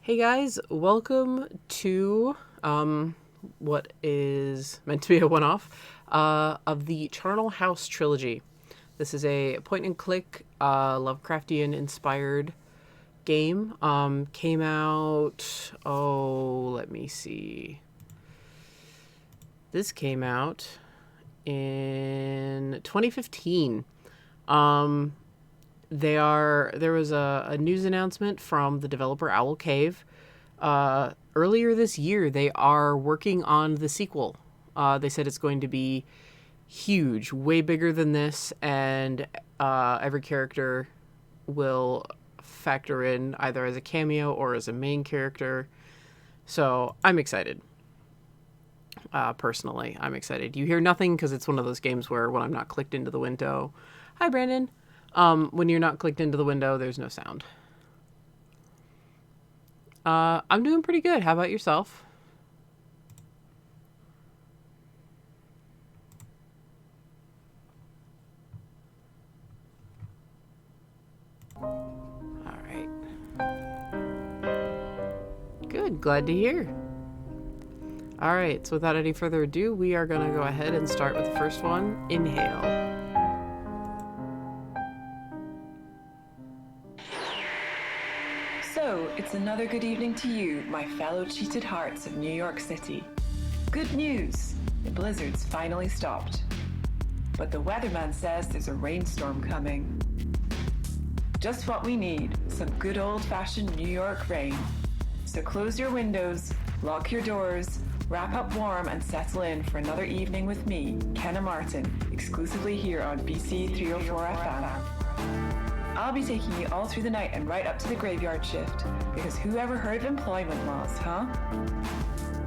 Hey guys, welcome to what is meant to be a one-off of the Charnel House Trilogy. This is a point-and-click Lovecraftian-inspired game. Came out, let me see. This came out in 2015. There was a news announcement from the developer Owl Cave. Earlier this year, they are working on the sequel. They said it's going to be huge, way bigger than this, and every character will factor in either as a cameo or as a main character. So I'm excited. Personally, I'm excited. You hear nothing because it's one of those games where when I'm not clicked into the window, hi Brandon. When you're not clicked into the window, there's no sound. I'm doing pretty good. How about yourself? All right. Good. Glad to hear. All right. So without any further ado, we are going to go ahead and start with the first one. Inhale. So, it's another good evening to you, my fellow cheated hearts of New York City. Good news! The blizzard's finally stopped. But the weatherman says there's a rainstorm coming. Just what we need, some good old-fashioned New York rain. So close your windows, lock your doors, wrap up warm and settle in for another evening with me, Kenna Martin, exclusively here on BC 304 FM. I'll be taking you all through the night and right up to the graveyard shift, because who ever heard of employment laws, huh?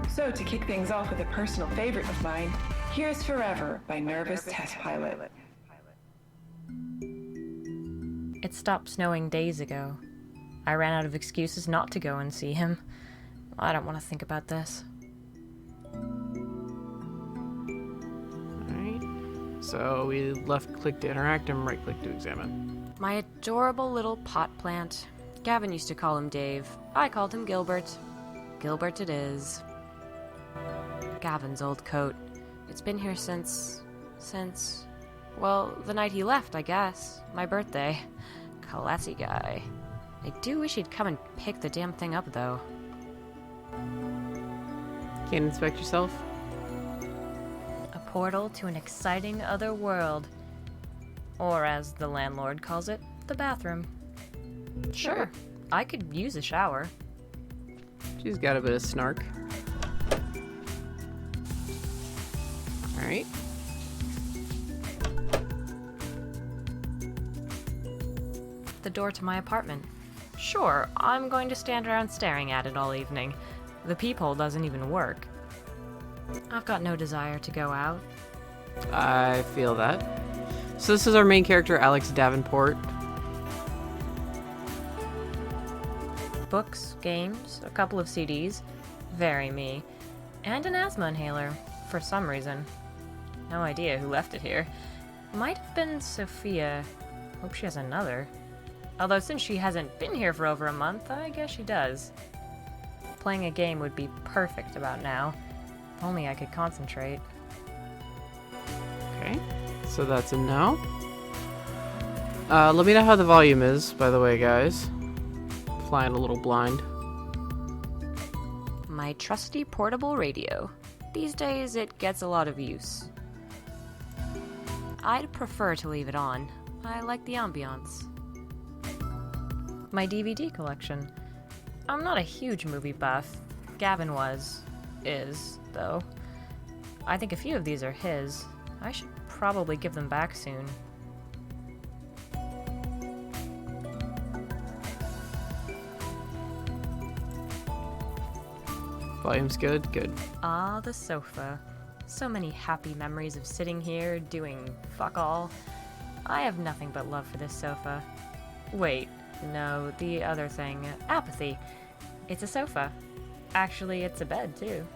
So to kick things off with a personal favorite of mine, here's Forever by Nervous Test Pilot. It stopped snowing days ago. I ran out of excuses not to go and see him. I don't want to think about this. Alright. So we left click to interact and right click to examine. My adorable little pot plant. Gavin used to call him Dave. I called him Gilbert. Gilbert it is. Gavin's old coat. It's been here since, well, the night he left, I guess. My birthday. Classy guy. I do wish he'd come and pick the damn thing up, though. Can't inspect yourself? A portal to an exciting other world. Or as the landlord calls it, the bathroom. Sure, I could use a shower. She's got a bit of snark. Alright. The door to my apartment. Sure, I'm going to stand around staring at it all evening. The peephole doesn't even work. I've got no desire to go out. I feel that. So this is our main character, Alex Davenport. Books, games, a couple of CDs. Very me. And an asthma inhaler, for some reason. No idea who left it here. Might have been Sophia. Hope she has another. Although since she hasn't been here for over a month, I guess she does. Playing a game would be perfect about now. If only I could concentrate. Okay, so that's a no. Let me know how the volume is, by the way, guys. Flying a little blind. My trusty portable radio. These days it gets a lot of use. I'd prefer to leave it on. I like the ambiance. My DVD collection. I'm not a huge movie buff. Gavin is, though. I think a few of these are his. I should probably give them back soon. Volume's good? Good. Ah, the sofa. So many happy memories of sitting here, doing fuck all. I have nothing but love for this sofa. Wait, no, the other thing. Apathy. It's a sofa. Actually, it's a bed, too.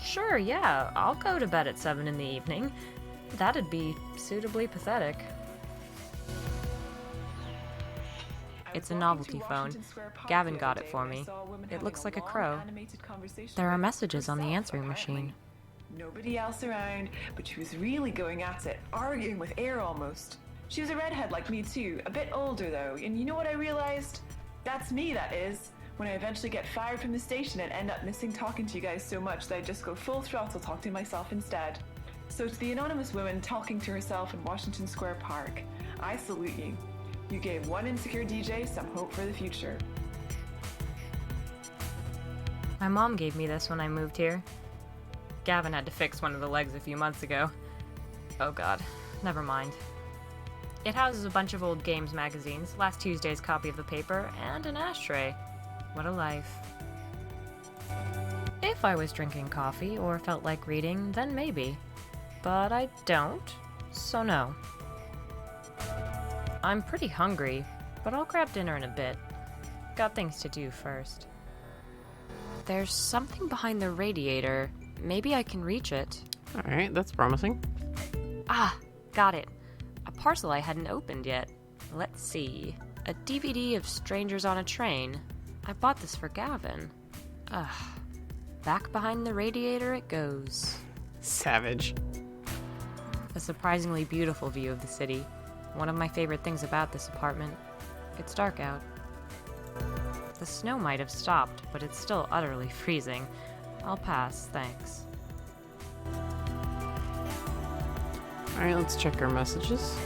Sure, yeah, I'll go to bed at 7 in the evening. That'd be suitably pathetic. It's a novelty phone. Gavin got it for me. It looks like a crow. There are messages on the answering machine. Nobody else around, but she was really going at it, arguing with air almost. She was a redhead like me too, a bit older though, and you know what I realized? That's me, that is. When I eventually get fired from the station and end up missing talking to you guys so much that I just go full throttle talking to myself instead. So to the anonymous woman talking to herself in Washington Square Park, I salute you. You gave one insecure DJ some hope for the future. My mom gave me this when I moved here. Gavin had to fix one of the legs a few months ago. Oh god, never mind. It houses a bunch of old games magazines, last Tuesday's copy of the paper, and an ashtray. What a life. If I was drinking coffee or felt like reading, then maybe. But I don't, so no. I'm pretty hungry, but I'll grab dinner in a bit. Got things to do first. There's something behind the radiator. Maybe I can reach it. Alright, that's promising. Ah, got it. A parcel I hadn't opened yet. Let's see. A DVD of Strangers on a Train. I bought this for Gavin. Ugh. Back behind the radiator it goes. Savage. A surprisingly beautiful view of the city. One of my favorite things about this apartment. It's dark out. The snow might have stopped, but it's still utterly freezing. I'll pass, thanks. Alright, let's check our messages.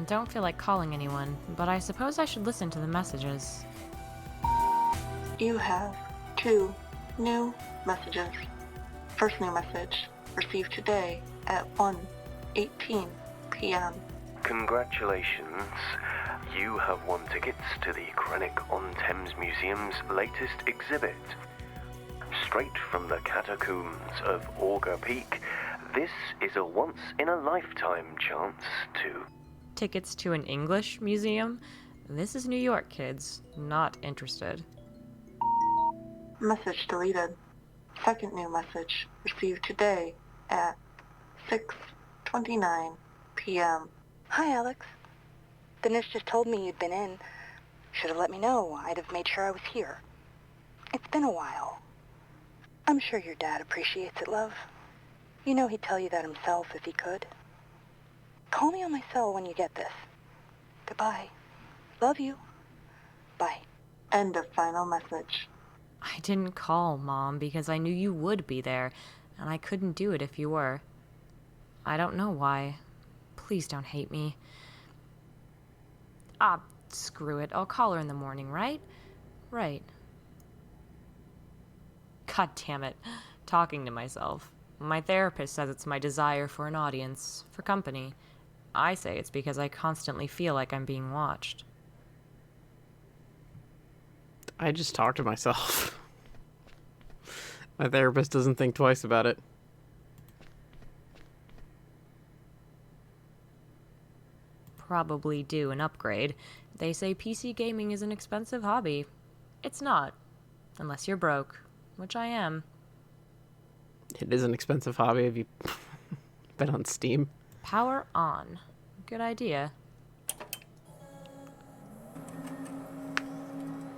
Don't feel like calling anyone, but I suppose I should listen to the messages. You have 2 new messages. First new message, received today at 1:18 p.m. Congratulations. You have won tickets to the Krennic-on-Thames Museum's latest exhibit. Straight from the catacombs of Auger Peak, this is a once-in-a-lifetime chance to... Tickets to an English museum? This is New York, kids. Not interested. Message deleted. Second new message, received today at 6:29 p.m. Hi, Alex. The nurse just told me you'd been in. Should have let me know. I'd have made sure I was here. It's been a while. I'm sure your dad appreciates it, love. You know he'd tell you that himself if he could. Call me on my cell when you get this. Goodbye. Love you. Bye. End of final message. I didn't call, Mom, because I knew you would be there, and I couldn't do it if you were. I don't know why. Please don't hate me. Ah, screw it. I'll call her in the morning, right? Right. God damn it. Talking to myself. My therapist says it's my desire for an audience, for company. I say it's because I constantly feel like I'm being watched. I just talk to myself. My therapist doesn't think twice about it. Probably do an upgrade. They say PC gaming is an expensive hobby. It's not. Unless you're broke, which I am. It is an expensive hobby. Have you been on Steam? Power on. Good idea.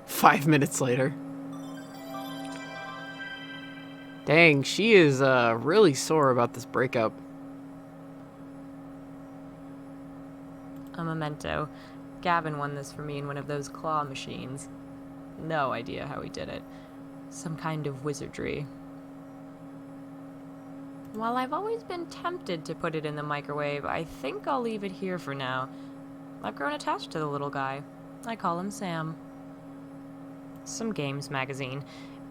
5 minutes later. Dang, she is really sore about this breakup. A memento. Gavin won this for me in one of those claw machines. No idea how he did it. Some kind of wizardry. While I've always been tempted to put it in the microwave, I think I'll leave it here for now. I've grown attached to the little guy. I call him Sam. Some games magazine.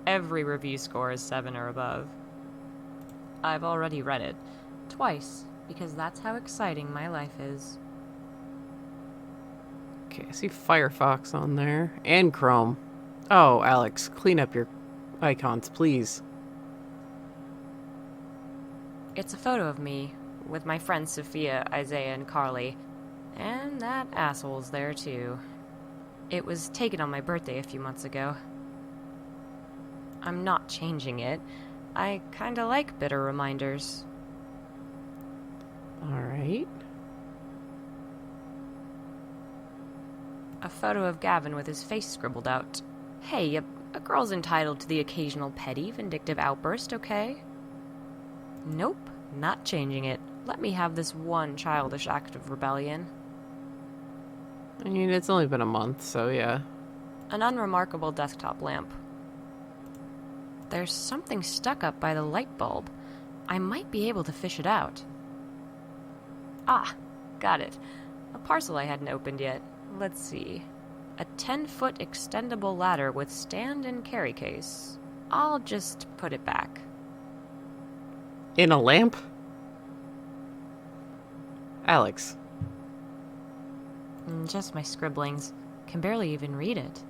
Every review score is 7 or above. I've already read it. Twice, because that's how exciting my life is. Okay, I see Firefox on there. And Chrome. Oh, Alex, clean up your icons, please. It's a photo of me, with my friends Sophia, Isaiah, and Carly. And that asshole's there too. It was taken on my birthday a few months ago. I'm not changing it. I kinda like bitter reminders. Alright. A photo of Gavin with his face scribbled out. Hey, a girl's entitled to the occasional petty, vindictive outburst, okay? Nope, not changing it. Let me have this one childish act of rebellion. I mean, it's only been a month, so yeah. An unremarkable desktop lamp. There's something stuck up by the light bulb. I might be able to fish it out. Ah, got it. A parcel I hadn't opened yet. Let's see. A 10-foot extendable ladder with stand and carry case. I'll just put it back. In a lamp? Alex. Just my scribblings. Can barely even read it.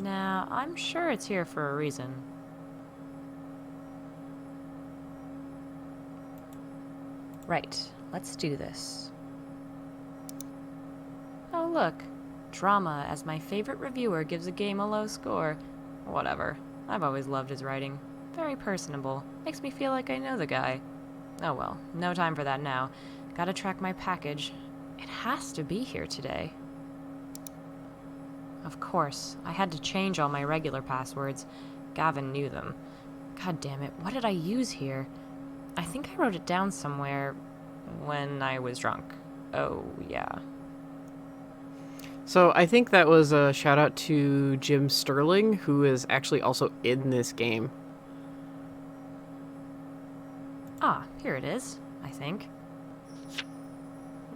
Now, I'm sure it's here for a reason. Right, let's do this. Oh look, drama as my favorite reviewer gives a game a low score. Whatever, I've always loved his writing. Very personable, makes me feel like I know the guy. Oh well, no time for that now. Gotta track my package. It has to be here today. Of course, I had to change all my regular passwords. Gavin knew them. God damn it, what did I use here? I think I wrote it down somewhere when I was drunk. Oh, yeah. So I think that was a shout out to Jim Sterling, who is actually also in this game. Ah, here it is, I think.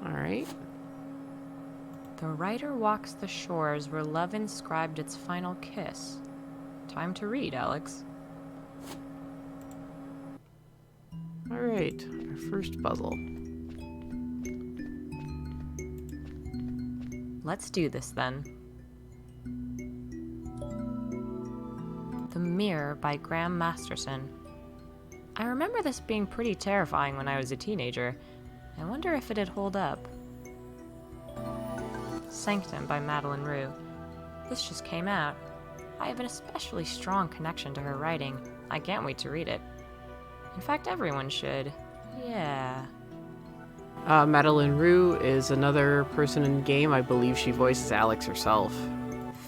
All right. The writer walks the shores where love inscribed its final kiss. Time to read, Alex. All right, our first puzzle. Let's do this then. The Mirror by Graham Masterson. I remember this being pretty terrifying when I was a teenager. I wonder if it'd hold up. Sanctum by Madeline Rue. This just came out. I have an especially strong connection to her writing. I can't wait to read it. In fact, everyone should. Yeah. Madeline Rue is another person in the game. I believe she voices Alex herself.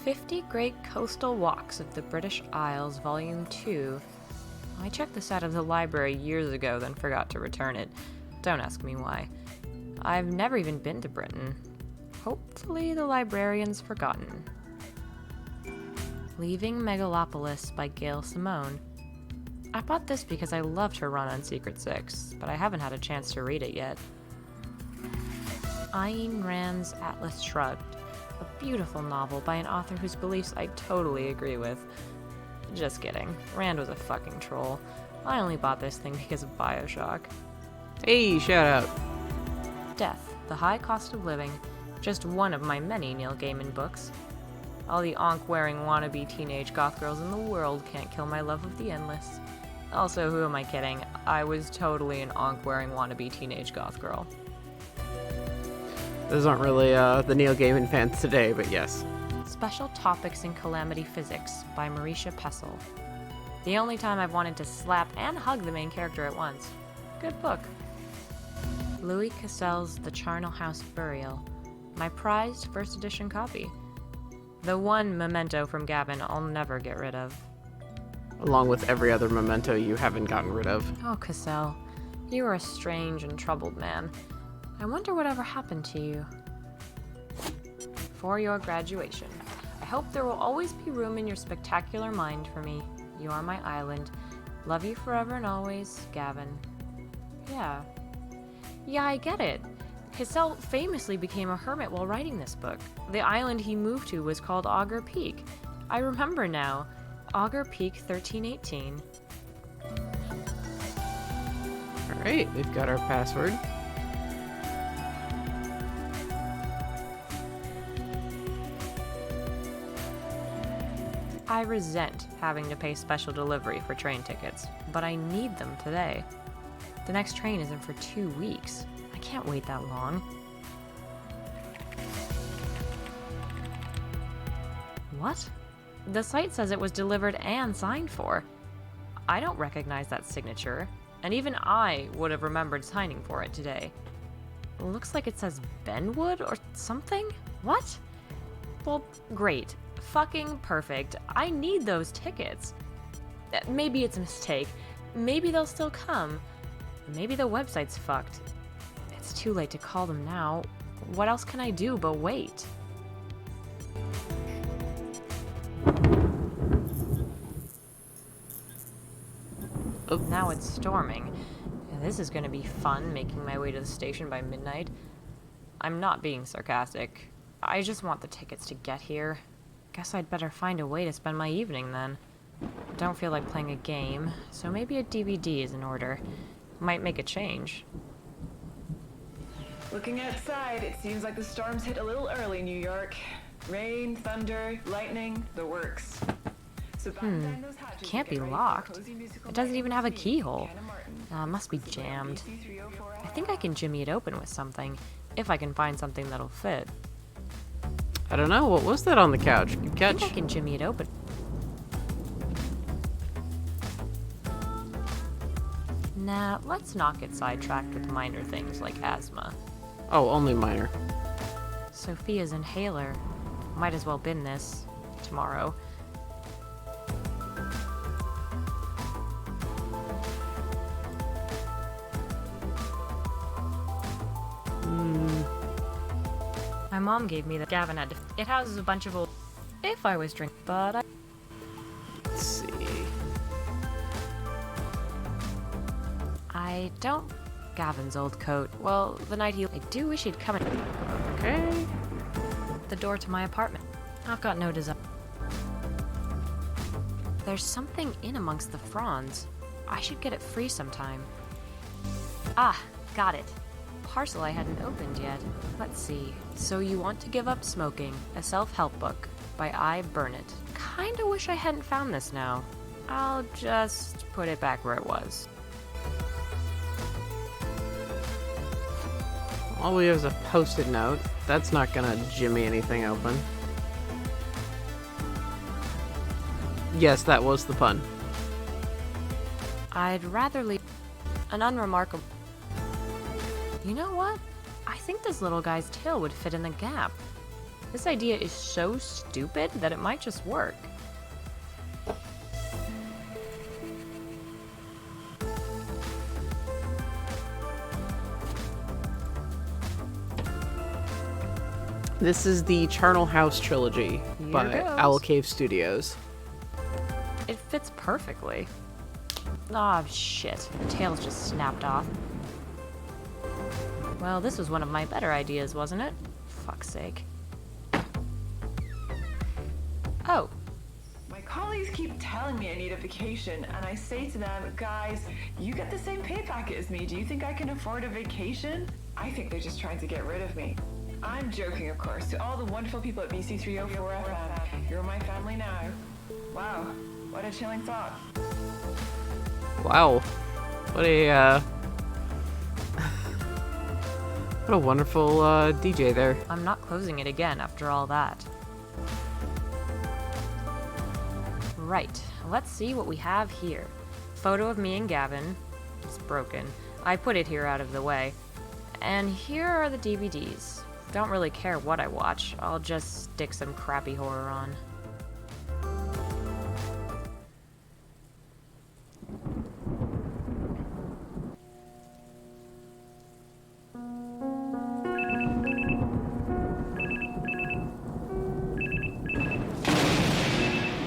50 Great Coastal Walks of the British Isles, Volume 2. I checked this out of the library years ago, then forgot to return it. Don't ask me why. I've never even been to Britain. Hopefully the librarian's forgotten. Leaving Megalopolis by Gail Simone. I bought this because I loved her run on Secret Six, but I haven't had a chance to read it yet. Ayn Rand's Atlas Shrugged, a beautiful novel by an author whose beliefs I totally agree with. Just kidding, Rand was a fucking troll. I only bought this thing because of BioShock. Hey, shout out. Death, The High Cost of Living, just one of my many Neil Gaiman books. All the onk-wearing wannabe teenage goth girls in the world can't kill my love of the endless. Also, who am I kidding? I was totally an onk-wearing wannabe teenage goth girl. Those aren't really the Neil Gaiman fans today, but yes. Special Topics in Calamity Physics by Marisha Pessel. The only time I've wanted to slap and hug the main character at once. Good book. Louis Cassell's The Charnel House Burial, my prized first edition copy. The one memento from Gavin I'll never get rid of. Along with every other memento you haven't gotten rid of. Oh, Cassell, you are a strange and troubled man. I wonder whatever happened to you. For your graduation, I hope there will always be room in your spectacular mind for me. You are my island. Love you forever and always, Gavin. Yeah, I get it. Cassell famously became a hermit while writing this book. The island he moved to was called Auger Peak. I remember now. Auger Peak 1318. Alright, we've got our password. I resent having to pay special delivery for train tickets, but I need them today. The next train isn't for 2 weeks. I can't wait that long. What? The site says it was delivered and signed for. I don't recognize that signature, and even I would have remembered signing for it today. Looks like it says Benwood or something? What? Well, great. Fucking perfect. I need those tickets. Maybe it's a mistake. Maybe they'll still come. Maybe the website's fucked. It's too late to call them now. What else can I do but wait? Oh. Now it's storming. This is gonna be fun, making my way to the station by midnight. I'm not being sarcastic. I just want the tickets to get here. Guess I'd better find a way to spend my evening then. Don't feel like playing a game, so maybe a DVD is in order. Might make a change. Looking outside, it seems like the storm's hit a little early, New York. Rain, thunder, lightning, the works. So Can't be locked. It doesn't even have a keyhole. Must be jammed. I think I can jimmy it open with something, if I can find something that'll fit. I don't know. What was that on the couch? Good I catch. think I can jimmy it open. Nah, let's not get sidetracked with minor things like asthma. Oh, only minor. Sophia's inhaler. Might as well bin this tomorrow. My mom gave me that Gavin had to. It houses a bunch of old. If I was drinking, but Let's see. I don't. Gavin's old coat. Well, the night he. I do wish he'd come in. Okay. The door to my apartment. I've got no desire. There's something in amongst the fronds. I should get it free sometime. Ah, got it. Parcel I hadn't opened yet. Let's see. So You Want to Give Up Smoking, a self-help book by I. Burnett. Kinda wish I hadn't found this now. I'll just put it back where it was. All we have is a post-it note. That's not gonna jimmy anything open. Yes, that was the pun. I'd rather leave an unremarkable. You know what? I think this little guy's tail would fit in the gap. This idea is so stupid that it might just work. This is the Charnel House Trilogy by goes. Owl Cave Studios. It fits perfectly. Ah, shit. The tail's just snapped off. Well, this was one of my better ideas, wasn't it? Fuck's sake. Oh. My colleagues keep telling me I need a vacation, and I say to them, guys, you get the same pay packet as me. Do you think I can afford a vacation? I think they're just trying to get rid of me. I'm joking, of course. To all the wonderful people at BC304 FM, you're my family now. Wow, what a chilling thought. Wow. What a, what a wonderful, DJ there. I'm not closing it again after all that. Right, let's see what we have here. Photo of me and Gavin. It's broken. I put it here out of the way. And here are the DVDs. Don't really care what I watch. I'll just stick some crappy horror on.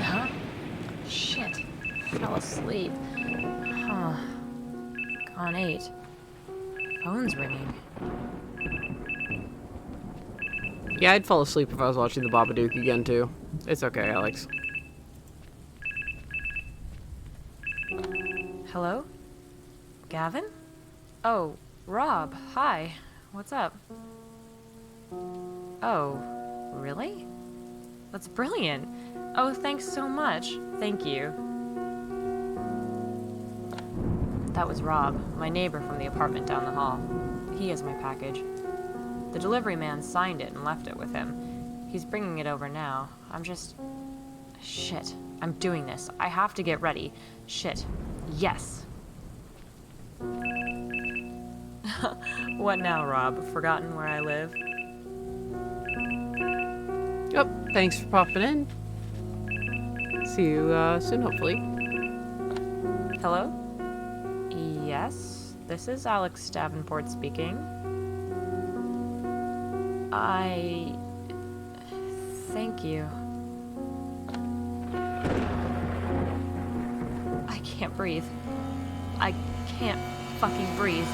Huh? Shit. Fell asleep. Huh. Gone 8. Phone's ringing. Yeah, I'd fall asleep if I was watching the Babadook again, too. It's okay, Alex. Hello? Gavin? Oh, Rob, hi. What's up? Oh, really? That's brilliant. Oh, thanks so much. Thank you. That was Rob, my neighbor from the apartment down the hall. He has my package. The delivery man signed it and left it with him. He's bringing it over now. I'm just... Shit. I'm doing this. I have to get ready. Shit. Yes. What now, Rob? Forgotten where I live? Oh, thanks for popping in. See you soon, hopefully. Hello? Yes, this is Alex Davenport speaking. Thank you. I can't breathe. I can't fucking breathe.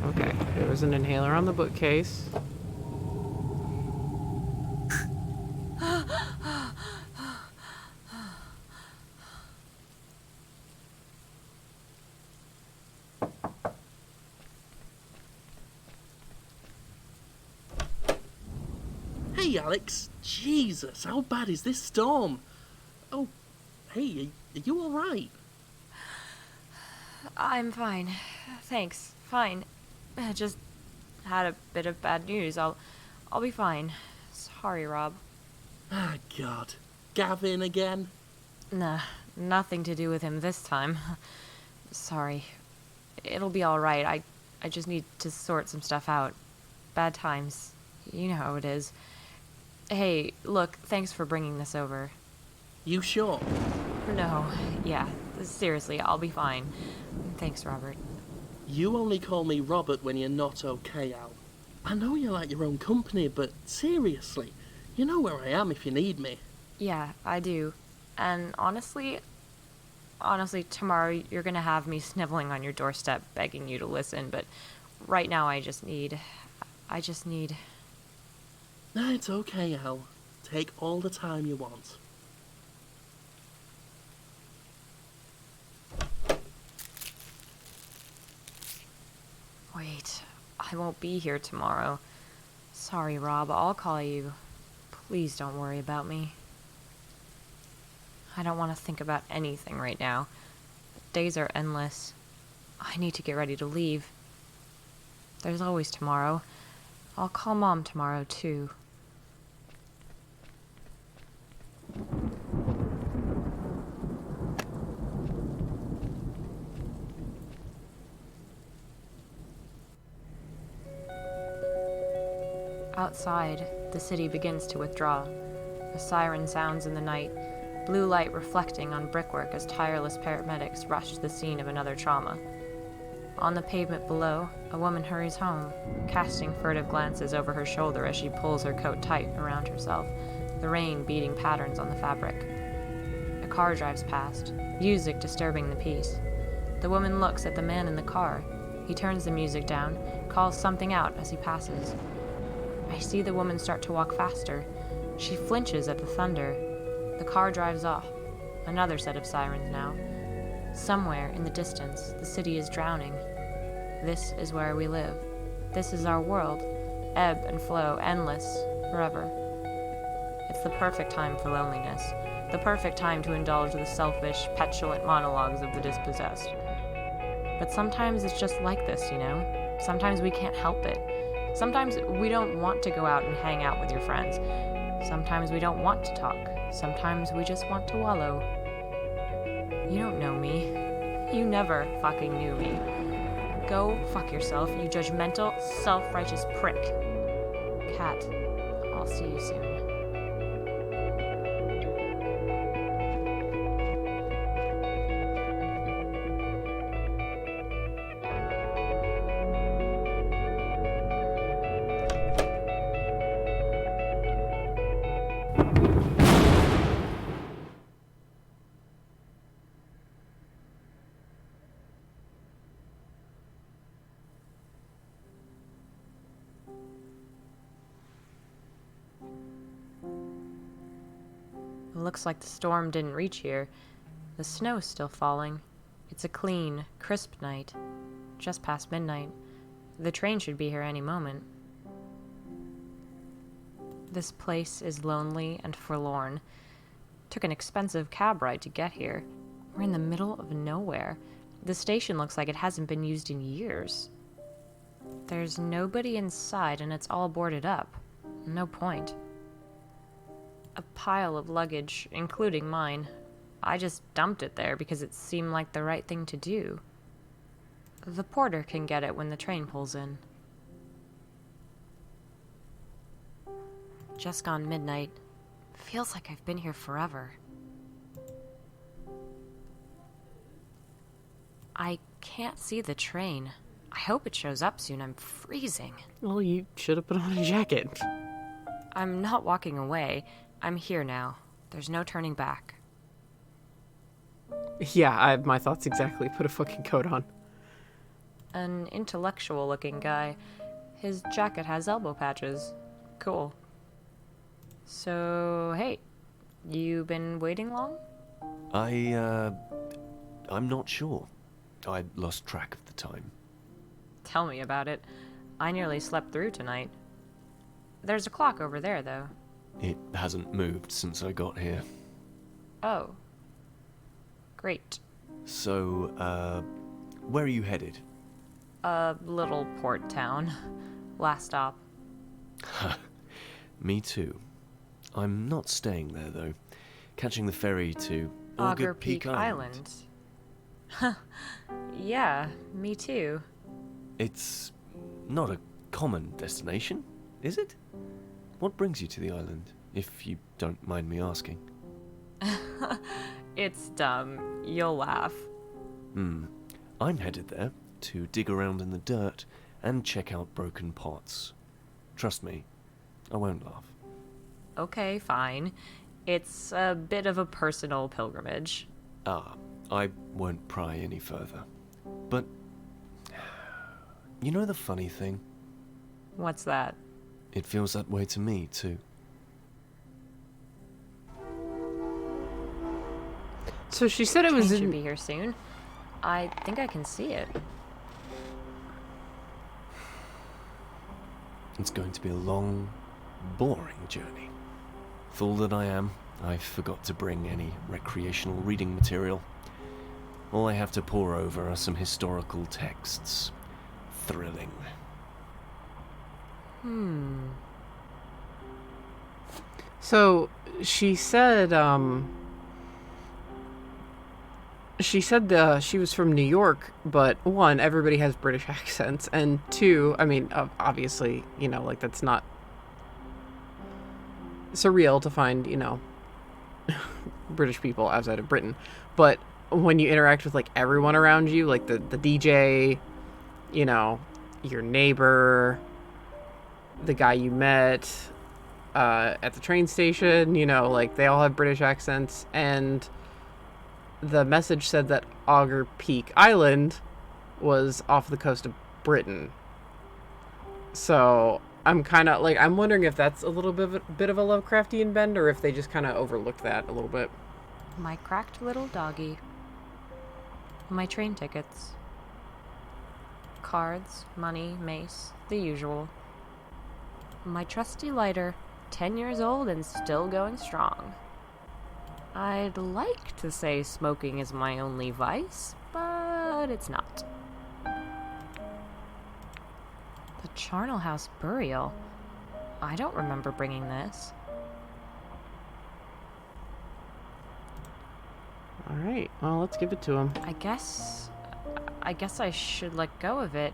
Okay, there was an inhaler on the bookcase. Hey, Alex. Jesus, how bad is this storm? Oh, hey, are you alright? I'm fine. Thanks. Fine. Just had a bit of bad news. I'll be fine. Sorry, Rob. Ah, God. Gavin again? Nah, nothing to do with him this time. Sorry. It'll be alright. I just need to sort some stuff out. Bad times. You know how it is. Hey, look, thanks for bringing this over. You sure? No, yeah, seriously, I'll be fine. Thanks, Robert. You only call me Robert when you're not okay, Al. I know you like your own company, but seriously, you know where I am if you need me. Yeah, I do. And honestly, tomorrow you're gonna have me sniveling on your doorstep begging you to listen, but right now I just need... Nah, it's okay, Al. Take all the time you want. Wait, I won't be here tomorrow. Sorry, Rob, I'll call you. Please don't worry about me. I don't want to think about anything right now. Days are endless. I need to get ready to leave. There's always tomorrow. I'll call Mom tomorrow, too. Outside, the city begins to withdraw. A siren sounds in the night, blue light reflecting on brickwork as tireless paramedics rush to the scene of another trauma. On the pavement below, a woman hurries home, casting furtive glances over her shoulder as she pulls her coat tight around herself, the rain beating patterns on the fabric. A car drives past, music disturbing the peace. The woman looks at the man in the car. He turns the music down, calls something out as he passes. I see the woman start to walk faster. She flinches at the thunder. The car drives off. Another set of sirens now. Somewhere in the distance, the city is drowning. This is where we live. This is our world. Ebb and flow, endless, forever. It's the perfect time for loneliness. The perfect time to indulge the selfish, petulant monologues of the dispossessed. But sometimes it's just like this, you know? Sometimes we can't help it. Sometimes we don't want to go out and hang out with your friends. Sometimes we don't want to talk. Sometimes we just want to wallow. You don't know me. You never fucking knew me. Go fuck yourself, you judgmental, self-righteous prick. Cat, I'll see you soon. It looks like the storm didn't reach here. The snow's still falling. It's a clean, crisp night. Just past midnight. The train should be here any moment. This place is lonely and forlorn. Took an expensive cab ride to get here. We're in the middle of nowhere. The station looks like it hasn't been used in years. There's nobody inside and it's all boarded up. No point. A pile of luggage, including mine. I just dumped it there because it seemed like the right thing to do. The porter can get it when the train pulls in. Just gone midnight. Feels like I've been here forever. I can't see the train. I hope it shows up soon. I'm freezing. Well, you should have put on a jacket. I'm not walking away. I'm here now. There's no turning back. Yeah, my thoughts exactly. Put a fucking coat on. An intellectual-looking guy. His jacket has elbow patches. Cool. So, hey, you been waiting long? I'm not sure. I lost track of the time. Tell me about it. I nearly slept through tonight. There's a clock over there, though. It hasn't moved since I got here. Oh. Great. So, where are you headed? A little port town. Last stop. Me too. I'm not staying there, though. Catching the ferry to Auger Peak Island. Yeah, me too. It's not a common destination, is it? What brings you to the island, if you don't mind me asking? It's dumb. You'll laugh. I'm headed there to dig around in the dirt and check out broken pots. Trust me, I won't laugh. Okay, fine. It's a bit of a personal pilgrimage. I won't pry any further. But, you know the funny thing? What's that? It feels that way to me, too. So she said it was Train in... should be here soon. I think I can see it. It's going to be a long, boring journey. Fool that I am, I forgot to bring any recreational reading material. All I have to pore over are some historical texts. Thrilling. So she said, she was from New York, but one, everybody has British accents, and two, I mean, obviously, you know, like, that's not surreal to find, you know, British people outside of Britain, but when you interact with, like, everyone around you, like the DJ, you know, your neighbor, the guy you met at the train station, you know, like, they all have British accents, and the message said that Auger Peak Island was off the coast of Britain. So I'm kind of like, I'm wondering if that's a little bit of a Lovecraftian bend, or if they just kind of overlooked that a little bit. My cracked little doggy. My train tickets. Cards, money, mace, the usual. My trusty lighter, 10 years old and still going strong. I'd like to say smoking is my only vice, but it's not. The Charnel House burial. I don't remember bringing this. All right, well, let's give it to him. I guess I should let go of it.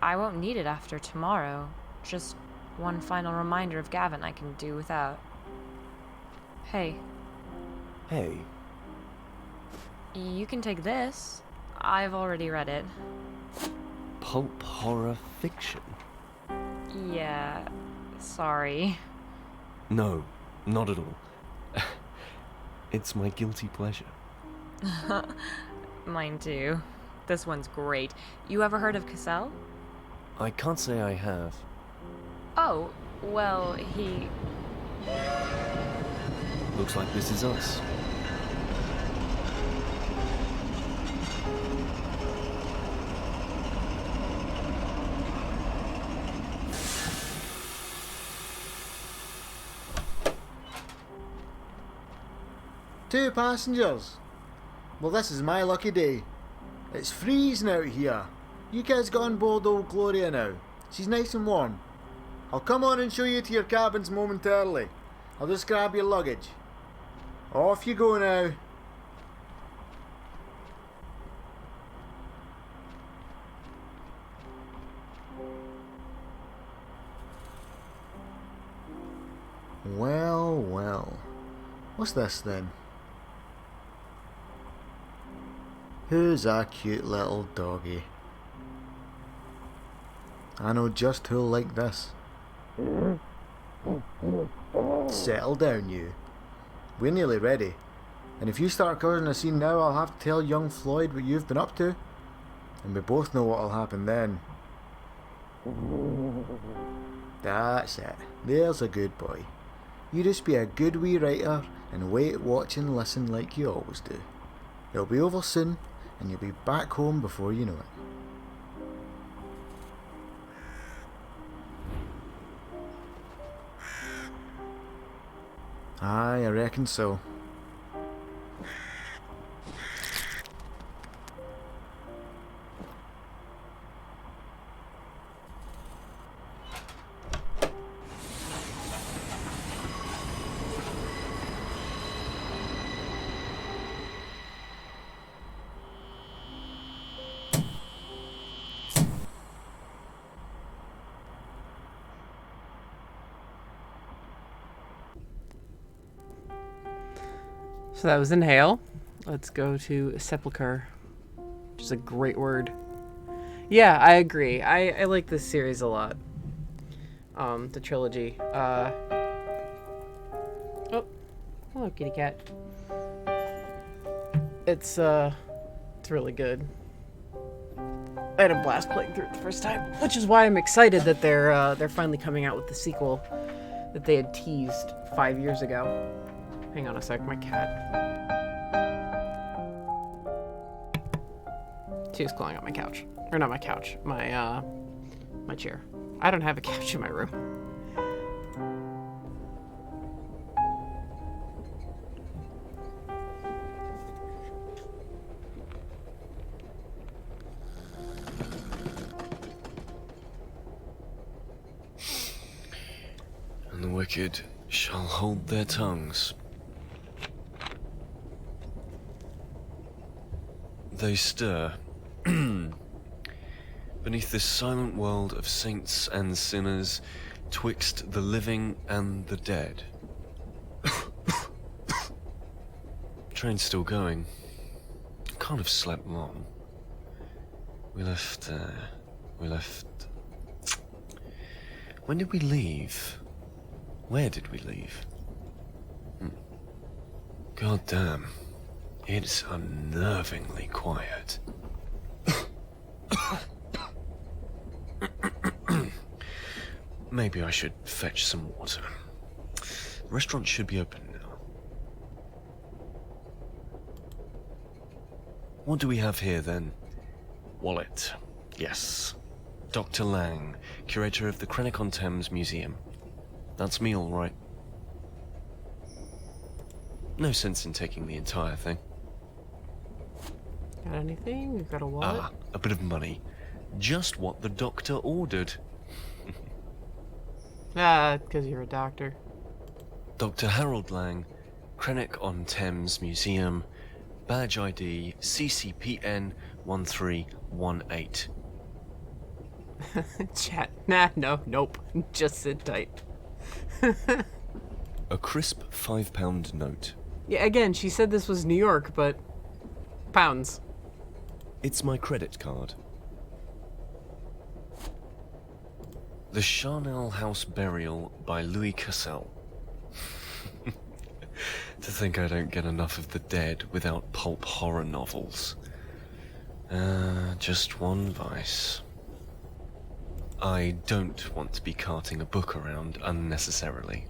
I won't need it after tomorrow. Just one final reminder of Gavin I can do without. Hey. Hey, You can take this. I've already read it. pulp horror fiction? Yeah, sorry. No, not at all. It's my guilty pleasure. Mine too. This one's great. You ever heard of Cassell? I can't say I have. Oh, well, he... Looks like this is us. Two passengers. Well, this is my lucky day. It's freezing out here. You kids got on board old Gloria now. She's nice and warm. I'll come on and show you to your cabins momentarily. I'll just grab your luggage. Off you go now. Well, well. What's this then? Who's a cute little doggy? I know just who'll like this. Settle down, you. We're nearly ready. And if you start causing a scene now, I'll have to tell young Floyd what you've been up to. And we both know what'll happen then. That's it. There's a good boy. You just be a good wee writer and wait, watch and listen like you always do. It'll be over soon, and you'll be back home before you know it. Aye, I reckon so. So that was Inhale. Let's go to Sepulcher, which is a great word. Yeah, I agree. I like this series a lot. The trilogy. Oh, hello, kitty cat. It's really good. I had a blast playing through it the first time, which is why I'm excited that they're finally coming out with the sequel that they had teased 5 years ago. Hang on a sec, my cat. She was clawing on my couch. Or not my couch, my chair. I don't have a couch in my room. And the wicked shall hold their tongues. They stir. Beneath this silent world of saints and sinners, twixt the living and the dead. Train's still going. Can't have slept long. We left... When did we leave? Where did we leave? God damn. It's unnervingly quiet. Maybe I should fetch some water. The restaurant should be open now. What do we have here then? Wallet. Yes. Dr. Lang, curator of the Krennic-on-Thames Museum. That's me, all right. No sense in taking the entire thing. Got anything? We've got a wallet. Ah, a bit of money. Just what the doctor ordered. Because you're a doctor. Dr. Harold Lang, Krennic-on-Thames Museum, badge ID CCPN 1318. Chat. Nope. Just sit tight. A crisp £5 note. Yeah, again, she said this was New York, but pounds. It's my credit card. The Charnel House Burial by Louis Cassel. To think I don't get enough of the dead without pulp horror novels. Just one vice. I don't want to be carting a book around unnecessarily.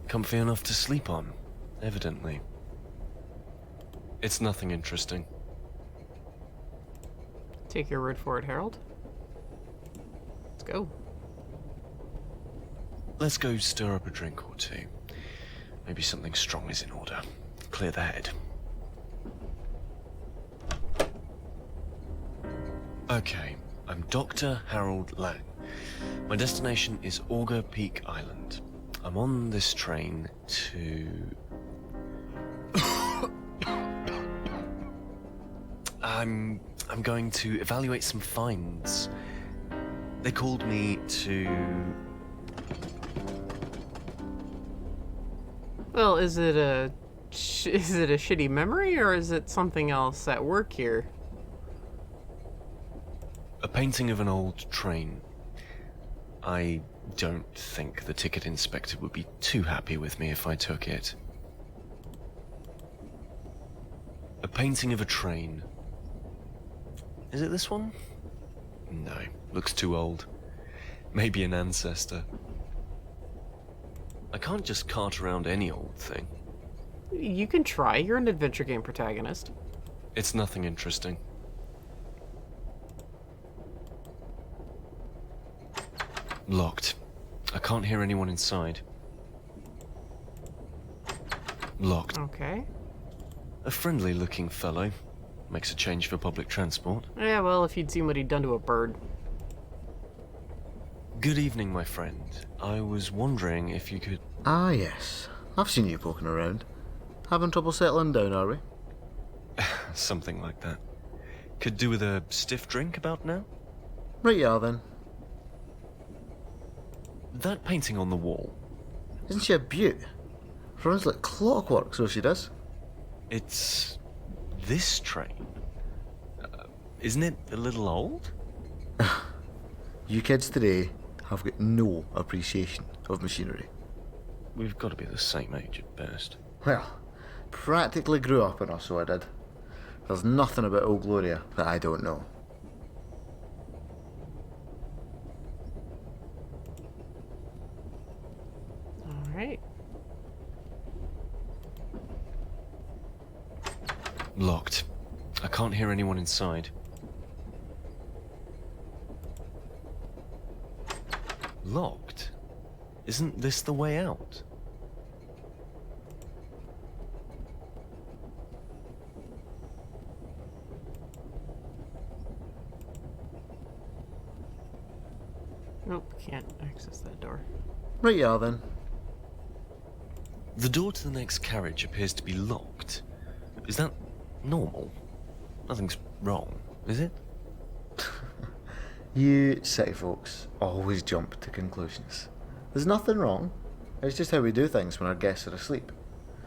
Comfy enough to sleep on, evidently. It's nothing interesting. Take your word for it, Harold. Let's go. Let's go stir up a drink or two. Maybe something strong is in order. Clear the head. Okay, I'm Dr. Harold Lang. My destination is Auger Peak Island. I'm on this train to... I'm going to evaluate some finds. They called me to... Well, is it a shitty memory, or is it something else at work here? A painting of an old train. I don't think the ticket inspector would be too happy with me if I took it. A painting of a train. Is it this one? No, looks too old. Maybe an ancestor. I can't just cart around any old thing. You can try. You're an adventure game protagonist. It's nothing interesting. Locked. I can't hear anyone inside. Locked. Okay. A friendly-looking fellow. Makes a change for public transport. Yeah, well, if you'd seen what he'd done to a bird. Good evening, my friend. I was wondering if you could... Ah, yes. I've seen you poking around. Having trouble settling down, are we? Something like that. Could do with a stiff drink about now? Right you are, then. That painting on the wall. Isn't she a beaut? Runs like clockwork, so she does. It's... this train. Isn't it a little old? You kids today have got no appreciation of machinery. We've got to be the same age at best. Well, practically grew up in her, so I did. There's nothing about old Gloria that I don't know. Alright. Locked. I can't hear anyone inside. Locked? Isn't this the way out? Nope, can't access that door. Right you are, then. The door to the next carriage appears to be locked. Is that normal? Nothing's wrong, is it? You city folks always jump to conclusions. There's nothing wrong. It's just how we do things when our guests are asleep.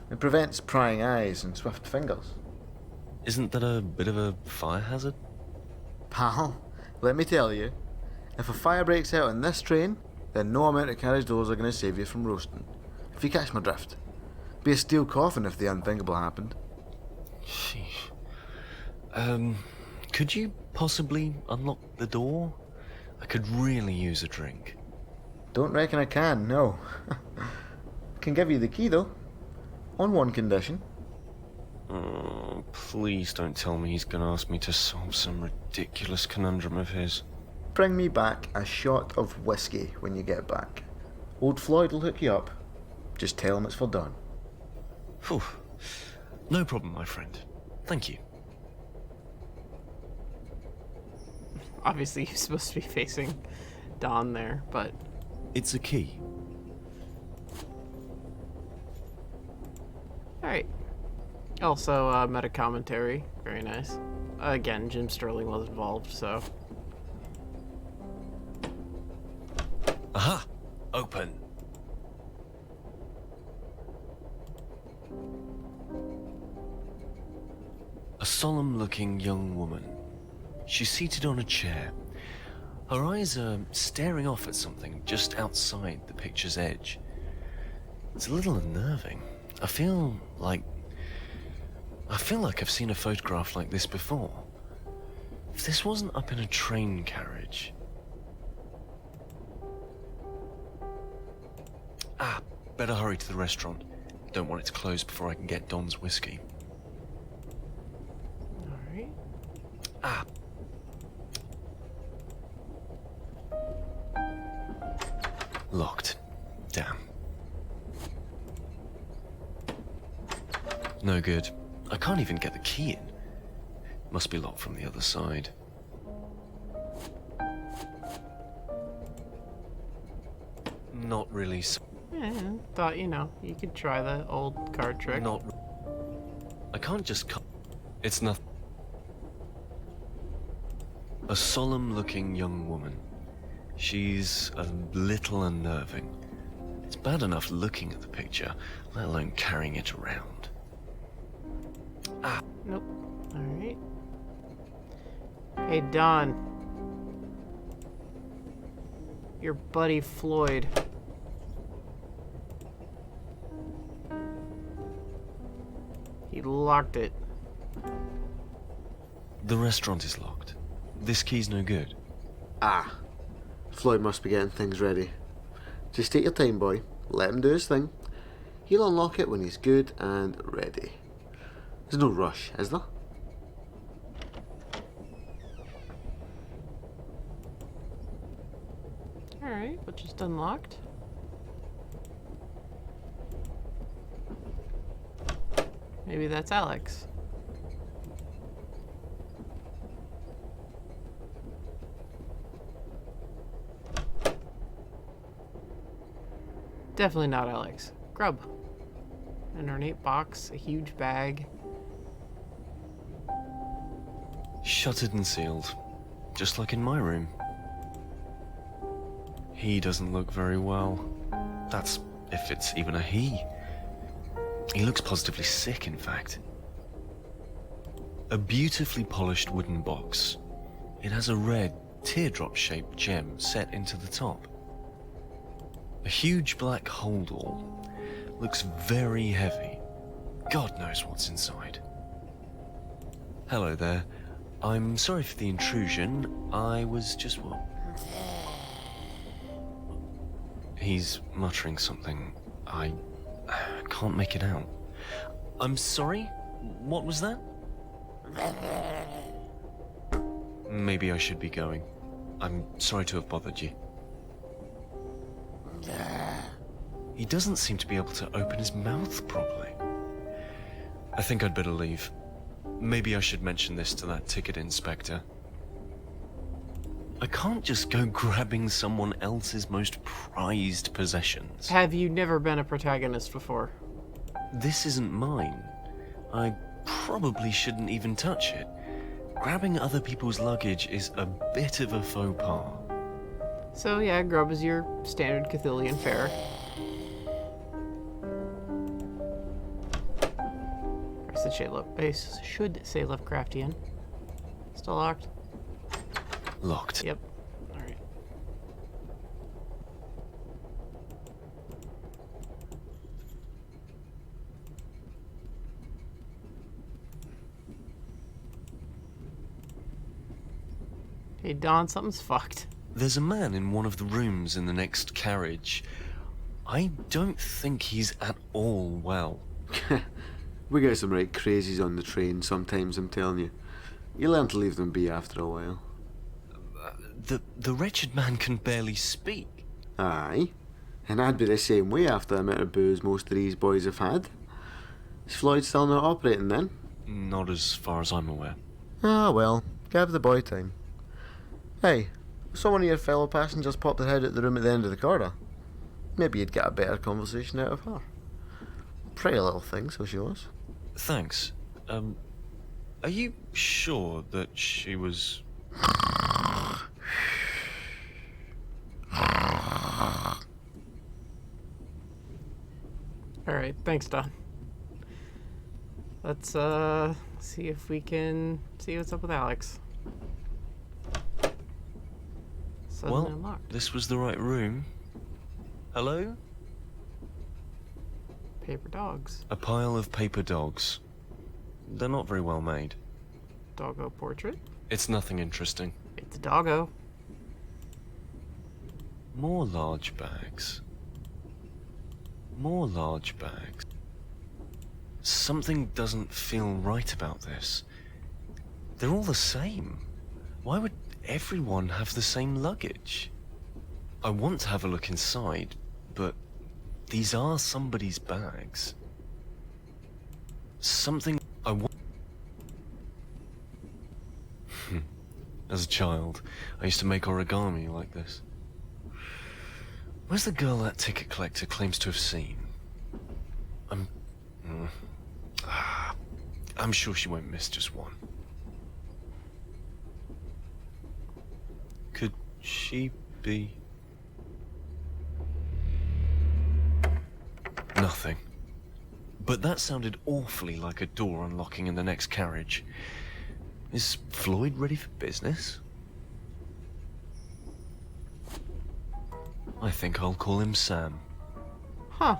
It prevents prying eyes and swift fingers. Isn't that a bit of a fire hazard? Pal, let me tell you, if a fire breaks out in this train, then no amount of carriage doors are going to save you from roasting. If you catch my drift. Be a steel coffin if the unthinkable happened. Sheesh. Could you possibly unlock the door? I could really use a drink. Don't reckon I can, no. Can give you the key, though. On one condition. Oh, please don't tell me he's gonna ask me to solve some ridiculous conundrum of his. Bring me back a shot of whiskey when you get back. Old Floyd will hook you up. Just tell him it's for Don. Phew. No problem, my friend. Thank you. Obviously, you're supposed to be facing Don there, but... It's a key. Alright. Also, meta commentary. Very nice. Again, Jim Sterling was involved, so... Aha! Open. A solemn-looking young woman. She's seated on a chair. Her eyes are staring off at something just outside the picture's edge. It's a little unnerving. I feel like I've seen a photograph like this before. If this wasn't up in a train carriage... Ah, better hurry to the restaurant. Don't want it to close before I can get Don's whiskey. Alright. Ah. Locked. Damn. No good. I can't even get the key in. Must be locked from the other side. Not really. Yeah, thought, you could try the old card trick. Not. I can't just. It's nothing. A solemn-looking young woman. She's a little unnerving. It's bad enough looking at the picture, let alone carrying it around. Nope. Alright. Hey, Don. Your buddy Floyd. He locked it. The restaurant is locked. This key's no good. Ah. Floyd must be getting things ready. Just take your time, boy. Let him do his thing. He'll unlock it when he's good and ready. There's no rush, is there? Alright, but just unlocked. Maybe that's Alex. Definitely not Alex. Grub. An ornate box, a huge bag. Shuttered and sealed, just like in my room. He doesn't look very well. That's if it's even a he. He looks positively sick, in fact. A beautifully polished wooden box. It has a red, teardrop-shaped gem set into the top. A huge black holdall. Looks very heavy. God knows what's inside. Hello there. I'm sorry for the intrusion. I was just what? He's muttering something. I can't make it out. I'm sorry? What was that? Maybe I should be going. I'm sorry to have bothered you. He doesn't seem to be able to open his mouth properly. I think I'd better leave. Maybe I should mention this to that ticket inspector. I can't just go grabbing someone else's most prized possessions. Have you never been a protagonist before? This isn't mine. I probably shouldn't even touch it. Grabbing other people's luggage is a bit of a faux pas. So yeah, Grub is your standard Cthulhian fare. I should say Lovecraftian. Still locked? Locked. Yep. Alright. Hey Don, something's fucked. There's a man in one of the rooms in the next carriage. I don't think he's at all well. We get some right crazies on the train sometimes, I'm telling you. You learn to leave them be after a while. The wretched man can barely speak. Aye. And I'd be the same way after the amount of booze most of these boys have had. Is Floyd still not operating then? Not as far as I'm aware. Ah, well, give the boy time. Hey, saw one of your fellow passengers pop their head out the room at the end of the corridor. Maybe you'd get a better conversation out of her. Pretty little thing, so she was. Thanks. Are you sure that she was... Alright, thanks Don. Let's see if we can see what's up with Alex. Suddenly Well, unlocked. this was the right room. Hello? Paper dogs. A pile of paper dogs. They're not very well made. Doggo portrait. It's nothing interesting. It's a doggo. More large bags. More large bags. Something doesn't feel right about this. They're all the same. Why would everyone have the same luggage? I want to have a look inside, but these are somebody's bags. Something I want. As a child, I used to make origami like this. Where's the girl that ticket collector claims to have seen? I'm sure she won't miss just one. Could she be? Nothing. But that sounded awfully like a door unlocking in the next carriage. Is Floyd ready for business? I think I'll call him Sam. Huh.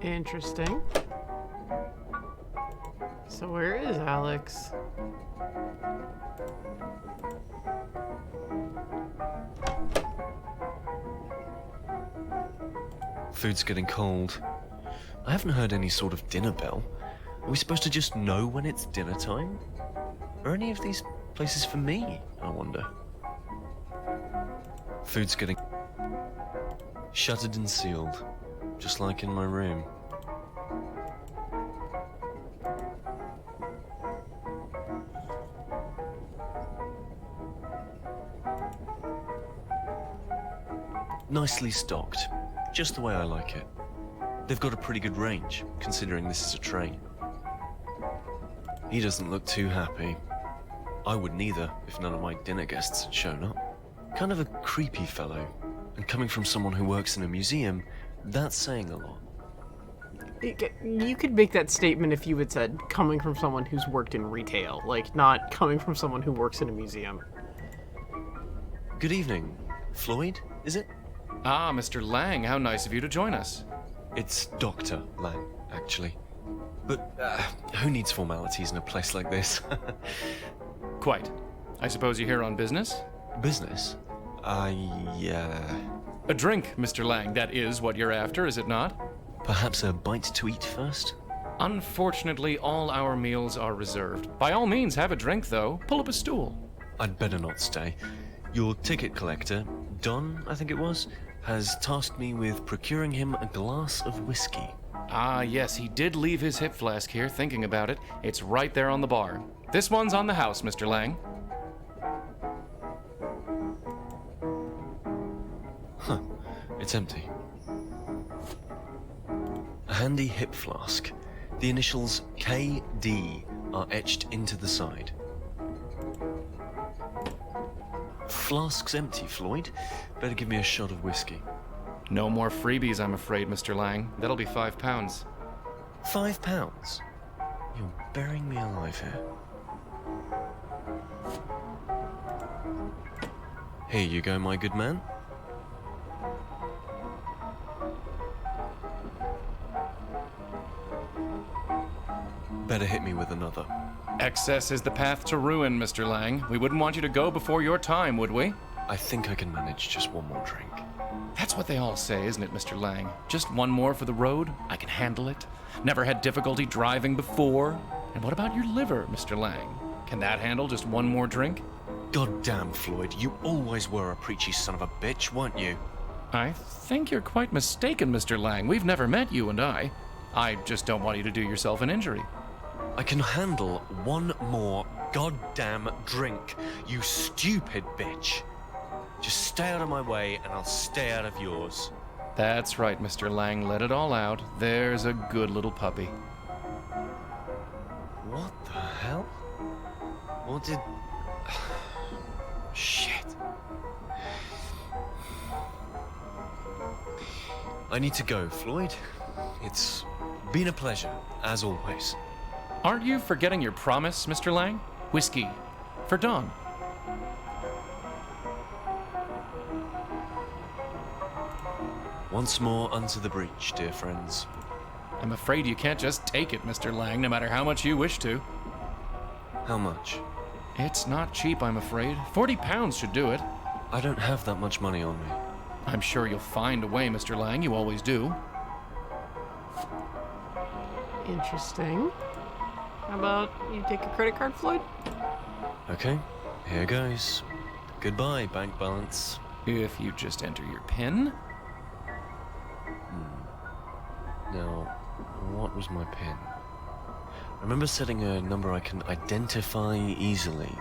Interesting. So where is Alex? Food's getting cold. I haven't heard any sort of dinner bell. Are we supposed to just know when it's dinner time? Are any of these places for me, I wonder? Food's getting shuttered and sealed, just like in my room. Nicely stocked, just the way I like it. They've got a pretty good range, considering this is a train. He doesn't look too happy. I wouldn't either if none of my dinner guests had shown up. Kind of a creepy fellow, and coming from someone who works in a museum, that's saying a lot. You could make that statement if you had said coming from someone who's worked in retail, like not coming from someone who works in a museum. Good evening. Floyd, is it? Ah, Mr. Lang, how nice of you to join us. It's Dr. Lang, actually. But who needs formalities in a place like this? Quite. I suppose you're here on business? Business? Yeah. A drink, Mr. Lang. That is what you're after, is it not? Perhaps a bite to eat first? Unfortunately, all our meals are reserved. By all means, have a drink, though. Pull up a stool. I'd better not stay. Your ticket collector, Don, I think it was, has tasked me with procuring him a glass of whiskey. Ah, yes, he did leave his hip flask here, thinking about it. It's right there on the bar. This one's on the house, Mr. Lang. Huh. It's empty. A handy hip flask. The initials KD are etched into the side. Flask's empty, Floyd. Better give me a shot of whiskey. No more freebies, I'm afraid, Mr. Lang. That'll be £5. £5? You're burying me alive here. Here you go, my good man. Better hit me with another. Excess is the path to ruin, Mr. Lang. We wouldn't want you to go before your time, would we? I think I can manage just one more drink. That's what they all say, isn't it, Mr. Lang? Just one more for the road? I can handle it. Never had difficulty driving before. And what about your liver, Mr. Lang? Can that handle just one more drink? God damn, Floyd, you always were a preachy son of a bitch, weren't you? I think you're quite mistaken, Mr. Lang. We've never met, you and I. I just don't want you to do yourself an injury. I can handle one more goddamn drink, you stupid bitch. Just stay out of my way and I'll stay out of yours. That's right, Mr. Lang. Let it all out. There's a good little puppy. What the hell? What did... Shit. I need to go, Floyd. It's been a pleasure, as always. Aren't you forgetting your promise, Mr. Lang? Whiskey. For Dawn. Once more unto the breach, dear friends. I'm afraid you can't just take it, Mr. Lang, no matter how much you wish to. How much? It's not cheap, I'm afraid. £40 should do it. I don't have that much money on me. I'm sure you'll find a way, Mr. Lang. You always do. Interesting. How about you take a credit card, Floyd? Okay, here goes. Goodbye, bank balance. If you just enter your PIN. Now, what was my PIN? I remember setting a number I can identify easily.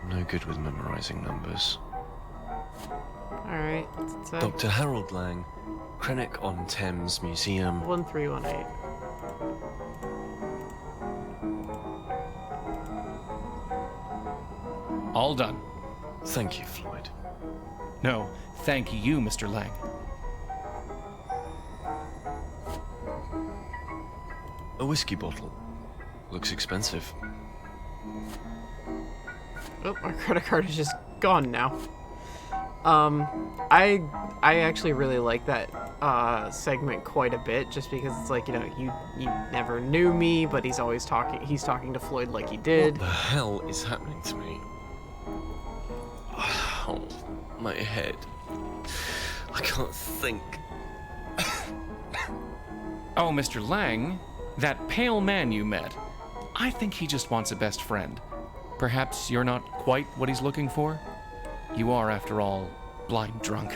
No good with memorizing numbers. Alright, what's it say? Dr. Harold Lang, Krennic-on-Thames Museum. 1318. All done. Thank you, Floyd. No, thank you, Mr. Lang. A whiskey bottle. Looks expensive. Oh, my credit card is just gone now. I actually really like that segment quite a bit, just because it's like, you never knew me, but he's talking to Floyd like he did. What the hell is happening to me? Oh, my head. I can't think. Oh, Mr. Lang, that pale man you met. I think he just wants a best friend. Perhaps you're not quite what he's looking for? You are, after all, blind drunk.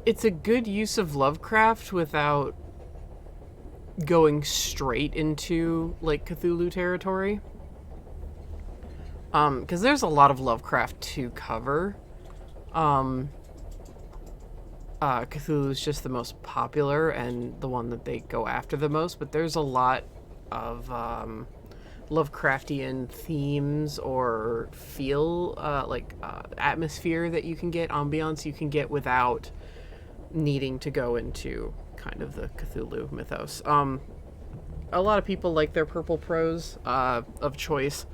It's a good use of Lovecraft without going straight into, like, Cthulhu territory. Because there's a lot of Lovecraft to cover. Cthulhu's just the most popular and the one that they go after the most, but there's a lot of Lovecraftian themes or feel, atmosphere that you can get, ambiance you can get without needing to go into kind of the Cthulhu mythos. A lot of people like their purple prose of choice.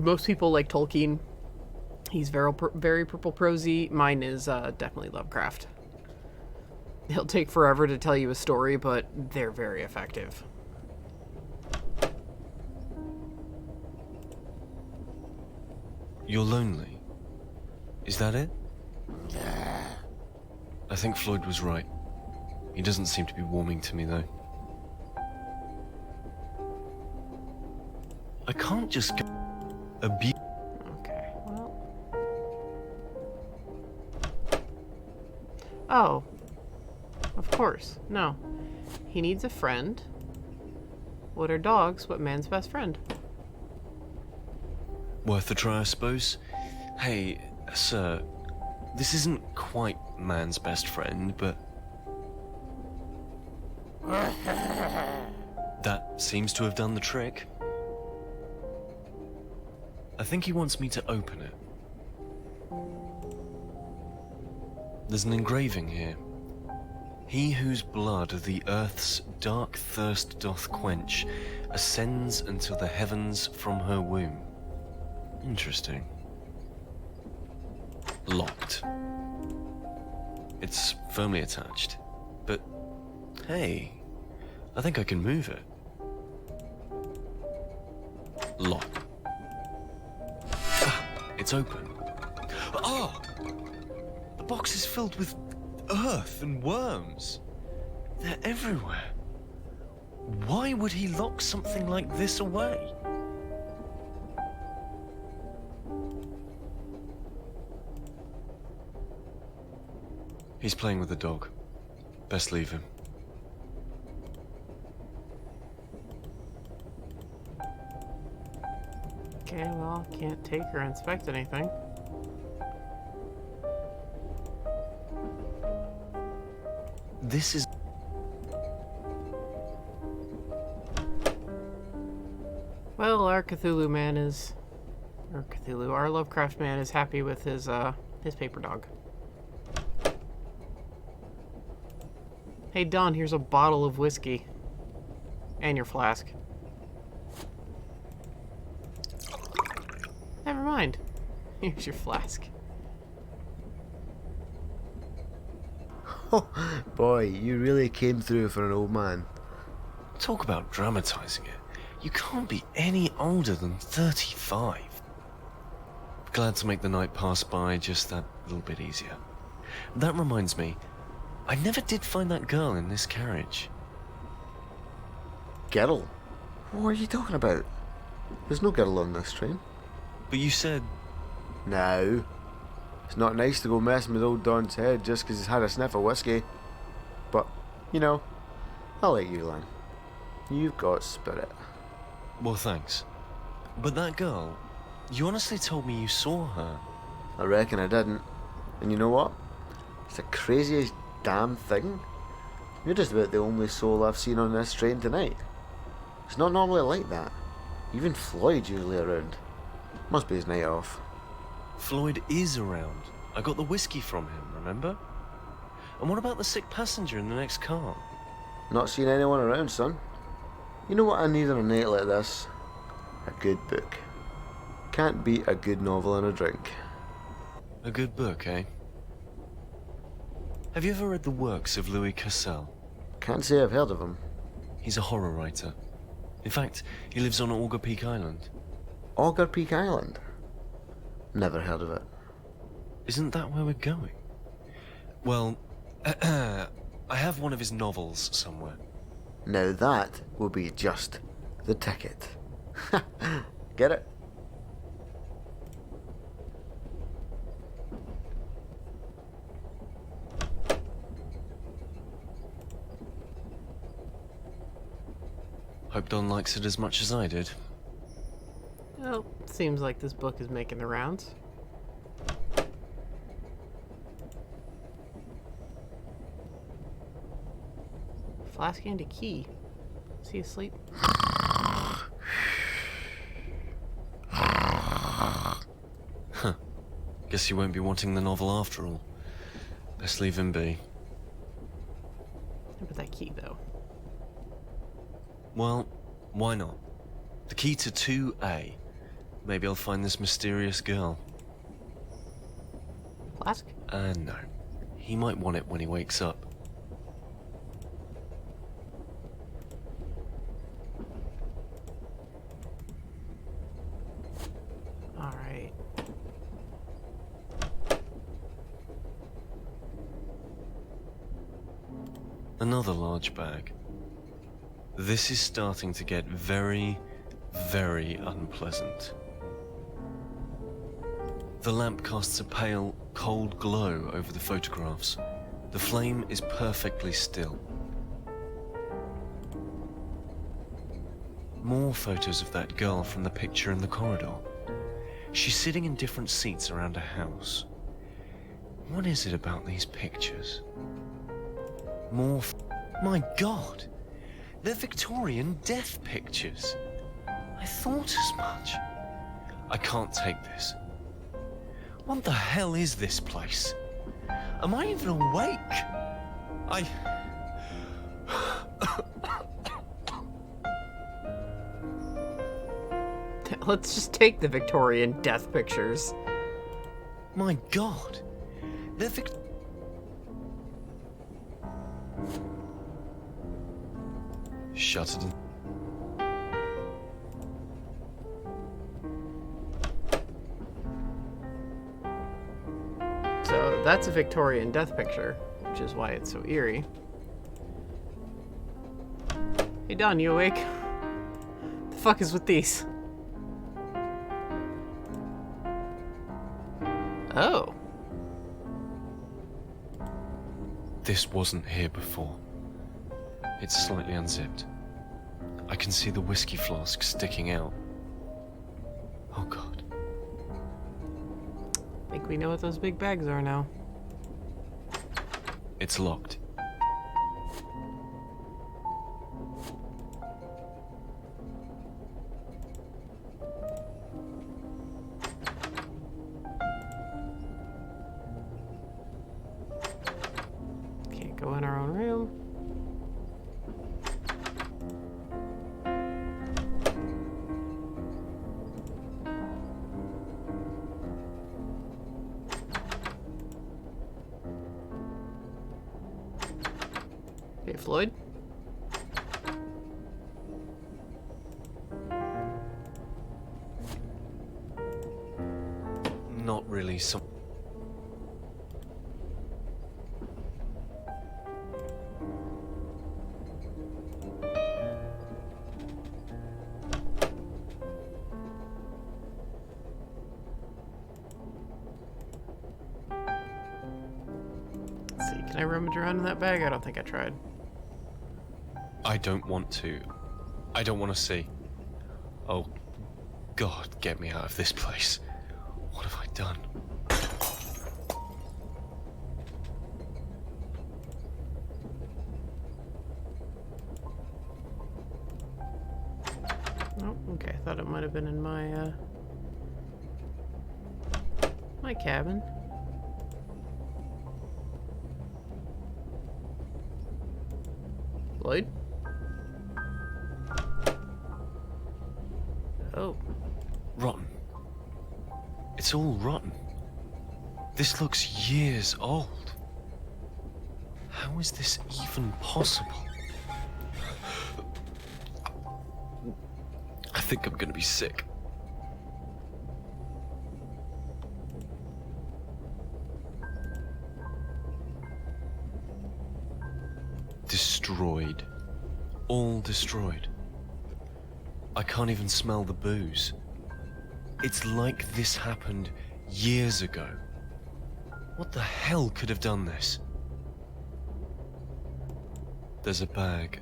Most people like Tolkien. He's very purple prosy. Mine is definitely Lovecraft. He'll take forever to tell you a story, but they're very effective. You're lonely. Is that it? Yeah. I think Floyd was right. He doesn't seem to be warming to me, though. I can't just go abuse. Okay, well. Oh. Of course. No. He needs a friend. What are dogs? What man's best friend? Worth a try, I suppose. Hey, sir, this isn't quite man's best friend, but... that seems to have done the trick. I think he wants me to open it. There's an engraving here. He whose blood the earth's dark thirst doth quench ascends until the heavens from her womb. Interesting. Locked. It's firmly attached. But, hey, I think I can move it. Lock. Ah, it's open. Oh! The box is filled with earth and worms. They're everywhere. Why would he lock something like this away? He's playing with the dog. Best leave him. Okay, well, can't take or inspect anything. This is... Well, our Cthulhu man is... Or Cthulhu, our Lovecraft man is happy with his paper dog. Hey, Don, here's a bottle of whiskey. And your flask. Never mind. Here's your flask. Oh, boy, you really came through for an old man. Talk about dramatizing it. You can't be any older than 35. Glad to make the night pass by just that little bit easier. That reminds me, I never did find that girl in this carriage. Girl? What are you talking about? There's no girl on this train. But you said... No. It's not nice to go messing with old Don's head just because he's had a sniff of whiskey. But, you know, I'll let you, Lang. You've got spirit. Well, thanks. But that girl, you honestly told me you saw her. I reckon I didn't. And you know what? It's the craziest damn thing. You're just about the only soul I've seen on this train tonight. It's not normally like that. Even Floyd's usually around. Must be his night off. Floyd is around. I got the whiskey from him, remember? And what about the sick passenger in the next car? Not seeing anyone around, son. You know what I need on a night like this? A good book. Can't beat a good novel and a drink. A good book, eh? Have you ever read the works of Louis Cassel? Can't say I've heard of him. He's a horror writer. In fact, he lives on Auger Peak Island. Auger Peak Island? Never heard of it. Isn't that where we're going? Well, I have one of his novels somewhere. Now that will be just the ticket. Get it? Hope Don likes it as much as I did. Well, seems like this book is making the rounds. Flask and a key. Is he asleep? Huh. Guess he won't be wanting the novel after all. Best leave him be. How about that key, though? Well, why not? The key to 2A. Maybe I'll find this mysterious girl. Flask? No. He might want it when he wakes up. Alright. Another large bag. This is starting to get very, very unpleasant. The lamp casts a pale, cold glow over the photographs. The flame is perfectly still. More photos of that girl from the picture in the corridor. She's sitting in different seats around a house. What is it about these pictures? More My God! They're Victorian death pictures. I thought as much. I can't take this. What the hell is this place? Am I even awake? Let's just take the Victorian death pictures. My God! They're Shut it in. So that's a Victorian death picture, which is why it's so eerie. Hey Don, you awake? The fuck is with these? Oh. This wasn't here before. It's slightly unzipped. I can see the whiskey flask sticking out. Oh God. I think we know what those big bags are now. It's locked. Can't go in our own room. Hey, Floyd? Not really some. Let's see, can I rummage around in that bag? I don't think I tried. I don't want to. I don't want to see. Oh, God, get me out of this place. What have I done? Oh, okay. Thought thought it might have been in my, my cabin. Lloyd? Oh. Rotten. It's all rotten. This looks years old. How is this even possible? I think I'm gonna be sick. Destroyed. All destroyed. I can't even smell the booze. It's like this happened years ago. What the hell could have done this? There's a bag.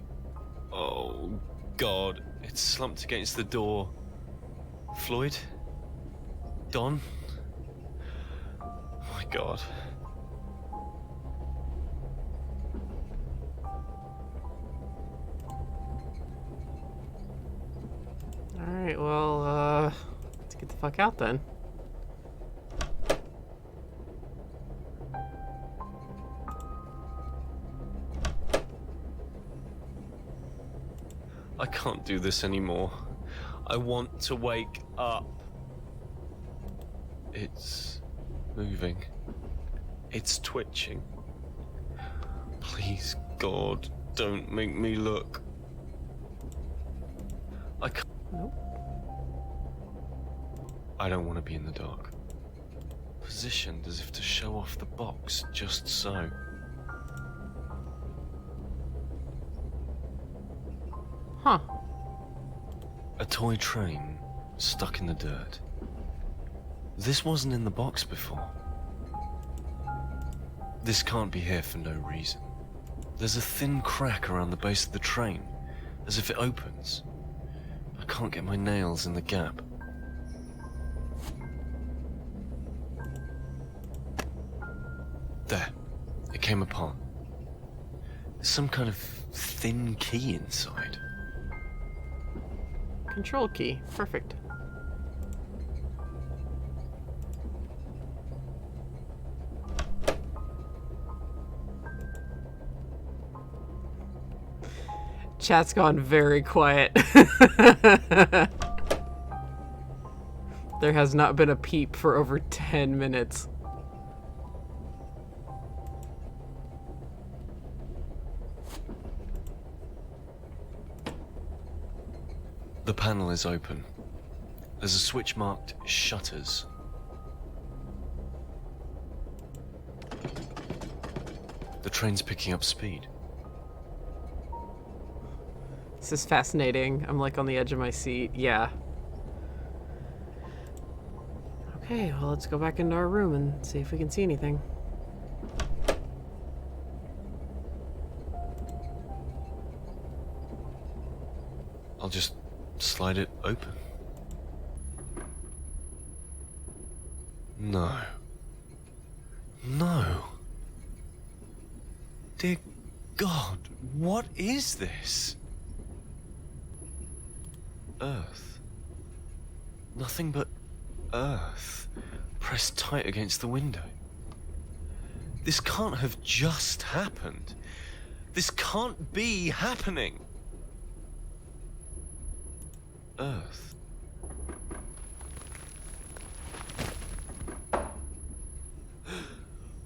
Oh, God. It's slumped against the door. Floyd? Don? Oh my God. Alright, well, let's get the fuck out then. I can't do this anymore. I want to wake up. It's moving. It's twitching. Please, God, don't make me look. I can't. Nope. I don't want to be in the dark. Positioned as if to show off the box, just so. Huh. A toy train stuck in the dirt. This wasn't in the box before. This can't be here for no reason. There's a thin crack around the base of the train, as if it opens. I can't get my nails in the gap. There. It came apart. There's some kind of thin key inside. Control key. Perfect. Chat's gone very quiet. There has not been a peep for over 10 minutes. The panel is open. There's a switch marked shutters. The train's picking up speed. This is fascinating. I'm like on the edge of my seat. Yeah. Okay, well, let's go back into our room and see if we can see anything. I'll just slide it open. No. No. Dear God, what is this? Earth. Nothing but earth pressed tight against the window. This can't have just happened. This can't be happening. Earth.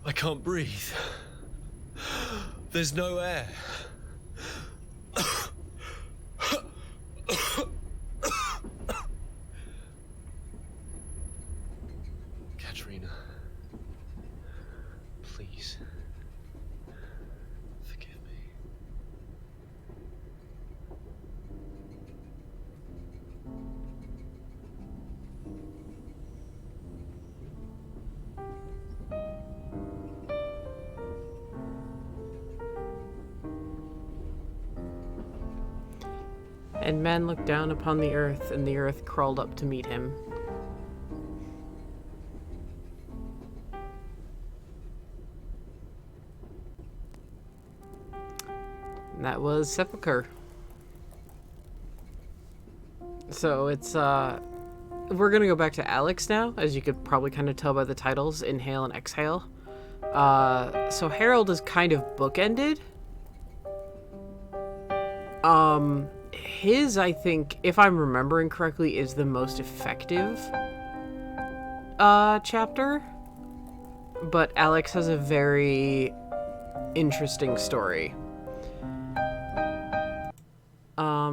I can't breathe. There's no air. Katrina, please, forgive me. And man looked down upon the earth, and the earth crawled up to meet him. And that was Sepulchre. So it's, we're gonna go back to Alex now, as you could probably kind of tell by the titles, Inhale and Exhale. So Harold is kind of bookended. His, I think, if I'm remembering correctly, is the most effective, chapter. But Alex has a very interesting story.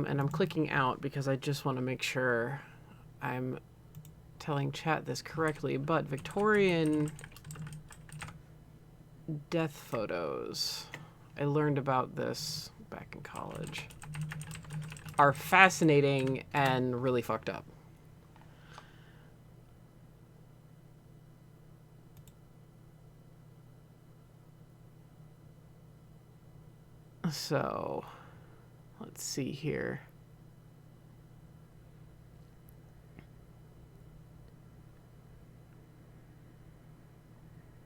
And I'm clicking out because I just want to make sure I'm telling chat this correctly, but Victorian death photos, I learned about this back in college, are fascinating and really fucked up. So, let's see here.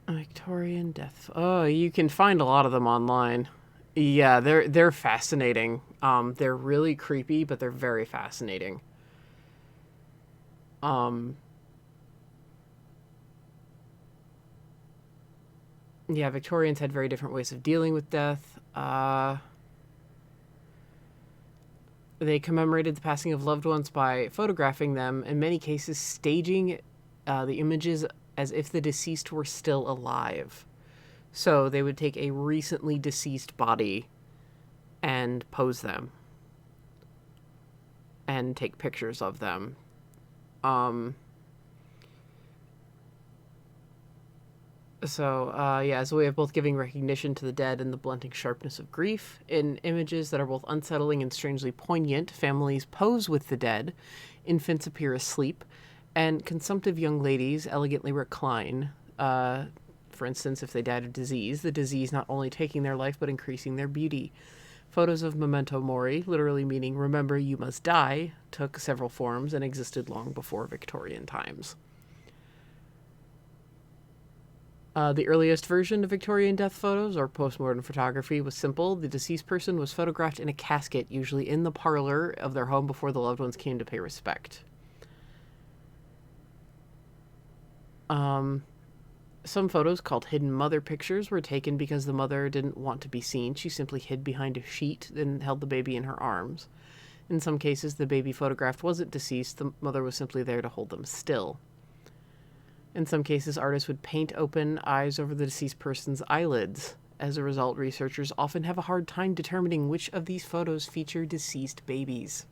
Victorian death. Oh, you can find a lot of them online. Yeah, they're fascinating. They're really creepy, but they're very fascinating. Yeah, Victorians had very different ways of dealing with death. They commemorated the passing of loved ones by photographing them, in many cases staging the images as if the deceased were still alive. So they would take a recently deceased body and pose them and take pictures of them. Yeah, as a way of both giving recognition to the dead and the blunting sharpness of grief. In images that are both unsettling and strangely poignant, families pose with the dead, infants appear asleep, and consumptive young ladies elegantly recline. For instance, if they died of disease, the disease not only taking their life but increasing their beauty. Photos of memento mori, literally meaning remember you must die, took several forms and existed long before Victorian times. The earliest version of Victorian death photos, or postmortem photography, was simple. The deceased person was photographed in a casket, usually in the parlor of their home before the loved ones came to pay respect. Some photos, called hidden mother pictures, were taken because the mother didn't want to be seen. She simply hid behind a sheet and held the baby in her arms. In some cases, the baby photographed wasn't deceased. The mother was simply there to hold them still. In some cases, artists would paint open eyes over the deceased person's eyelids. As a result, researchers often have a hard time determining which of these photos feature deceased babies.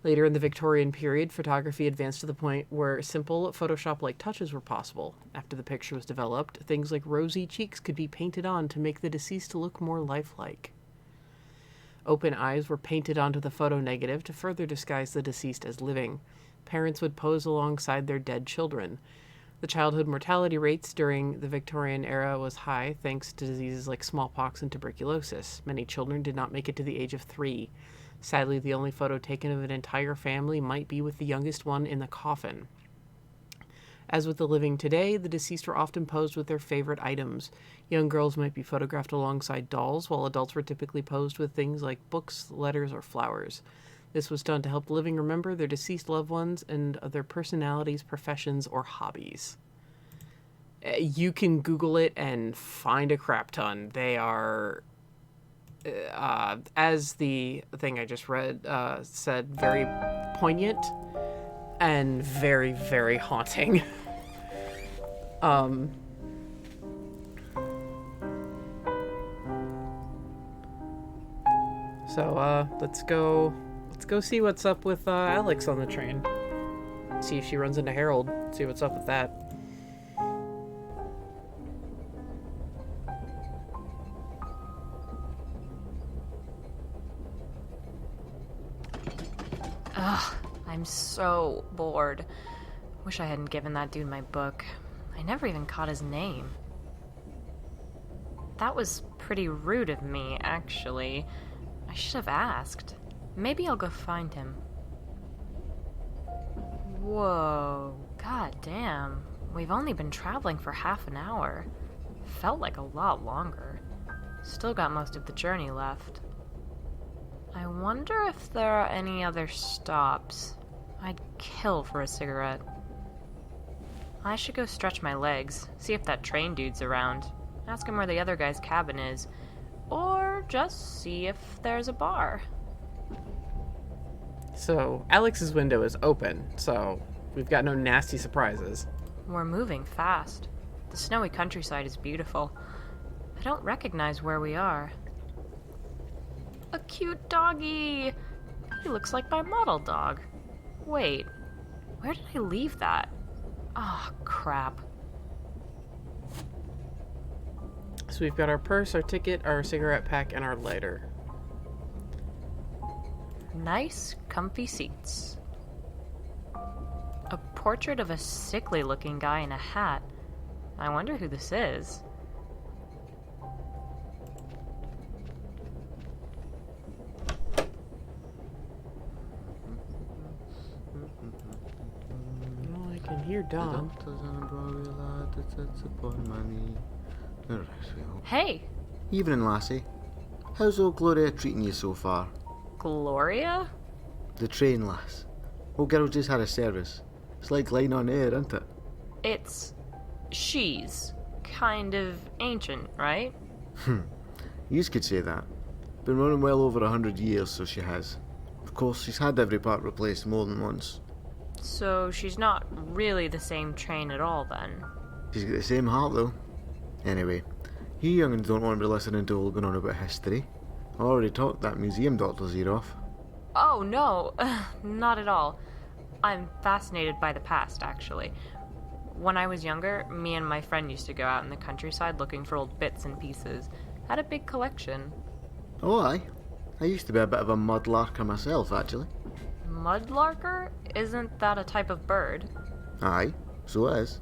Later in the Victorian period, photography advanced to the point where simple Photoshop-like touches were possible. After the picture was developed, things like rosy cheeks could be painted on to make the deceased look more lifelike. Open eyes were painted onto the photo negative to further disguise the deceased as living. Parents would pose alongside their dead children. The childhood mortality rates during the Victorian era was high thanks to diseases like smallpox and tuberculosis. Many children did not make it to the age of 3. Sadly, the only photo taken of an entire family might be with the youngest one in the coffin. As with the living today, the deceased were often posed with their favorite items. Young girls might be photographed alongside dolls, while adults were typically posed with things like books, letters, or flowers. This was done to help the living remember their deceased loved ones and their personalities, professions, or hobbies. You can Google it and find a crap ton. They are, as the thing I just read said, very poignant and very, very haunting. Let's go see what's up with Alex on the train. See if she runs into Harold. See what's up with that. Ugh, I'm so bored. Wish I hadn't given that dude my book. I never even caught his name. That was pretty rude of me, actually. I should have asked. Maybe I'll go find him. Whoa, god damn. We've only been traveling for half an hour. Felt like a lot longer. Still got most of the journey left. I wonder if there are any other stops. I'd kill for a cigarette. I should go stretch my legs, see if that train dude's around, ask him where the other guy's cabin is, or just see if there's a bar. So, Alex's window is open, so we've got no nasty surprises. We're moving fast. The snowy countryside is beautiful. I don't recognize where we are. A cute doggy! He looks like my model dog. Wait, where did I leave that? Ah, crap. So we've got our purse, our ticket, our cigarette pack, and our lighter. Nice, comfy seats. A portrait of a sickly-looking guy in a hat. I wonder who this is. Well, I can hear Don. Hey, Evening, lassie. How's old Gloria treating you so far? Gloria? The train, lass. Old girl just had a service. It's like line on air, isn't it? She's kind of ancient, right? You could say that. Been running well over 100 years, so she has. Of course, she's had every part replaced more than once. So she's not really the same train at all, then? She's got the same heart, though. Anyway, you young'uns don't want to be listening to all going on about history. I already talked that museum doctor's ear off. Oh, no, not at all. I'm fascinated by the past, actually. When I was younger, me and my friend used to go out in the countryside looking for old bits and pieces. Had a big collection. Oh, aye. I used to be a bit of a mudlarker myself, actually. Mudlarker? Isn't that a type of bird? Aye, so it is.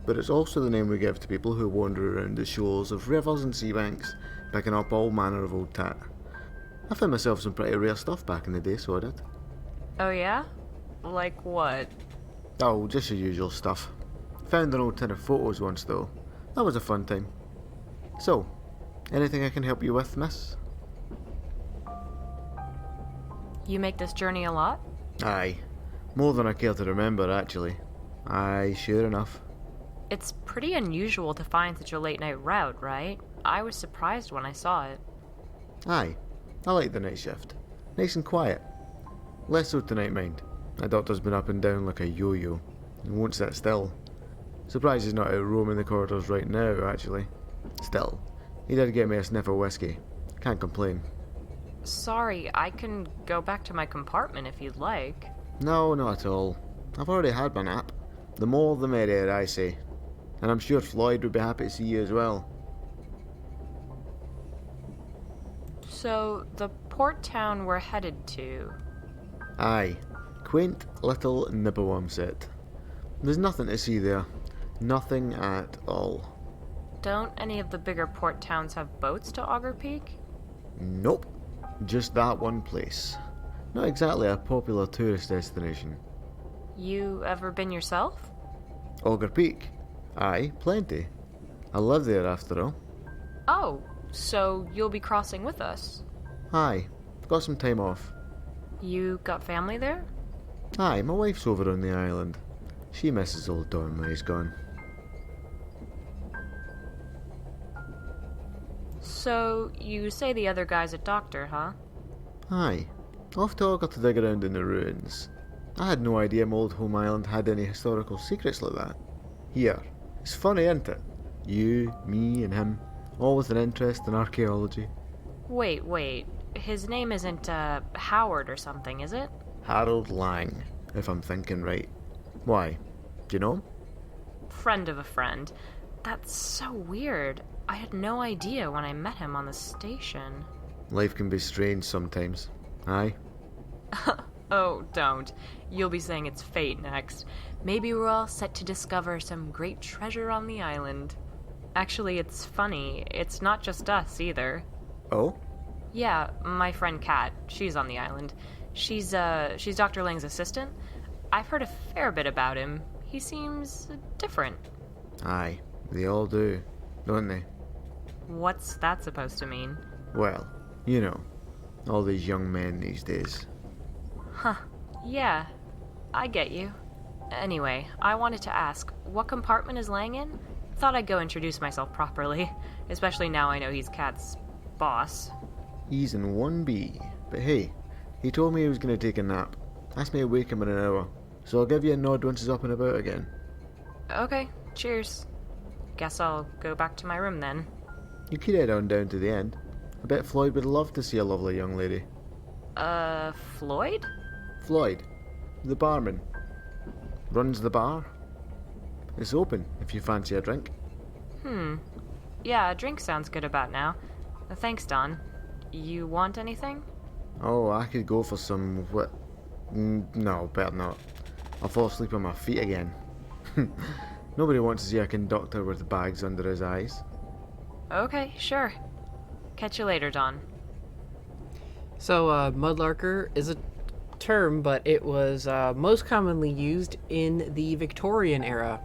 But it's also the name we give to people who wander around the shores of rivers and sea banks, picking up all manner of old tat. I found myself some pretty rare stuff back in the day, so I did. Oh yeah? Like what? Oh, just your usual stuff. Found an old tin of photos once, though. That was a fun time. So, anything I can help you with, miss? You make this journey a lot? Aye. More than I care to remember, actually. Aye, sure enough. It's pretty unusual to find such a late night route, right? I was surprised when I saw it. Aye. I like the night shift. Nice and quiet. Less so tonight, mind. My doctor's been up and down like a yo-yo, and won't sit still. Surprised he's not out roaming the corridors right now, actually. Still, he did get me a sniff of whiskey. Can't complain. Sorry, I can go back to my compartment if you'd like. No, not at all. I've already had my nap. The more the merrier, I say. And I'm sure Floyd would be happy to see you as well. So, the port town we're headed to. Aye. Quaint little Nibawamset. There's nothing to see there. Nothing at all. Don't any of the bigger port towns have boats to Auger Peak? Nope. Just that one place. Not exactly a popular tourist destination. You ever been yourself? Auger Peak? Aye, plenty. I live there after all. Oh, so you'll be crossing with us? Aye, got some time off. You got family there? Aye, my wife's over on the island. She misses old Don when he's gone. So, you say the other guy's a doctor, huh? Aye, off to Auger to dig around in the ruins. I had no idea my old home island had any historical secrets like that. Here, it's funny, isn't it? You, me, and him, all with an interest in archaeology. Wait. His name isn't, Howard or something, is it? Harold Lang, if I'm thinking right. Why? Do you know him? Friend of a friend. That's so weird. I had no idea when I met him on the station. Life can be strange sometimes. Aye. Oh, don't. You'll be saying it's fate next. Maybe we're all set to discover some great treasure on the island. Actually, it's funny. It's not just us, either. Oh? Yeah, my friend Kat. She's on the island. She's Dr. Lang's assistant. I've heard a fair bit about him. He seems different. Aye, they all do, don't they? What's that supposed to mean? Well, you know, All these young men these days. Huh. Yeah, I get you. Anyway, I wanted to ask, what compartment is Lang in? Thought I'd go introduce myself properly, especially now I know he's Kat's boss. He's in 1B. But hey, he told me he was going to take a nap. Asked me to wake him in an hour. So I'll give you a nod once he's up and about again. Okay, cheers. Guess I'll go back to my room then. You could head on down to the end. I bet Floyd would love to see a lovely young lady. Floyd? Floyd, the barman. Runs the bar. It's open if you fancy a drink. Yeah, a drink sounds good about now. Thanks, Don. You want anything? Oh, I could go for some what? No, better not. I'll fall asleep on my feet again. Nobody wants to see a conductor with bags under his eyes. Okay, sure. Catch you later, Don. So, mudlarker is a term, but it was most commonly used in the Victorian era.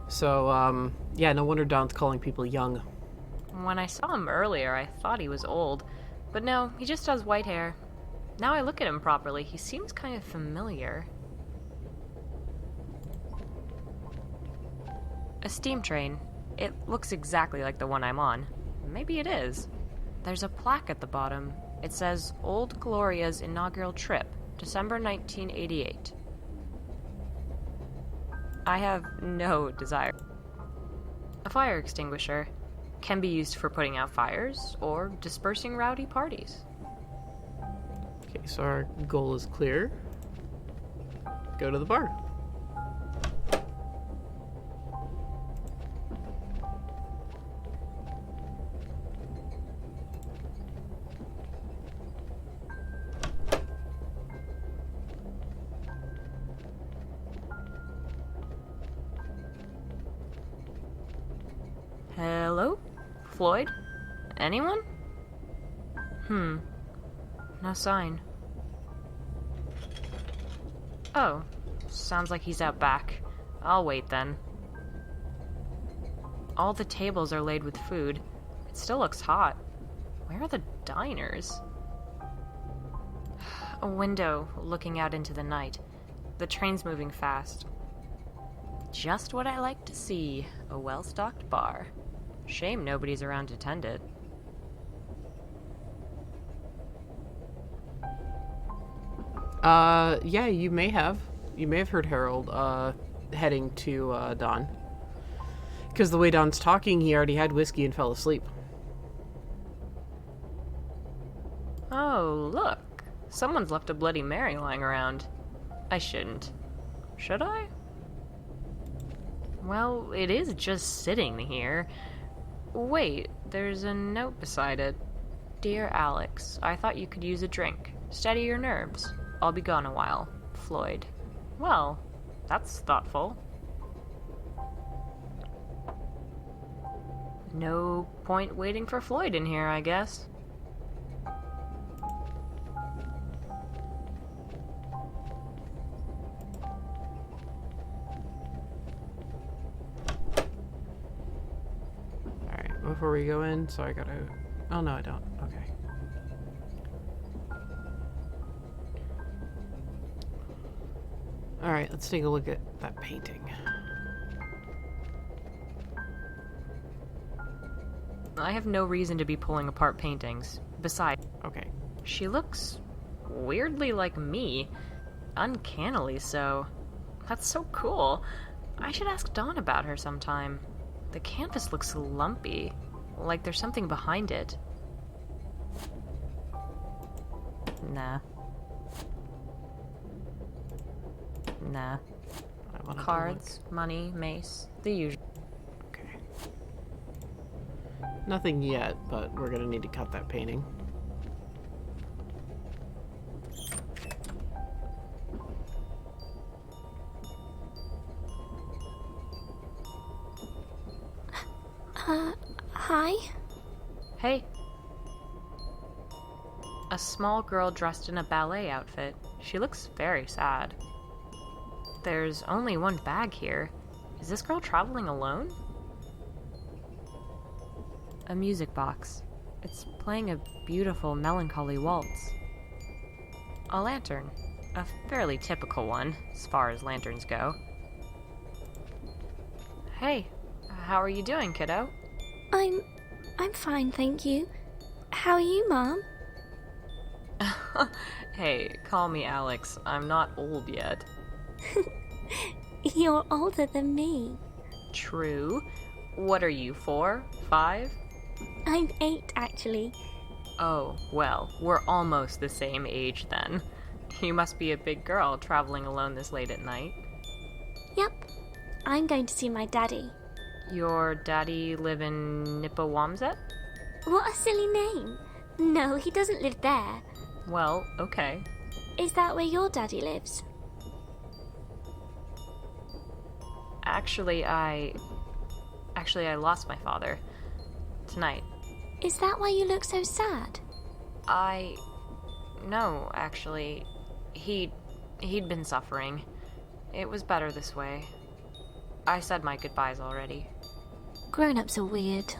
So, yeah, no wonder Don's calling people young. When I saw him earlier, I thought he was old. But no, he just has white hair. Now I look at him properly, he seems kind of familiar. A steam train. It looks exactly like the one I'm on. Maybe it is. There's a plaque at the bottom. It says, Old Gloria's inaugural trip, December 1988. I have no desire. A fire extinguisher can be used for putting out fires or dispersing rowdy parties. Okay, so our goal is clear. Go to the bar. Hello? Floyd? Anyone? No sign. Oh, sounds like he's out back. I'll wait then. All the tables are laid with food. It still looks hot. Where are the diners? A window looking out into the night. The train's moving fast. Just what I like to see. A well-stocked bar. Shame nobody's around to tend it. Yeah, you may have. You may have heard Harold, heading to, Don. Because the way Don's talking, he already had whiskey and fell asleep. Oh, look. Someone's left a Bloody Mary lying around. I shouldn't. Should I? Well, it is just sitting here. Wait, there's a note beside it. Dear Alex, I thought you could use a drink. Steady your nerves. I'll be gone a while. Floyd. Well, that's thoughtful. No point waiting for Floyd in here, I guess. Alright, before we go in, so I gotta... Oh, no, I don't. Okay. Alright, let's take a look at that painting. I have no reason to be pulling apart paintings. Besides, Okay. she looks weirdly like me. Uncannily so. That's so cool. I should ask Dawn about her sometime. The canvas looks lumpy, like there's something behind it. Nah. Nah. I wanted to Cards, money, mace, the usual. look. Okay. Nothing yet, but we're gonna need to cut that painting. Hi? Hey. A small girl dressed in a ballet outfit. She looks very sad. There's only one bag here. Is this girl traveling alone? A music box. It's playing a beautiful, melancholy waltz. A lantern. A fairly typical one, as far as lanterns go. Hey, how are you doing, kiddo? I'm fine, thank you. How are you, Mom? Hey, call me Alex. I'm not old yet. You're older than me. True. What are you, 4? 5? I'm 8, actually. Oh, well, we're almost the same age then. You must be a big girl traveling alone this late at night. Yep. I'm going to see my daddy. Your daddy live in Nipawamset? What a silly name. No, he doesn't live there. Well, okay. Is that where your daddy lives? Actually, I lost my father. Tonight. Is that why you look so sad? No, actually. He'd been suffering. It was better this way. I said my goodbyes already. Grown-ups are weird.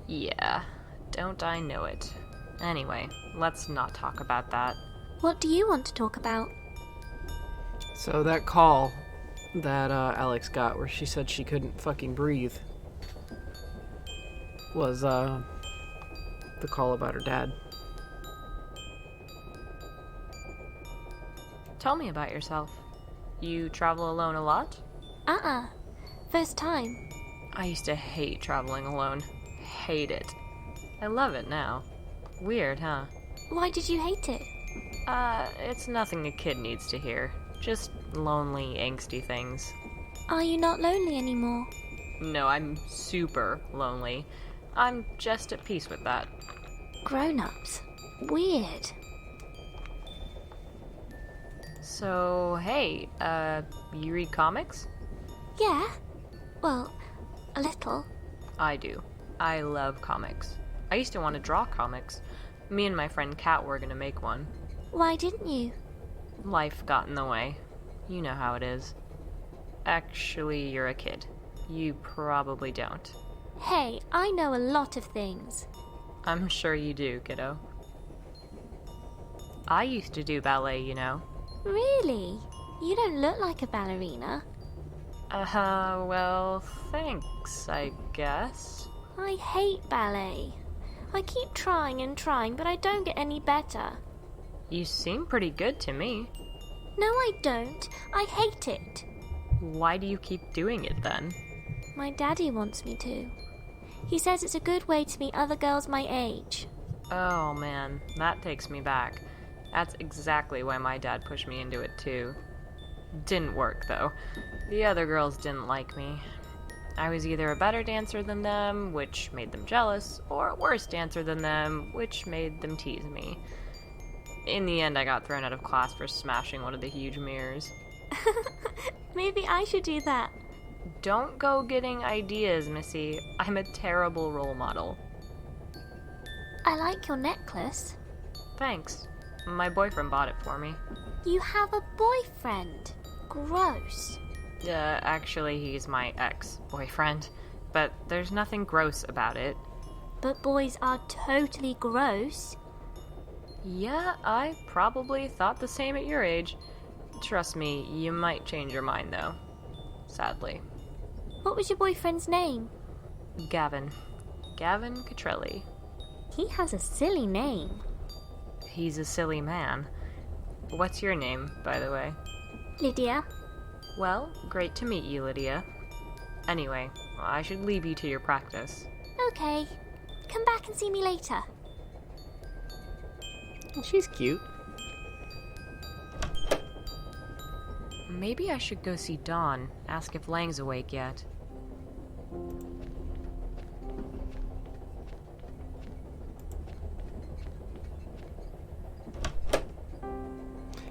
Yeah, don't I know it. Anyway, let's not talk about that. What do you want to talk about? So that call that Alex got where she said she couldn't fucking breathe was the call about her dad. Tell me about yourself. You travel alone a lot? First time. I used to hate traveling alone. Hate it. I love it now. Weird, huh? Why did you hate it? It's nothing a kid needs to hear. Just lonely, angsty things. Are you not lonely anymore? No, I'm super lonely. I'm just at peace with that. Grown-ups. Weird. So, hey, you read comics? Yeah. Well, a little. I do. I love comics. I used to want to draw comics. Me and my friend Kat were gonna make one. Why didn't you? Life got in the way. You know how it is. Actually, you're a kid. You probably don't. Hey, I know a lot of things. I'm sure you do, kiddo. I used to do ballet, you know. Really? You don't look like a ballerina. Well, thanks, I guess. I hate ballet. I keep trying and trying, but I don't get any better. You seem pretty good to me. No, I don't. I hate it. Why do you keep doing it then? My daddy wants me to. He says it's a good way to meet other girls my age. Oh man, that takes me back. That's exactly why my dad pushed me into it too. Didn't work though. The other girls didn't like me. I was either a better dancer than them, which made them jealous, or a worse dancer than them, which made them tease me. In the end, I got thrown out of class for smashing one of the huge mirrors. Maybe I should do that. Don't go getting ideas, Missy. I'm a terrible role model. I like your necklace. Thanks. My boyfriend bought it for me. You have a boyfriend. Gross. Actually, he's my ex-boyfriend. But there's nothing gross about it. But boys are totally gross. Yeah, I probably thought the same at your age. Trust me, you might change your mind, though. Sadly. What was your boyfriend's name? Gavin. Gavin Catrelli. He has a silly name. He's a silly man. What's your name, by the way? Lydia. Well, great to meet you, Lydia. Anyway, I should leave you to your practice. Okay. Come back and see me later. She's cute. Maybe I should go see Dawn, ask if Lang's awake yet.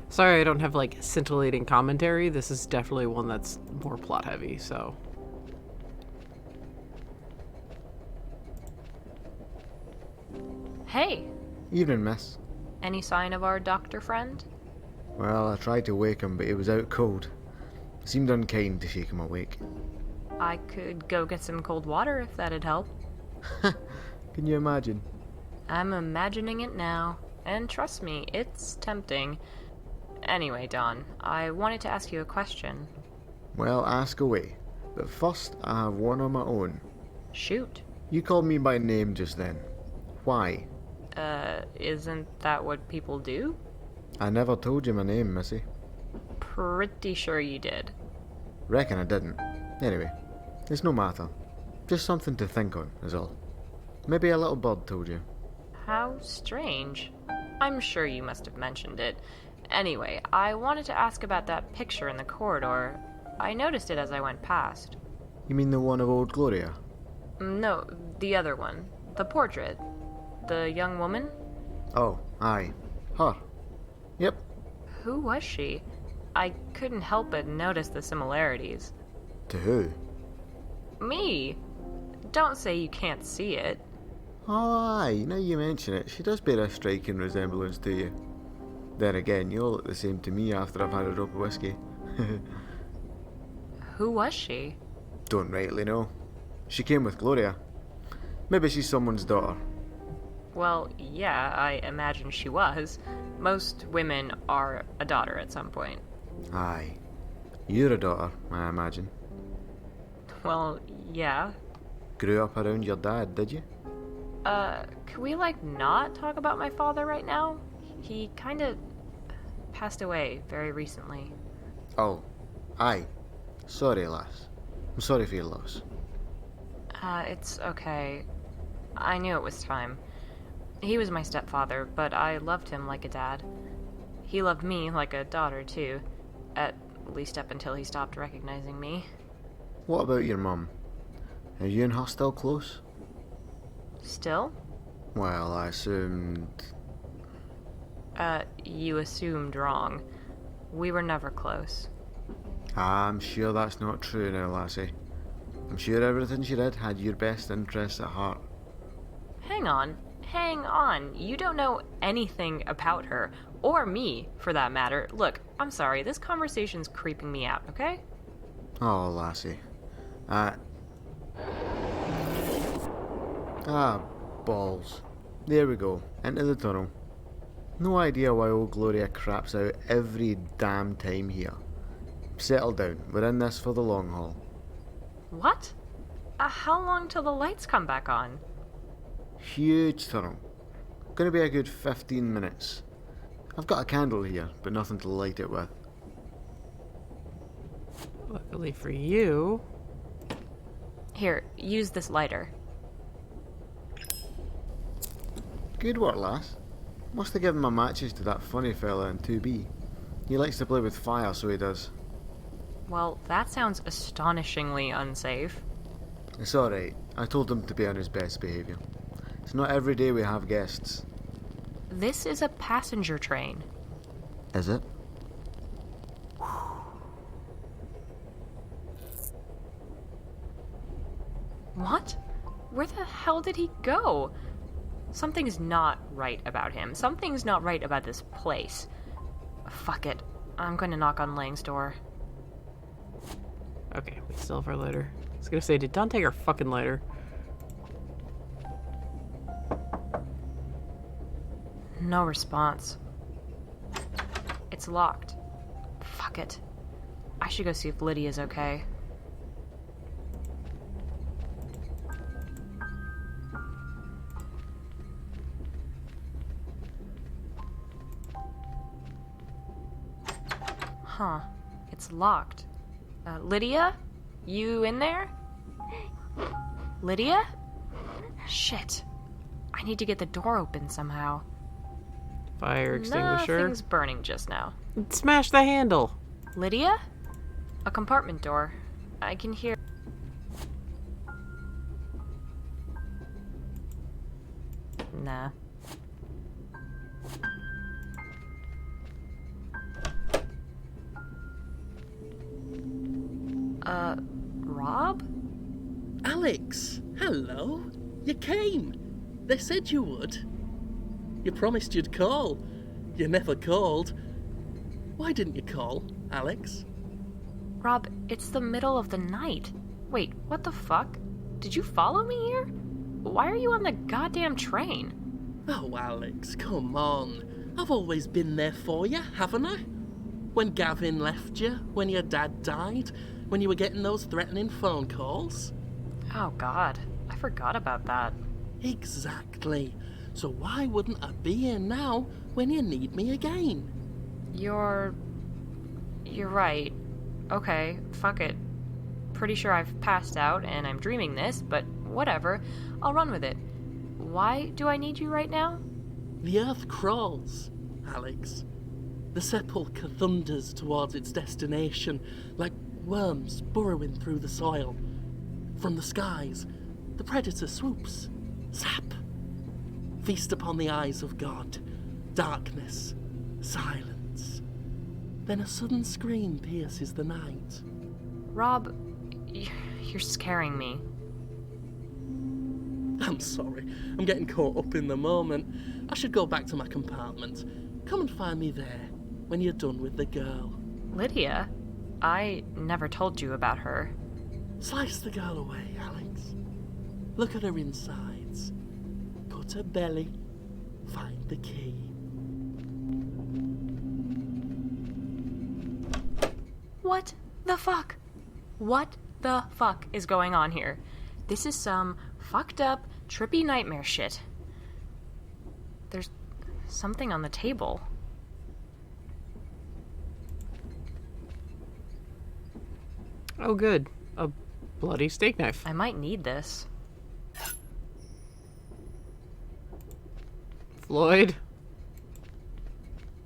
Sorry I don't have like scintillating commentary. This is definitely one that's more plot heavy, so. Hey! Evening, miss. Any sign of our doctor friend? Well, I tried to wake him, but he was out cold. Seemed unkind to shake him awake. I could go get some cold water if that'd help. Can you imagine? I'm imagining it now, and trust me, it's tempting. Anyway, Don, I wanted to ask you a question. Well, ask away. But first, I have one of my own. Shoot. You called me by name just then. Why? Isn't that what people do? I never told you my name, Missy. Pretty sure you did. Reckon I didn't. Anyway, it's no matter. Just something to think on, is all. Maybe a little bird told you. How strange. I'm sure you must have mentioned it. Anyway, I wanted to ask about that picture in the corridor. I noticed it as I went past. You mean the one of old Gloria? No, the other one. The portrait. The young woman? Oh, aye. Her. Yep. Who was she? I couldn't help but notice the similarities. To who? Me! Don't say you can't see it. Oh, aye, now you mention it, she does bear a striking resemblance to you. Then again, you all look the same to me after I've had a drop of whiskey. Who was she? Don't rightly know. She came with Gloria. Maybe she's someone's daughter. Well, yeah, I imagine she was. Most women are a daughter at some point. Aye. You're a daughter, I imagine. Well, yeah. Grew up around your dad, did you? Can we, not talk about my father right now? He kinda passed away very recently. Oh, aye. Sorry, lass. I'm sorry for your loss. It's okay. I knew it was time. He was my stepfather, but I loved him like a dad. He loved me like a daughter, too. At least up until he stopped recognizing me. What about your mum? Are you and her still close? Still? Well, I assumed... You assumed wrong. We were never close. I'm sure that's not true now, lassie. I'm sure everything she did had your best interests at heart. Hang on. You don't know anything about her. Or me, for that matter. Look, I'm sorry, this conversation's creeping me out, okay? Oh, lassie. Balls. There we go. Into the tunnel. No idea why old Gloria craps out every damn time here. Settle down. We're in this for the long haul. What? How long till the lights come back on? Huge tunnel. Gonna be a good 15 minutes. I've got a candle here, but nothing to light it with. Luckily for you. Here, use this lighter. Good work, lass. Must have given my matches to that funny fella in 2B. He likes to play with fire, so he does. Well, that sounds astonishingly unsafe. It's alright. I told him to be on his best behaviour. It's not every day we have guests. This is a passenger train. Is it? What? Where the hell did he go? Something's not right about him. Something's not right about this place. Fuck it. I'm going to knock on Lang's door. Okay, we still have our lighter. I was gonna say, did Don take our fucking lighter? No response. It's locked. Fuck it. I should go see if Lydia's okay. Huh. It's locked. Lydia? You in there? Lydia? Shit. I need to get the door open somehow. Fire extinguisher. Nothing's burning just now. Smash the handle. Lydia? A compartment door. I can hear... Nah. Rob? Alex, hello. You came. They said you would. You promised you'd call. You never called. Why didn't you call, Alex? Rob, it's the middle of the night. Wait, what the fuck? Did you follow me here? Why are you on the goddamn train? Oh, Alex, come on. I've always been there for you, haven't I? When Gavin left you, when your dad died, when you were getting those threatening phone calls. Oh, God. I forgot about that. Exactly. So why wouldn't I be here now when you need me again? You're right. Okay, fuck it. Pretty sure I've passed out and I'm dreaming this, but whatever. I'll run with it. Why do I need you right now? The earth crawls, Alex. The sepulchre thunders towards its destination, like worms burrowing through the soil. From the skies, the predator swoops. Zap! Feast upon the eyes of God. Darkness. Silence. Then a sudden scream pierces the night. Rob, you're scaring me. I'm sorry. I'm getting caught up in the moment. I should go back to my compartment. Come and find me there when you're done with the girl. Lydia? I never told you about her. Slice the girl away, Alex. Look at her insides. Cut her belly. Find the key. What the fuck? What the fuck is going on here? This is some fucked up, trippy nightmare shit. There's something on the table. Oh, good. A bloody steak knife. I might need this. Floyd.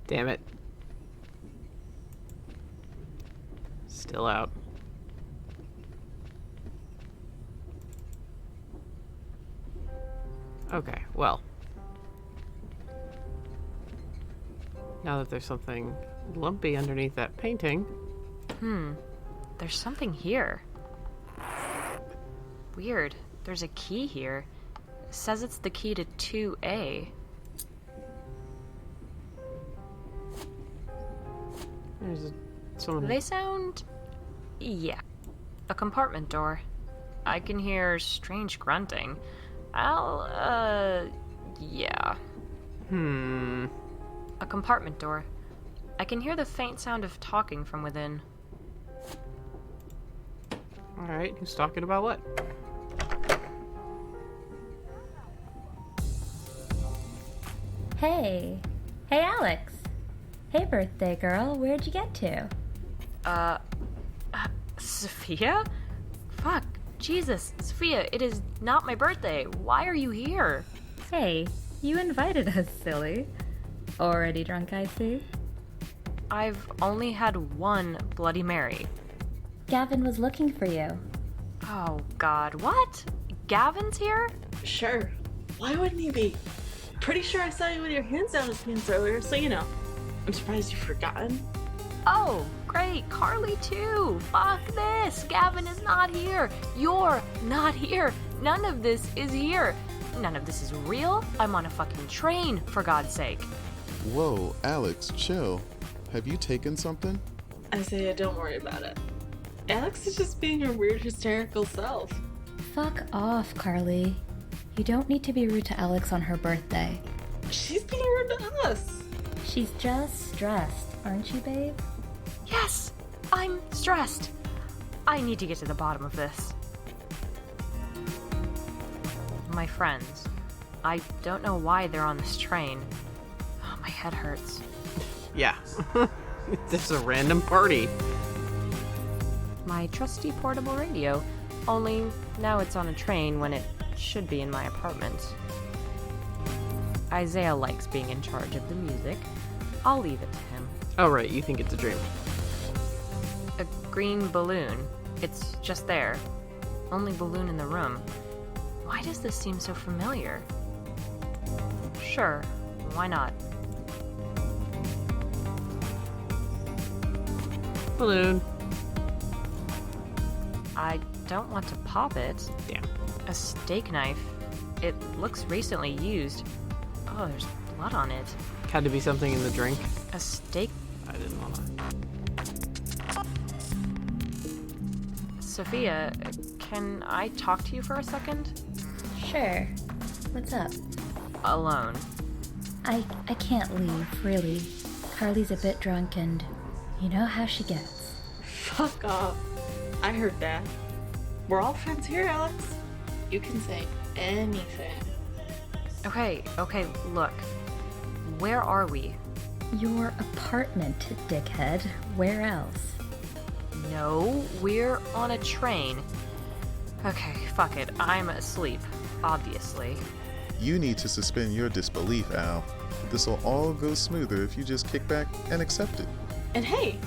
Damn it. Still out. Okay, well. Now that there's something lumpy underneath that painting. There's something here. Weird. There's a key here. It says it's the key to 2A. There's someone. Do they sound... Yeah. A compartment door. I can hear strange grunting. Yeah. A compartment door. I can hear the faint sound of talking from within. Alright, who's talking about what? Hey. Hey, Alex. Hey, birthday girl. Where'd you get to? Sophia? Fuck. Jesus. Sophia, it is not my birthday. Why are you here? Hey, you invited us, silly. Already drunk, I see. I've only had one Bloody Mary. Gavin was looking for you. Oh, God. What? Gavin's here? Sure. Why wouldn't he be? Pretty sure I saw you with your hands down his pants earlier, so you know. I'm surprised you've forgotten. Oh, great. Carly, too. Fuck this. Gavin is not here. You're not here. None of this is here. None of this is real. I'm on a fucking train, for God's sake. Whoa, Alex, chill. Have you taken something? Isaiah, don't worry about it. Alex is just being her weird, hysterical self. Fuck off, Carly. You don't need to be rude to Alex on her birthday. She's being rude to us. She's just stressed, aren't you, babe? Yes, I'm stressed. I need to get to the bottom of this. My friends. I don't know why they're on this train. Oh, my head hurts. Yeah. This is a random party. My trusty portable radio. Only now it's on a train when it should be in my apartment. Isaiah likes being in charge of the music. I'll leave it to him. Oh, right, you think it's a dream. A green balloon. It's just there. Only balloon in the room. Why does this seem so familiar? Sure, why not? Balloon. I don't want to pop it. Damn. A steak knife. It looks recently used. Oh, there's blood on it. Had to be something in the drink. A steak... I didn't want to. Sophia, can I talk to you for a second? Sure. What's up? Alone. I can't leave, really. Carly's a bit drunk and you know how she gets. Fuck off. I heard that. We're all friends here, Alex. You can say anything. Okay, look. Where are we? Your apartment, dickhead. Where else? No, we're on a train. Okay, fuck it. I'm asleep, obviously. You need to suspend your disbelief, Al. This'll all go smoother if you just kick back and accept it. And hey,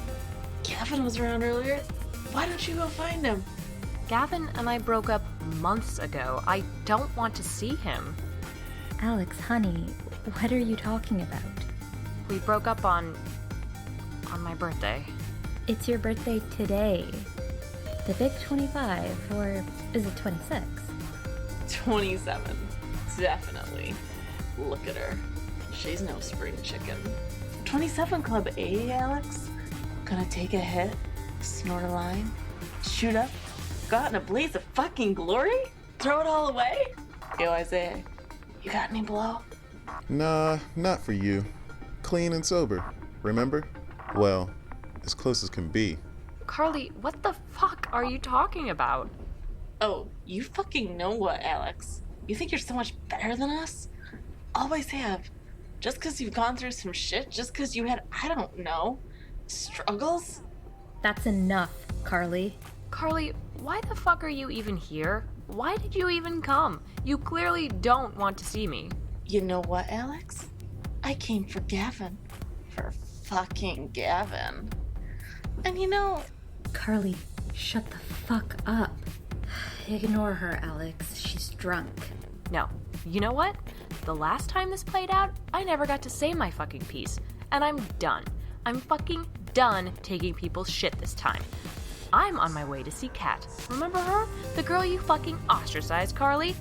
Gavin was around earlier. Why don't you go find him? Gavin and I broke up months ago. I don't want to see him. Alex, honey, what are you talking about? We broke up on my birthday. It's your birthday today. The big 25, or is it 26? 27. Definitely. Look at her. She's no spring chicken. 27 Club A, Alex? Gonna take a hit, snort a line, shoot up, go out in a blaze of fucking glory? Throw it all away? Yo, Isaiah, you got any blow? Nah, not for you. Clean and sober, remember? Well, as close as can be. Carly, what the fuck are you talking about? Oh, you fucking know what, Alex? You think you're so much better than us? Always have. Just because you've gone through some shit, just because you had, I don't know, struggles? That's enough, Carly. Carly, why the fuck are you even here? Why did you even come? You clearly don't want to see me. You know what, Alex? I came for Gavin. For fucking Gavin. And you know... Carly, shut the fuck up. Ignore her, Alex. She's drunk. No. You know what? The last time this played out, I never got to say my fucking piece. And I'm done. I'm fucking done taking people's shit this time. I'm on my way to see Kat. Remember her? The girl you fucking ostracized, Carly?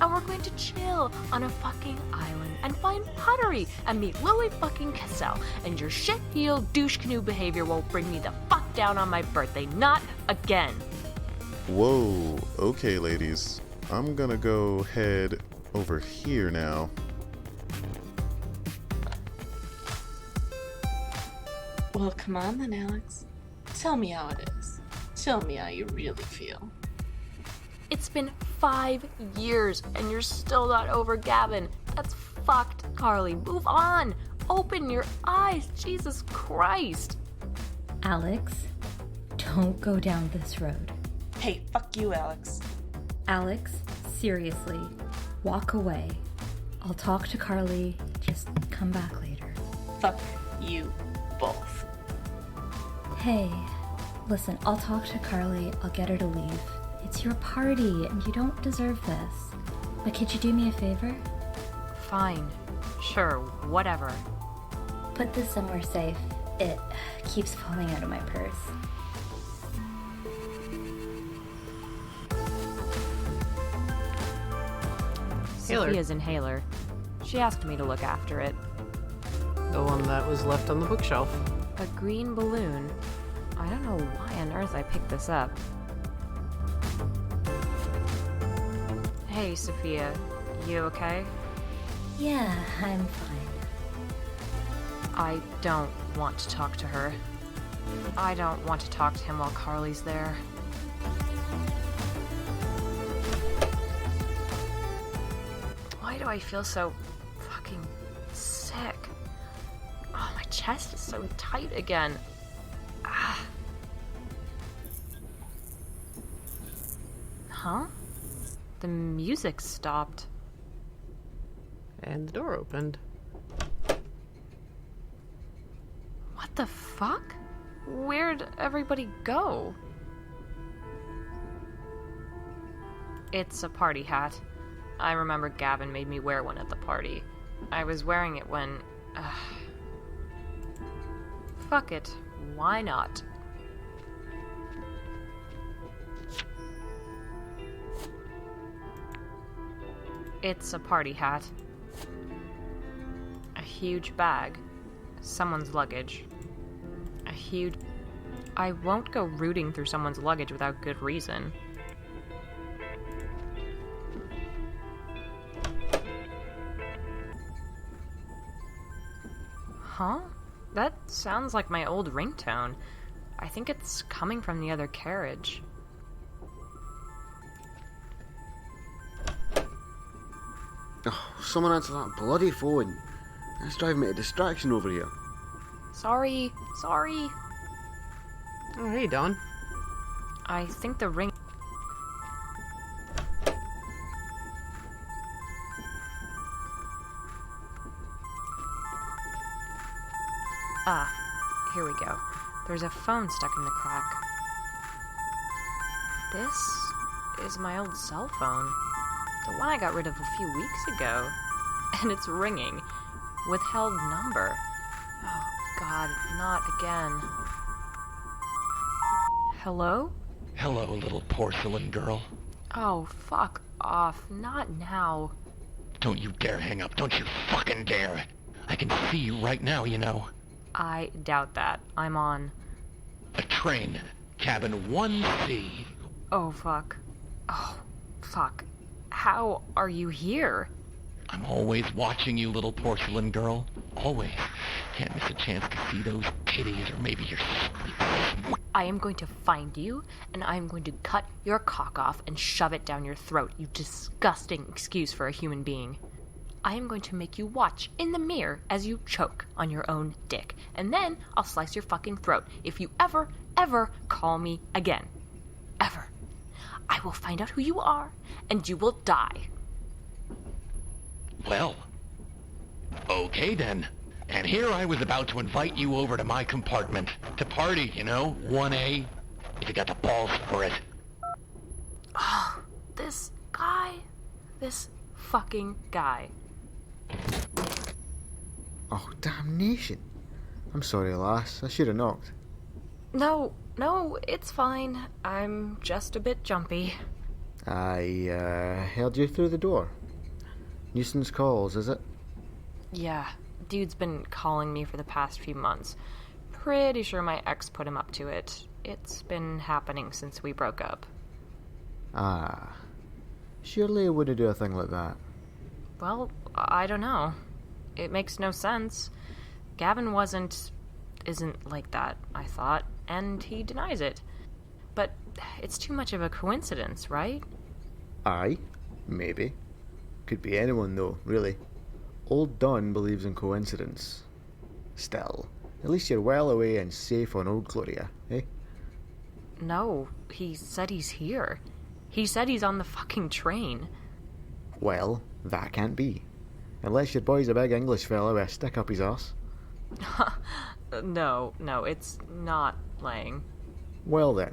And we're going to chill on a fucking island and find pottery and meet Lily fucking Cassell. And your shit-heeled douche canoe behavior won't bring me the fuck down on my birthday. Not again. Whoa, okay, ladies. I'm gonna go head over here now. Well, come on then, Alex. Tell me how it is. Tell me how you really feel. It's been 5 years and you're still not over Gavin. That's fucked, Carly. Move on. Open your eyes. Jesus Christ. Alex, don't go down this road. Hey, fuck you, Alex. Alex, seriously, walk away. I'll talk to Carly. Just come back later. Fuck you both. Hey, listen, I'll talk to Carly. I'll get her to leave. It's your party, and you don't deserve this. But could you do me a favor? Fine. Sure, whatever. Put this somewhere safe. It keeps falling out of my purse. Sophia's inhaler. She asked me to look after it. The one that was left on the bookshelf. A green balloon. I don't know why on earth I picked this up. Hey, Sophia. You okay? Yeah, I'm fine. I don't want to talk to her. I don't want to talk to him while Carly's there. Why do I feel so fucking sick? Oh, my chest is so tight again. Ah. Huh? The music stopped. And the door opened. What the fuck? Where'd everybody go? It's a party hat. I remember Gavin made me wear one at the party. I was wearing it when... Fuck it. Why not? It's a party hat. A huge bag. Someone's luggage. A huge... I won't go rooting through someone's luggage without good reason. Huh? That sounds like my old ringtone. I think it's coming from the other carriage. Oh, someone answer that bloody phone. That's driving me to distraction over here. Sorry. Oh, hey, Dawn. I think the ring... Ah, here we go. There's a phone stuck in the crack. This is my old cell phone. The one I got rid of a few weeks ago. And it's ringing. Withheld number. Oh, God, not again. Hello? Hello, little porcelain girl. Oh, fuck off. Not now. Don't you dare hang up. Don't you fucking dare. I can see you right now, you know. I doubt that. I'm on. A train. Cabin 1C. Oh, fuck. Oh, fuck. How are you here? I'm always watching you, little porcelain girl. Always. Can't miss a chance to see those titties or maybe your sweet... I am going to find you, and I am going to cut your cock off and shove it down your throat, you disgusting excuse for a human being. I am going to make you watch in the mirror as you choke on your own dick, and then I'll slice your fucking throat if you ever call me again. Ever. I will find out who you are, and you will die. Well, okay then. And here I was about to invite you over to my compartment. To party, you know, 1A. If you got the balls for it. Oh, this guy. This fucking guy. Oh, damnation. I'm sorry, lass. I should have knocked. No, it's fine. I'm just a bit jumpy. I held you through the door. Nuisance calls, is it? Yeah, dude's been calling me for the past few months. Pretty sure my ex put him up to it. It's been happening since we broke up. Ah. Surely I wouldn't do a thing like that. Well, I don't know. It makes no sense. Gavin isn't like that, I thought, and he denies it. But it's too much of a coincidence, right? Aye, maybe. Could be anyone though, really. Old Don believes in coincidence. Still, at least you're well away and safe on Old Gloria, eh? No, he said he's here. He said he's on the fucking train. Well, that can't be. Unless your boy's a big English fella with a stick up his arse. No, it's not Lang. Well then.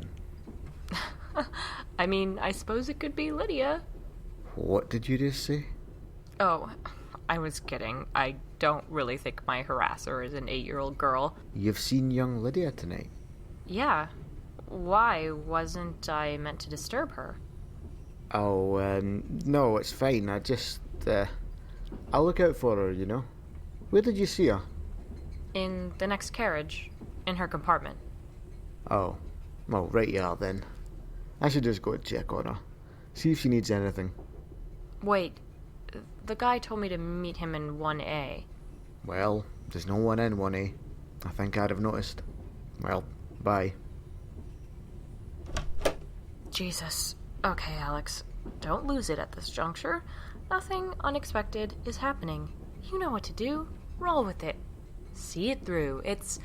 I mean, I suppose it could be Lydia. What did you just say? Oh, I was kidding. I don't really think my harasser is an 8-year-old girl. You've seen young Lydia tonight? Yeah. Why? Wasn't I meant to disturb her? Oh, no, it's fine. I just, I'll look out for her, you know. Where did you see her? In the next carriage. In her compartment. Oh. Well, right you are then. I should just go check on her. See if she needs anything. Wait. The guy told me to meet him in 1A. Well, there's no one in 1A. I think I'd have noticed. Well, bye. Jesus. Okay, Alex. Don't lose it at this juncture. Nothing unexpected is happening. You know what to do. Roll with it. See it through. It's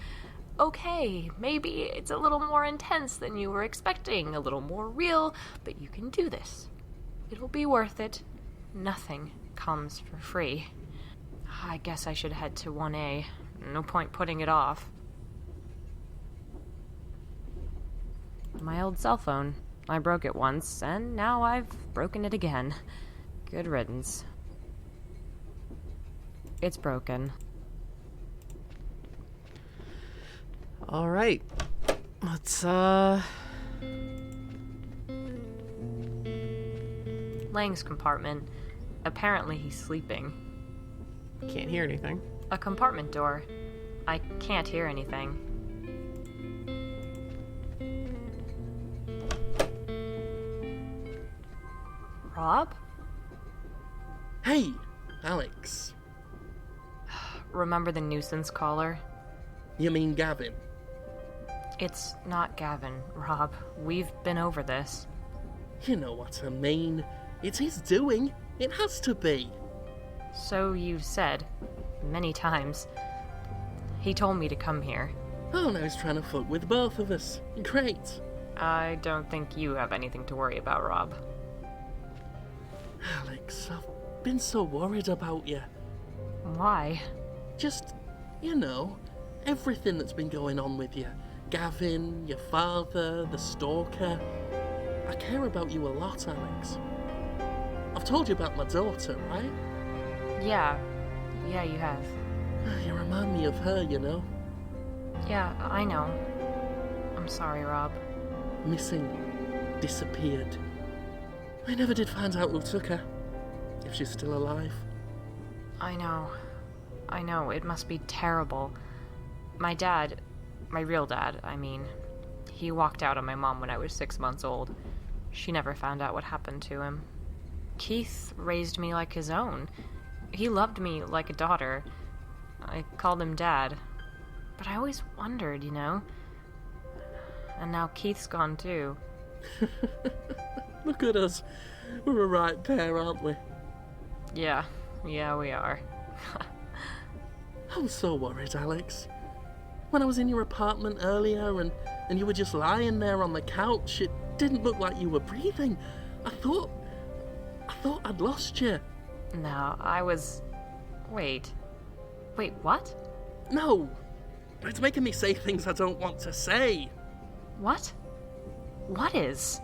okay. Maybe it's a little more intense than you were expecting, a little more real, but you can do this. It'll be worth it. Nothing comes for free. I guess I should head to 1A. No point putting it off. My old cell phone. I broke it once, and now I've broken it again. Good riddance. It's broken. All right. Let's, Lang's compartment. Apparently he's sleeping. Can't hear anything. A compartment door. I can't hear anything. Rob? Hey, Alex. remember the nuisance caller? You mean Gavin? It's not Gavin, Rob. We've been over this. You know what I mean. It's his doing. It has to be. So you've said. Many times. He told me to come here. Oh, now he's trying to fuck with both of us. Great. I don't think you have anything to worry about, Rob. Alex, I've been so worried about you. Why? Just, you know, everything that's been going on with you. Gavin, your father, the stalker. I care about you a lot, Alex. I've told you about my daughter, right? Yeah, you have. You remind me of her, you know. Yeah, I know. I'm sorry, Rob. Missing. Disappeared. I never did find out who took her. If she's still alive. I know, it must be terrible. My dad, my real dad, I mean, he walked out on my mom when I was 6 months old. She never found out what happened to him. Keith raised me like his own. He loved me like a daughter. I called him Dad. But I always wondered, you know? And now Keith's gone too. Look at us. We're a right pair, aren't we? Yeah, we are. I was so worried, Alex. When I was in your apartment earlier and you were just lying there on the couch, it didn't look like you were breathing. I thought I'd lost you. No, I was... Wait, what? No. It's making me say things I don't want to say. What? What is?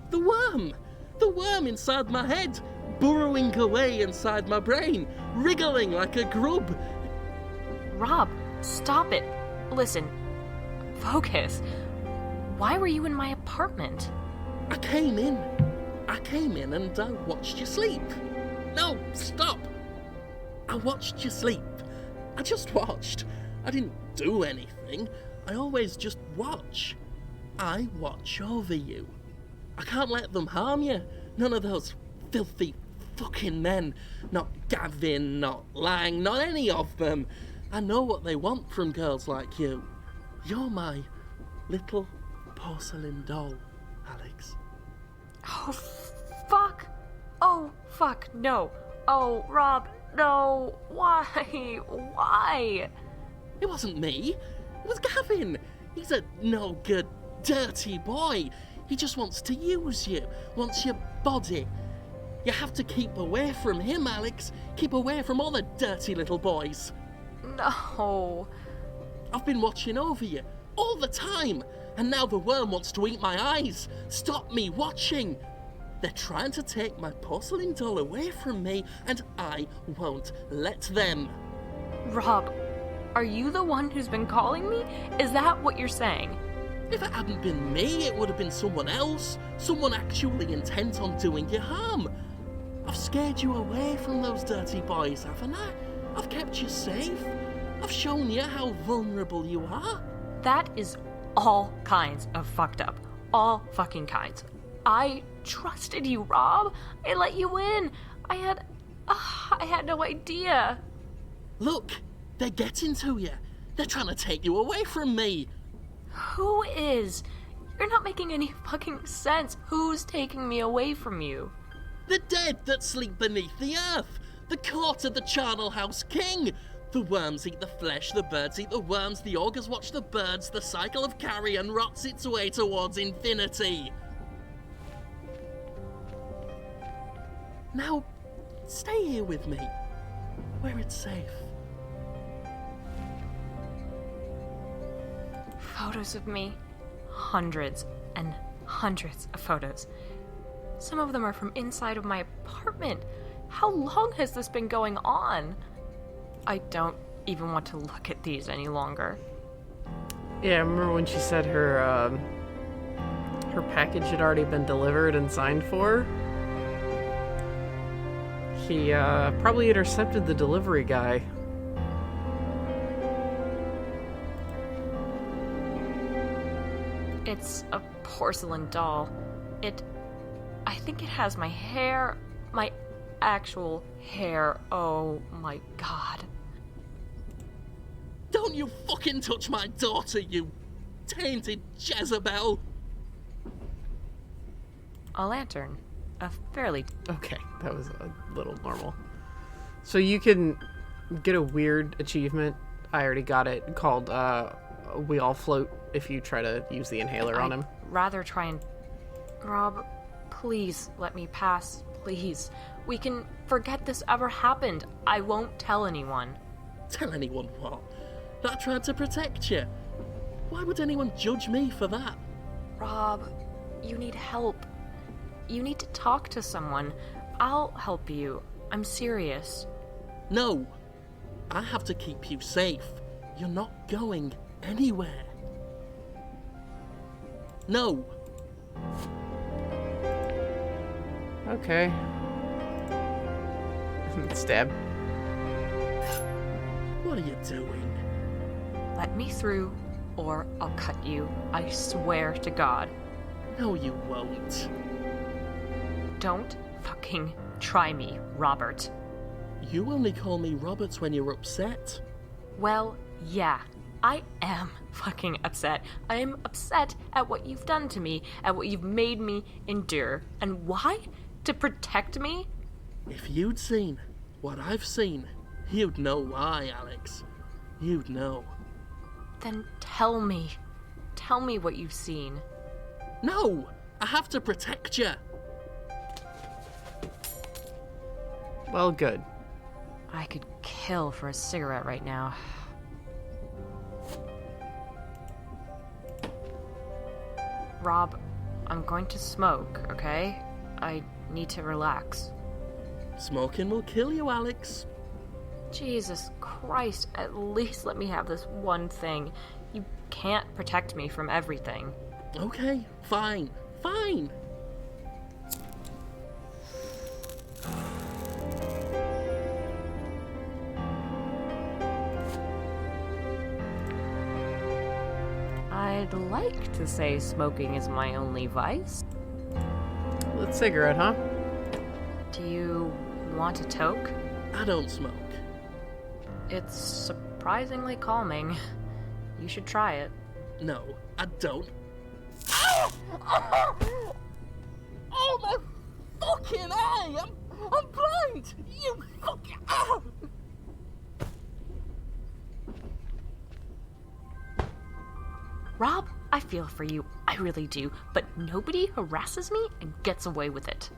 The worm! The worm inside my head, burrowing away inside my brain, wriggling like a grub. Rob, stop it. Listen, focus. Why were you in my apartment? I came in and I watched you sleep. No, stop! I watched you sleep. I just watched. I didn't do anything. I always just watch. I watch over you. I can't let them harm you. None of those filthy fucking men. Not Gavin, not Lang, not any of them. I know what they want from girls like you. You're my little porcelain doll, Alex. Oh, fuck. Oh, fuck, no. Oh, Rob, no. Why? Why? It wasn't me. It was Gavin. He's a no-good, dirty boy. He just wants to use you, wants your body. You have to keep away from him, Alex. Keep away from all the dirty little boys. No. I've been watching over you all the time, and now the worm wants to eat my eyes. Stop me watching. They're trying to take my porcelain doll away from me, and I won't let them. Rob, are you the one who's been calling me? Is that what you're saying? If it hadn't been me, it would have been someone else. Someone actually intent on doing you harm. I've scared you away from those dirty boys, haven't I? I've kept you safe. I've shown you how vulnerable you are. That is all kinds of fucked up. All fucking kinds. I trusted you, Rob. I let you in. I had no idea. Look, they're getting to you. They're trying to take you away from me. Who is? You're not making any fucking sense. Who's taking me away from you? The dead that sleep beneath the earth. The court of the Charnel House King. The worms eat the flesh, the birds eat the worms, the augurs watch the birds, the cycle of carrion rots its way towards infinity. Now, stay here with me, where it's safe. Photos of me. Hundreds and hundreds of photos. Some of them are from inside of my apartment. How long has this been going on? I don't even want to look at these any longer. Yeah, I remember when she said her package had already been delivered and signed for. He probably intercepted the delivery guy. It's a porcelain doll. I think it has my hair, my actual hair. Oh my god. Don't you fucking touch my daughter, you tainted Jezebel! A lantern. A fairly... Okay, that was a little normal. So you can get a weird achievement. I already got it, called We All Float, if you try to use the inhaler on him. Rather try and... Rob, please let me pass, please. We can forget this ever happened. I won't tell anyone. Tell anyone what? That I tried to protect you. Why would anyone judge me for that? Rob, you need help. You need to talk to someone. I'll help you. I'm serious. No. I have to keep you safe. You're not going anywhere. No. Okay. Stab. What are you doing? Let me through, or I'll cut you. I swear to God. No, you won't. Don't fucking try me, Robert. You only call me Robert when you're upset. Well, yeah. I am fucking upset. I am upset at what you've done to me, at what you've made me endure. And why? To protect me? If you'd seen what I've seen, you'd know why, Alex. You'd know. Then tell me. Tell me what you've seen. No! I have to protect you. Well, good. I could kill for a cigarette right now. Rob, I'm going to smoke, okay? I need to relax. Smoking will kill you, Alex. Jesus Christ, at least let me have this one thing. You can't protect me from everything. Okay, fine, fine. I'd like to say smoking is my only vice. Lit cigarette, huh? Do you want a toke? I don't smoke. It's surprisingly calming. You should try it. No, I don't. Oh, my fucking eye! I'm blind! You fucking... Rob, I feel for you. I really do. But nobody harasses me and gets away with it.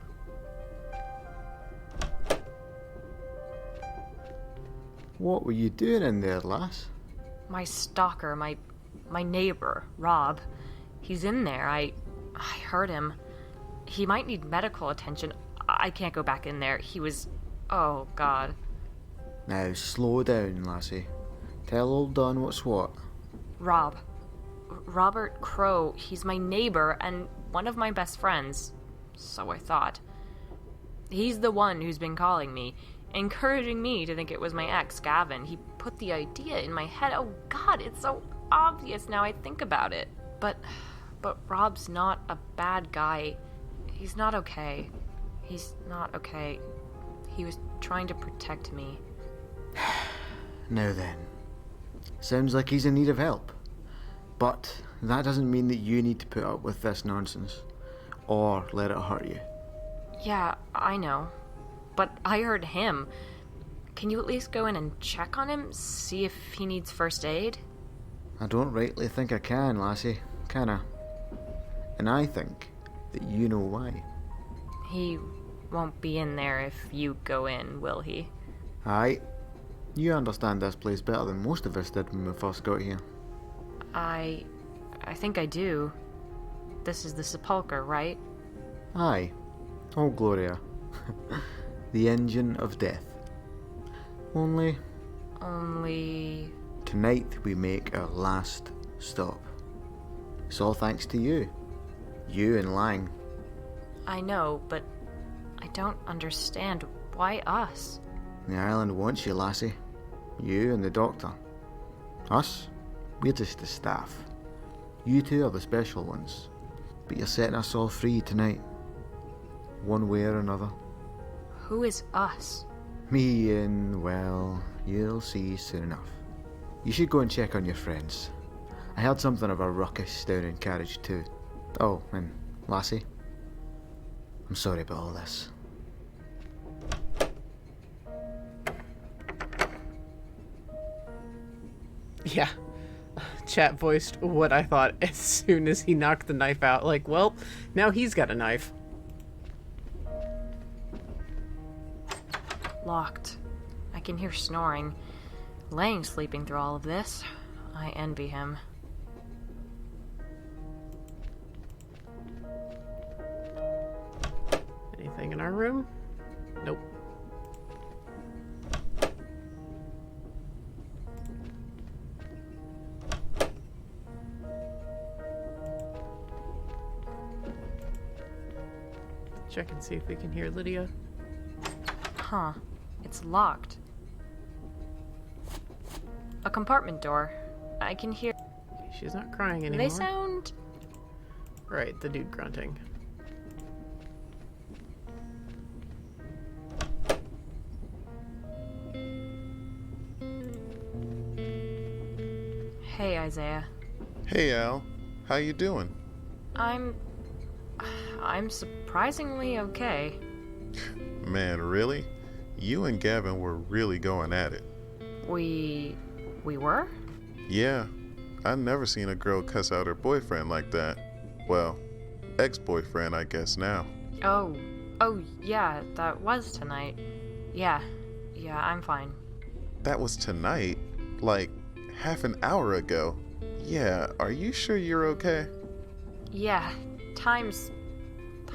What were you doing in there, lass? My stalker, my neighbor, Rob. He's in there. I heard him. He might need medical attention. I can't go back in there. He was... Oh, God. Now, slow down, lassie. Tell old Don what's what. Rob. Robert Crow. He's my neighbor and one of my best friends. So I thought. He's the one who's been calling me, encouraging me to think it was my ex, Gavin. He put the idea in my head. Oh, God, it's so obvious now I think about it. But Rob's not a bad guy. He's not okay. He's not okay. He was trying to protect me. Now then. Sounds like he's in need of help. But that doesn't mean that you need to put up with this nonsense. Or let it hurt you. Yeah, I know. But I heard him. Can you at least go in and check on him? See if he needs first aid? I don't rightly think I can, lassie. Can I? And I think that you know why. He won't be in there if you go in, will he? Aye. You understand this place better than most of us did when we first got here. I think I do. This is the sepulchre, right? Aye. Oh, Gloria. The engine of death. Only... Tonight we make our last stop. It's all thanks to you. You and Lang. I know, but I don't understand. Why us? The island wants you, lassie. You and the doctor. Us? We're just the staff. You two are the special ones. But you're setting us all free tonight. One way or another. Who is us? Me and, well, you'll see soon enough. You should go and check on your friends. I heard something of a ruckus down in Carriage too. Oh, and Lassie, I'm sorry about all this. Yeah. Chat voiced what I thought as soon as he knocked the knife out. Like, well, now he's got a knife. Locked. I can hear snoring. Lang sleeping through all of this. I envy him. Anything in our room? Nope. Check and see if we can hear Lydia. Huh. It's locked. A compartment door. I can hear... She's not crying anymore. They sound... Right, the dude grunting. Hey, Isaiah. Hey, Al. How you doing? I'm surprisingly okay. Man, really? You and Gavin were really going at it. We were? Yeah. I've never seen a girl cuss out her boyfriend like that. Well, ex-boyfriend, I guess now. Oh, yeah, that was tonight. Yeah, I'm fine. That was tonight? Like, half an hour ago? Yeah, are you sure you're okay? Yeah, time's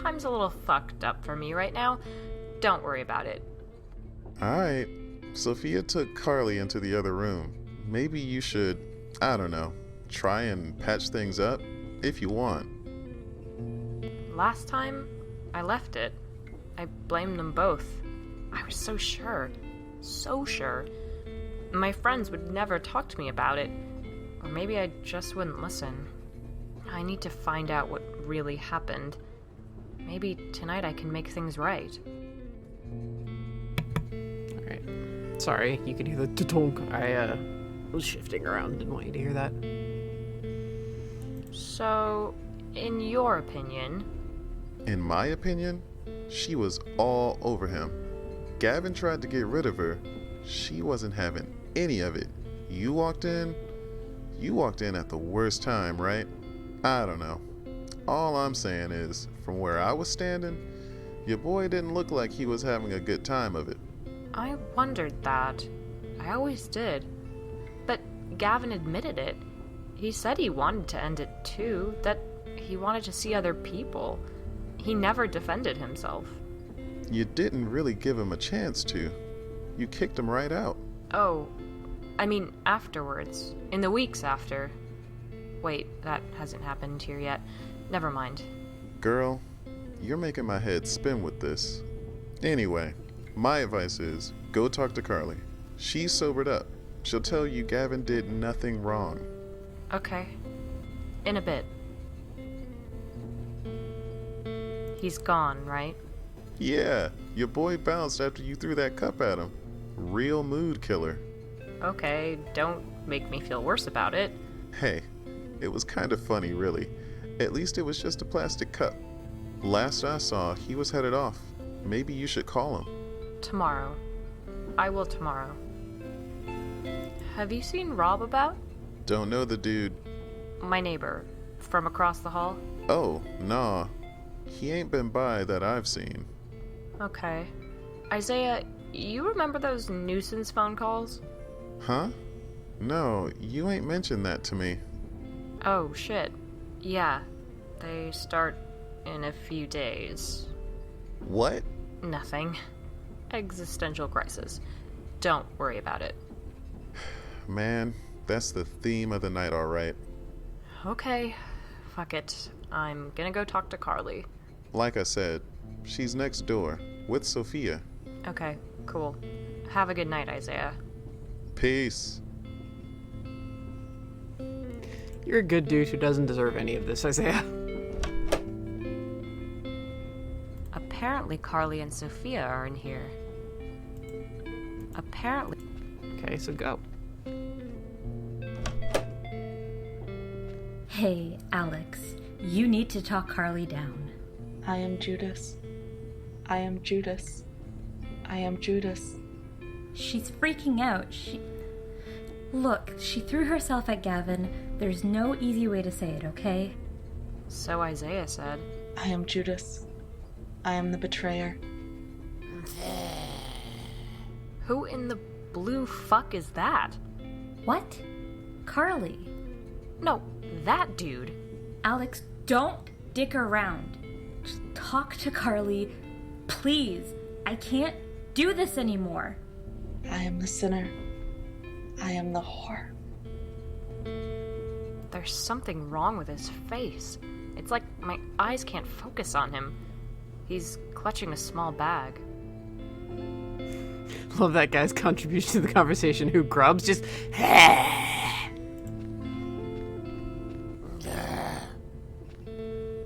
a little fucked up for me right now. Don't worry about it. Alright. Sophia took Carly into the other room. Maybe you should, I don't know, try and patch things up if you want. Last time, I left it. I blamed them both. I was so sure. So sure. My friends would never talk to me about it. Or maybe I just wouldn't listen. I need to find out what really happened. Maybe tonight I can make things right. Alright. Sorry, you can hear the tonk. I was shifting around, didn't want you to hear that. So, in your opinion... In my opinion, she was all over him. Gavin tried to get rid of her. She wasn't having any of it. You walked in at the worst time, right? I don't know. All I'm saying is, from where I was standing, your boy didn't look like he was having a good time of it. I wondered that. I always did. But Gavin admitted it. He said he wanted to end it too, that he wanted to see other people. He never defended himself. You didn't really give him a chance to. You kicked him right out. Oh, I mean afterwards. In the weeks after. Wait, that hasn't happened here yet. Never mind. Girl, you're making my head spin with this. Anyway, my advice is, go talk to Carly. She's sobered up. She'll tell you Gavin did nothing wrong. Okay. In a bit. He's gone, right? Yeah, your boy bounced after you threw that cup at him. Real mood killer. Okay, don't make me feel worse about it. Hey, it was kind of funny, really. At least it was just a plastic cup. Last I saw, he was headed off. Maybe you should call him. Tomorrow. I will tomorrow. Have you seen Rob about? Don't know the dude. My neighbor. From across the hall? Oh, nah. He ain't been by that I've seen. Okay. Isaiah, you remember those nuisance phone calls? Huh? No, you ain't mentioned that to me. Oh, shit. Yeah. They start in a few days. What? Nothing. Existential crisis. Don't worry about it. Man, that's the theme of the night, alright. Okay. Fuck it. I'm gonna go talk to Carly. Like I said, she's next door, with Sophia. Okay, cool. Have a good night, Isaiah. Peace. You're a good dude who doesn't deserve any of this, Isaiah. Apparently Carly and Sophia are in here. Apparently. Okay, so go. Hey, Alex, you need to talk Carly down. I am Judas. I am Judas. I am Judas. She's freaking out. Look, she threw herself at Gavin. There's no easy way to say it, okay? So Isaiah said. I am Judas. I am the betrayer. Who in the blue fuck is that? What? Carly. No, that dude. Alex, don't dick around. Just talk to Carly, please. I can't do this anymore. I am the sinner. I am the whore. There's something wrong with his face. It's like my eyes can't focus on him. He's clutching a small bag. Love that guy's contribution to the conversation. Who Grub's just...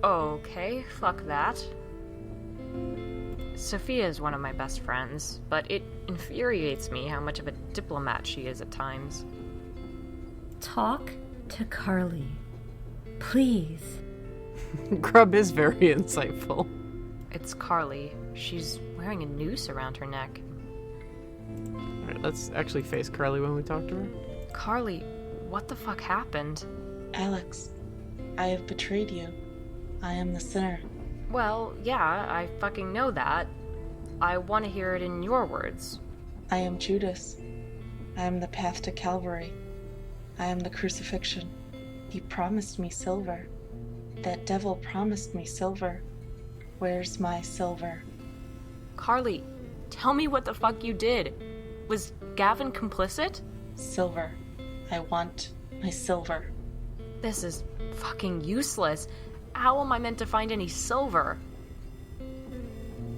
Okay, fuck that. Sophia is one of my best friends, but it infuriates me how much of a diplomat she is at times. Talk to Carly. Please. Grub is very insightful. It's Carly. She's wearing a noose around her neck. Alright, let's actually face Carly when we talk to her. Carly, what the fuck happened? Alex, I have betrayed you. I am the sinner. Well, yeah, I fucking know that. I want to hear it in your words. I am Judas. I am the path to Calvary. I am the crucifixion. He promised me silver. That devil promised me silver. Where's my silver? Carly, tell me what the fuck you did. Was Gavin complicit? Silver. I want my silver. This is fucking useless. How am I meant to find any silver?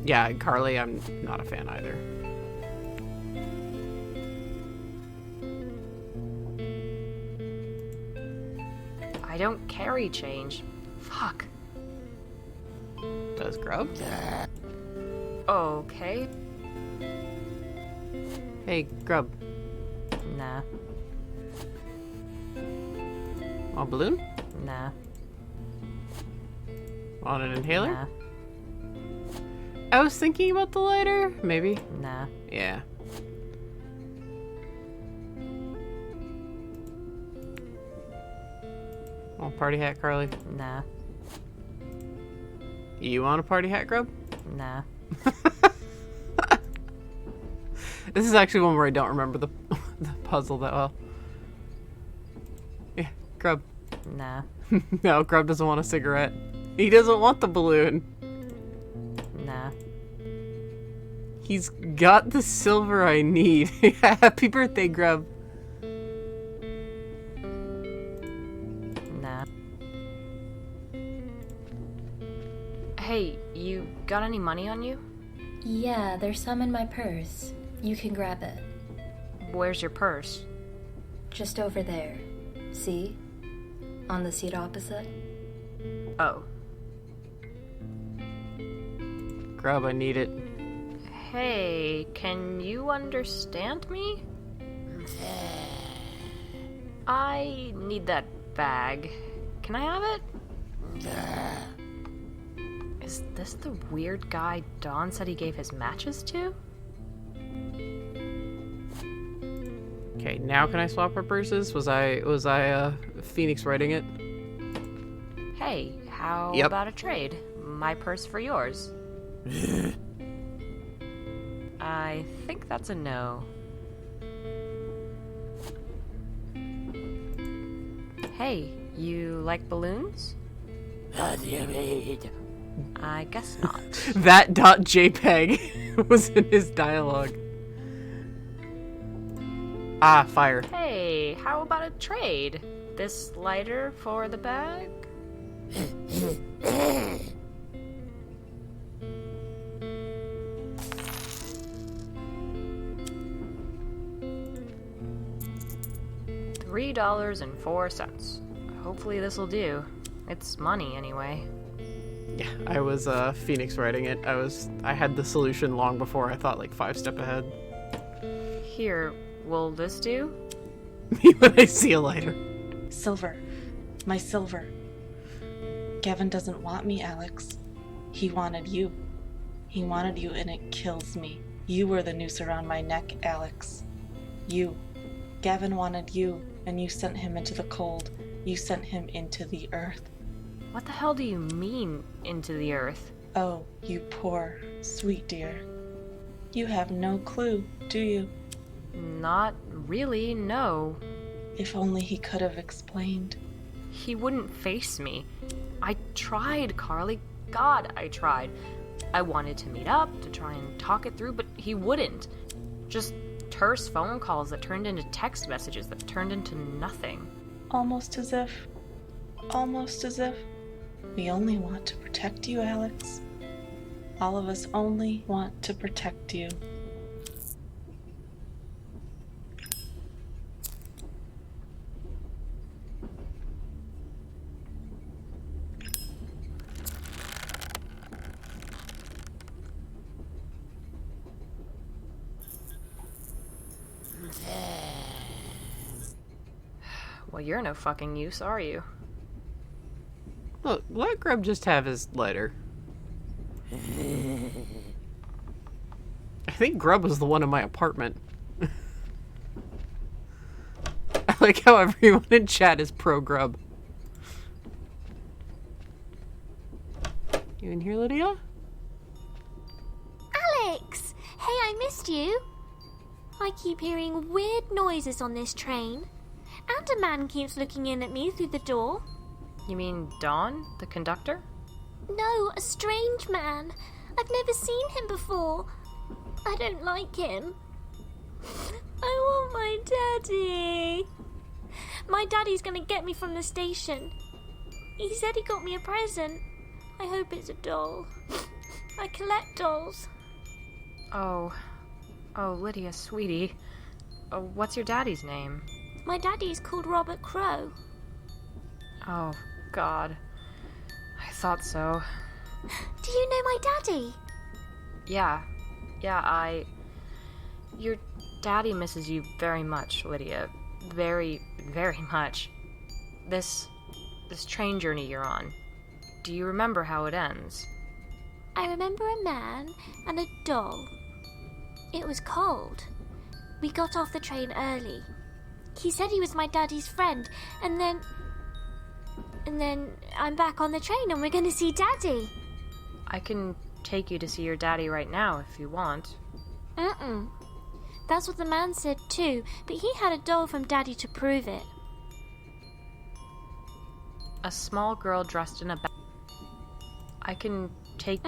Yeah, Carly, I'm not a fan either. I don't carry change. Fuck. Does Grub? Okay. Hey, Grub. Nah. Want a balloon? Nah. Want an inhaler? Nah. I was thinking about the lighter. Maybe. Nah. Yeah. Want a party hat, Carly? Nah. You want a party hat, Grub? Nah. This is actually one where I don't remember the puzzle that well. Yeah, Grub. Nah. No, Grub doesn't want a cigarette. He doesn't want the balloon. Nah. He's got the silver I need. Happy birthday, Grub. Nah. Hey, you got any money on you? Yeah, there's some in my purse. You can grab it. Where's your purse? Just over there. See? On the seat opposite. Oh. Grub, I need it. Hey, can you understand me? I need that bag. Can I have it? Is this the weird guy Don said he gave his matches to? Okay, now can I swap our purses? Was I Phoenix writing it? Hey, how Yep. about a trade? My purse for yours. I think that's a no. Hey, you like balloons? What do you mean? I guess not. That .jpeg was in his dialogue. Ah, fire. Hey, how about a trade? This lighter for the bag? $3.04. Hopefully this'll do. It's money anyway. Yeah, I was Phoenix writing it. I had the solution long before I thought like 5 steps ahead. Here, will this do? Me when I see a lighter. Silver. My silver. Gavin doesn't want me, Alex. He wanted you. He wanted you, and it kills me. You were the noose around my neck, Alex. You. Gavin wanted you, and you sent him into the cold. You sent him into the earth. What the hell do you mean, into the earth? Oh, you poor, sweet dear. You have no clue, do you? Not really, no. If only he could have explained. He wouldn't face me. I tried, Carly. God, I tried. I wanted to meet up, to try and talk it through, but he wouldn't. Just terse phone calls that turned into text messages that turned into nothing. Almost as if we only want to protect you, Alex. All of us only want to protect you. Well, you're no fucking use, are you? Look, let Grub just have his lighter. I think Grub was the one in my apartment. I like how everyone in chat is pro Grub. You in here, Lydia? Alex! Hey, I missed you. I keep hearing weird noises on this train. And a man keeps looking in at me through the door. You mean Dawn, the conductor? No, a strange man. I've never seen him before. I don't like him. I want my daddy. My daddy's gonna get me from the station. He said he got me a present. I hope it's a doll. I collect dolls. Oh, Lydia, sweetie. What's your daddy's name? My daddy's called Robert Crow. Oh, God. I thought so. Do you know my daddy? Yeah, Your daddy misses you very much, Lydia. Very, very much. This train journey you're on. Do you remember how it ends? I remember a man and a doll. It was cold. We got off the train early. He said he was my daddy's friend, and then I'm back on the train and we're gonna see Daddy. I can take you to see your daddy right now if you want. That's what the man said too, but he had a doll from Daddy to prove it. A small girl dressed in a bag. I can take...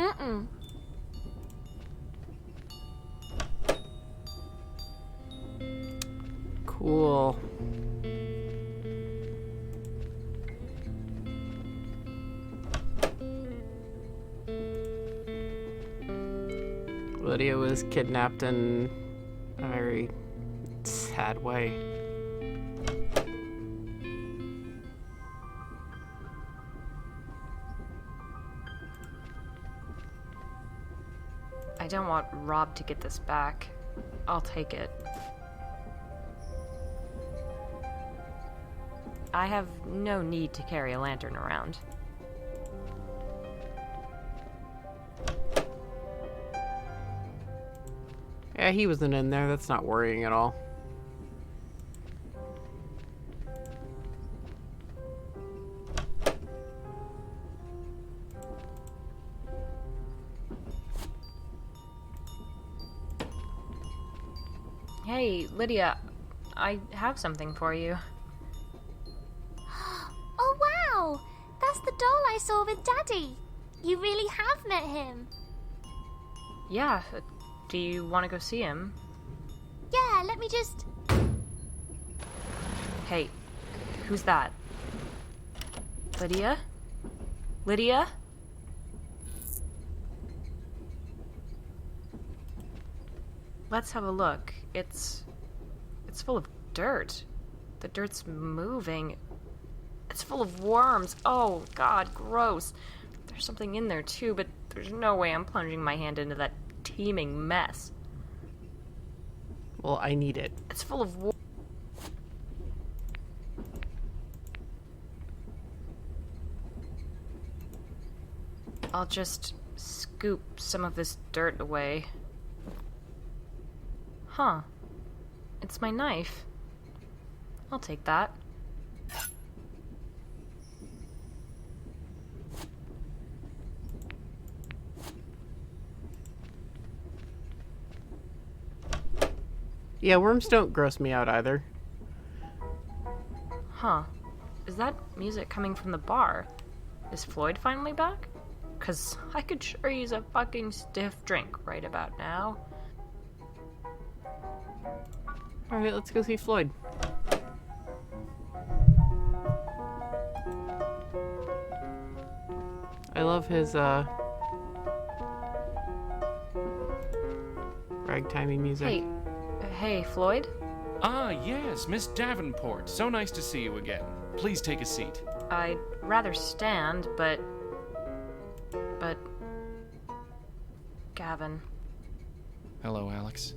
Cool. Lydia was kidnapped in a very sad way. I don't want Rob to get this back. I'll take it. I have no need to carry a lantern around. Yeah, he wasn't in there. That's not worrying at all. Hey, Lydia, I have something for you. Oh wow! That's the doll I saw with Daddy. You really have met him. Yeah, do you want to go see him? Yeah, let me just... Hey, who's that? Lydia? Lydia? Let's have a look. It's full of dirt. The dirt's moving. It's full of worms. Oh, God, gross. There's something in there, too, but there's no way I'm plunging my hand into that teeming mess. Well, I need it. It's full of I'll just scoop some of this dirt away. Huh. It's my knife. I'll take that. Yeah, worms don't gross me out either. Huh. Is that music coming from the bar? Is Floyd finally back? 'Cause I could sure use a fucking stiff drink right about now. Alright, let's go see Floyd. I love his, ragtimey music. Hey, Floyd? Ah, yes, Miss Davenport. So nice to see you again. Please take a seat. I'd rather stand, but... Gavin. Hello, Alex.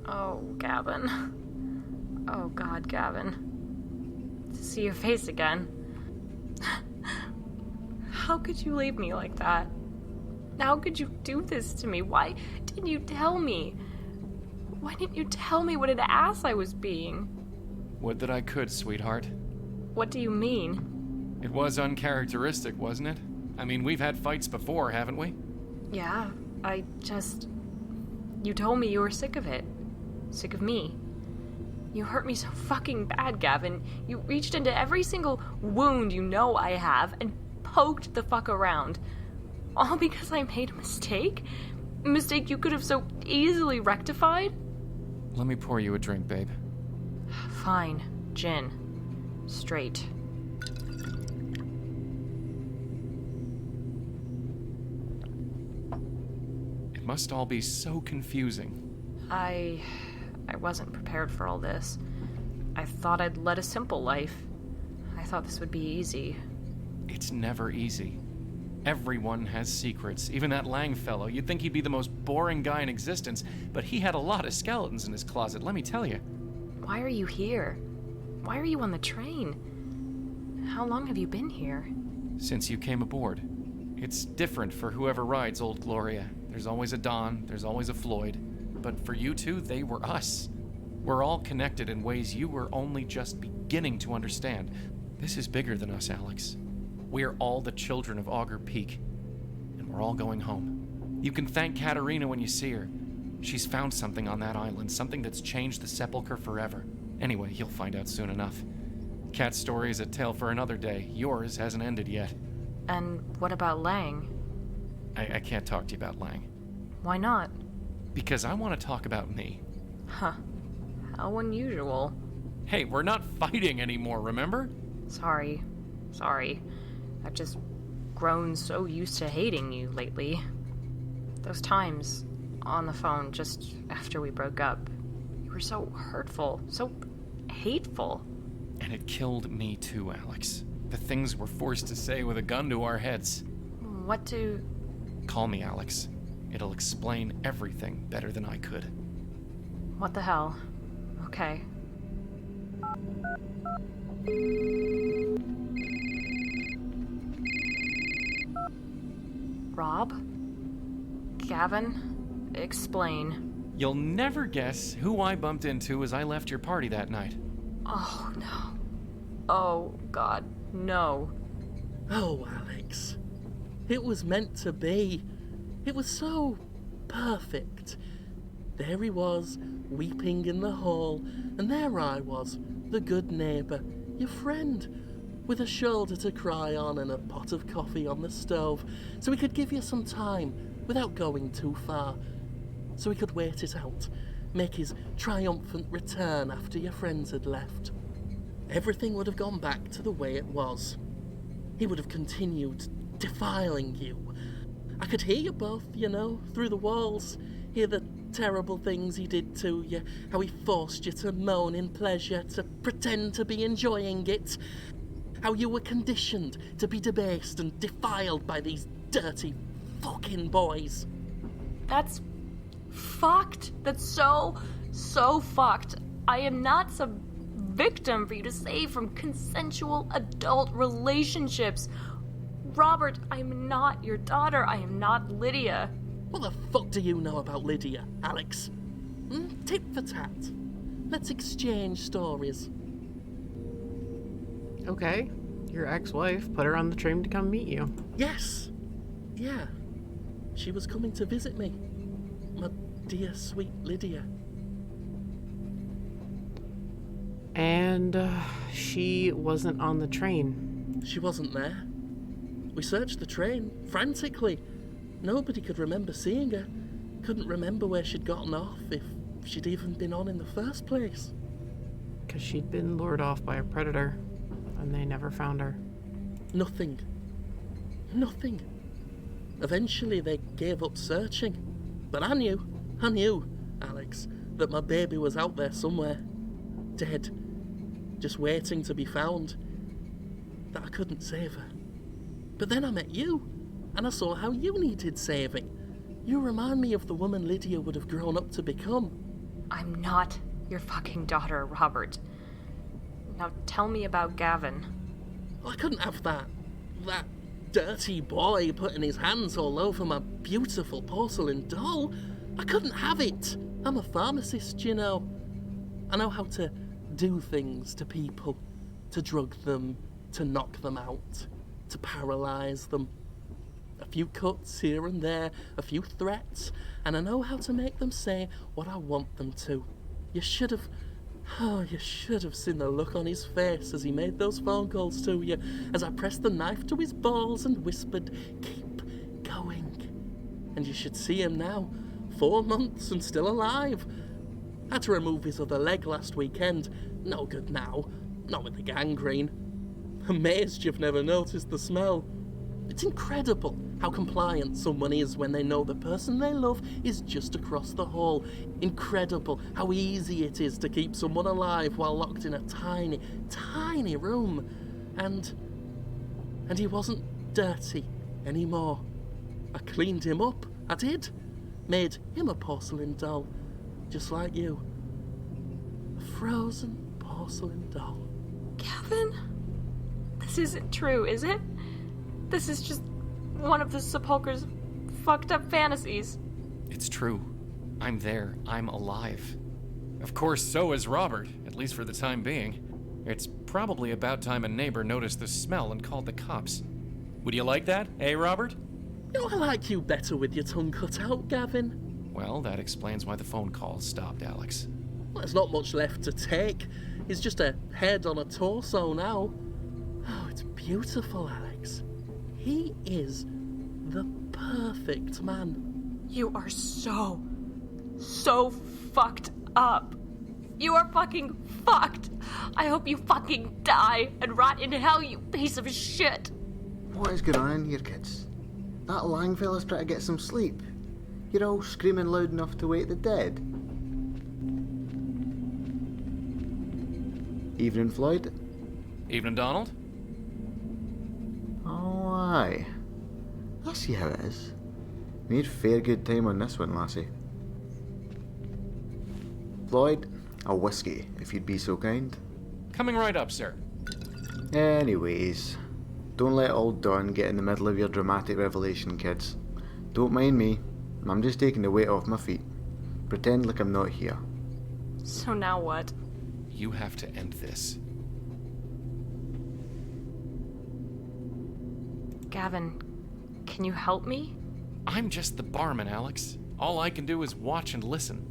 Oh, Gavin. Oh, God, Gavin. To see your face again. How could you leave me like that? How could you do this to me? Why didn't you tell me? Why didn't you tell me what an ass I was being? Would that I could, sweetheart. What do you mean? It was uncharacteristic, wasn't it? I mean, we've had fights before, haven't we? Yeah, You told me you were sick of it. Sick of me. You hurt me so fucking bad, Gavin. You reached into every single wound you know I have and poked the fuck around. All because I made a mistake? A mistake you could have so easily rectified? Let me pour you a drink, babe. Fine. Gin. Straight. It must all be so confusing. I wasn't prepared for all this. I thought I'd led a simple life. I thought this would be easy. It's never easy. Everyone has secrets. Even that Lang fellow. You'd think he'd be the most boring guy in existence, but he had a lot of skeletons in his closet, let me tell you. Why are you here? Why are you on the train? How long have you been here? Since you came aboard. It's different for whoever rides Old Gloria. There's always a Don, there's always a Floyd. But for you two, they were us. We're all connected in ways you were only just beginning to understand. This is bigger than us, Alex. We're all the children of Auger Peak, and we're all going home. You can thank Katerina when you see her. She's found something on that island, something that's changed the sepulcher forever. Anyway, you'll find out soon enough. Kat's story is a tale for another day. Yours hasn't ended yet. And what about Lang? I can't talk to you about Lang. Why not? Because I want to talk about me. Huh. How unusual. Hey, we're not fighting anymore, remember? Sorry. I've just grown so used to hating you lately. Those times on the phone just after we broke up, you were so hurtful, so hateful. And it killed me too, Alex. The things we're forced to say with a gun to our heads. What do... Call me, Alex. It'll explain everything better than I could. What the hell? Okay. Rob? Gavin? Explain. You'll never guess who I bumped into as I left your party that night. Oh, no. Oh, God, no. Oh, Alex. It was meant to be. It was so perfect. There he was, weeping in the hall, and there I was, the good neighbour, your friend, with a shoulder to cry on and a pot of coffee on the stove, so we could give you some time without going too far, so we could wait it out, make his triumphant return after your friends had left. Everything would have gone back to the way it was. He would have continued defiling you. I could hear you both, you know, through the walls, hear the terrible things he did to you, how he forced you to moan in pleasure, to pretend to be enjoying it, how you were conditioned to be debased and defiled by these dirty fucking boys. That's fucked. That's so fucked. I am not some victim for you to save from consensual adult relationships. Robert, I'm not your daughter. I am not Lydia. What the fuck do you know about Lydia, Alex? Tit for tat. Let's exchange stories. Okay. Your ex-wife put her on the train to come meet you. Yes. Yeah. She was coming to visit me. My dear, sweet Lydia. And she wasn't on the train. She wasn't there. We searched the train, frantically. Nobody could remember seeing her. Couldn't remember where she'd gotten off, if she'd even been on in the first place. Because she'd been lured off by a predator, and they never found her. Nothing. Nothing. Eventually they gave up searching. But I knew, Alex, that my baby was out there somewhere. Dead. Just waiting to be found. That I couldn't save her. But then I met you, and I saw how you needed saving. You remind me of the woman Lydia would have grown up to become. I'm not your fucking daughter, Robert. Now tell me about Gavin. I couldn't have that dirty boy putting his hands all over my beautiful porcelain doll. I couldn't have it. I'm a pharmacist, you know. I know how to do things to people, to drug them, to knock them out, to paralyze them. A few cuts here and there, a few threats, and I know how to make them say what I want them to. You should have seen the look on his face as he made those phone calls to you, as I pressed the knife to his balls and whispered, "Keep going." And you should see him now, 4 months and still alive. Had to remove his other leg last weekend. No good now, not with the gangrene. Amazed you've never noticed the smell. It's incredible how compliant someone is when they know the person they love is just across the hall. Incredible how easy it is to keep someone alive while locked in a tiny, tiny room. And he wasn't dirty anymore. I cleaned him up, I did. Made him a porcelain doll, just like you. A frozen porcelain doll. Gavin? This isn't true, is it? This is just one of the sepulchre's fucked up fantasies. It's true. I'm there. I'm alive. Of course, so is Robert, at least for the time being. It's probably about time a neighbor noticed the smell and called the cops. Would you like that, eh, Robert? You know, I like you better with your tongue cut out, Gavin. Well, that explains why the phone call stopped, Alex. Well, there's not much left to take. It's just a head on a torso now. Oh, it's beautiful, Alex. He is the perfect man. You are so fucked up. You are fucking fucked. I hope you fucking die and rot in hell, you piece of shit. What is going on in here, kids? That Lang fella's trying to get some sleep. You're all screaming loud enough to wake the dead. Evening, Floyd. Evening, Donald. Oh, aye. I see how it is. We had fair good time on this one, lassie. Floyd, a whiskey, if you'd be so kind. Coming right up, sir. Anyways, don't let old Don get in the middle of your dramatic revelation, kids. Don't mind me. I'm just taking the weight off my feet. Pretend like I'm not here. So now what? You have to end this. Gavin, can you help me? I'm just the barman, Alex. All I can do is watch and listen.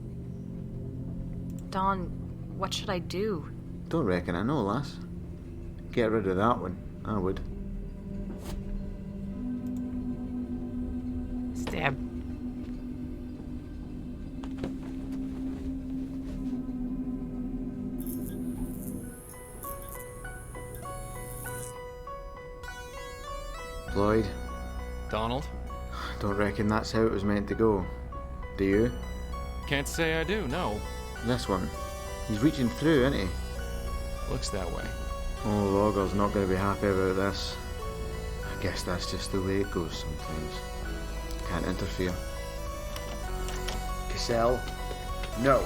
Dawn, what should I do? Don't reckon I know, lass. Get rid of that one, I would. Stab. Floyd. Donald? Don't reckon that's how it was meant to go. Do you? Can't say I do, no. This one. He's reaching through, isn't he? Looks that way. Oh, Auger's not going to be happy about this. I guess that's just the way it goes sometimes. Can't interfere. Cassell? No.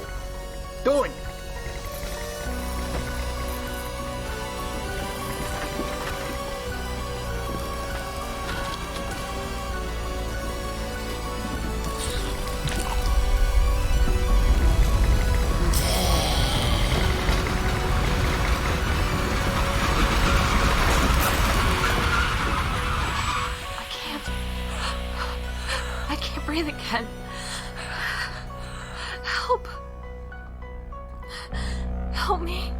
Don't! again. Help. Help me.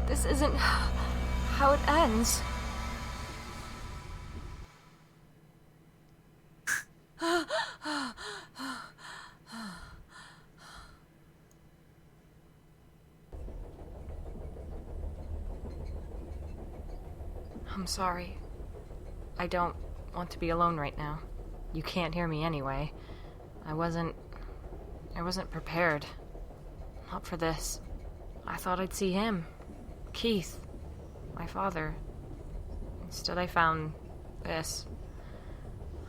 This isn't how it ends. I'm sorry. I don't want to be alone right now. You can't hear me anyway. I wasn't prepared. Not for this. I thought I'd see him. Keith. My father. Instead I found this.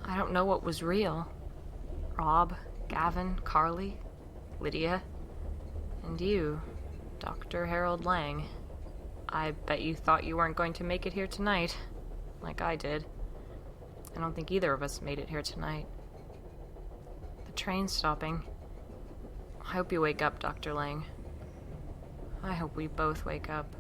I don't know what was real. Rob, Gavin, Carly, Lydia, and you, Dr. Harold Lang. I bet you thought you weren't going to make it here tonight, like I did. I don't think either of us made it here tonight. The train's stopping. I hope you wake up, Dr. Lang. I hope we both wake up.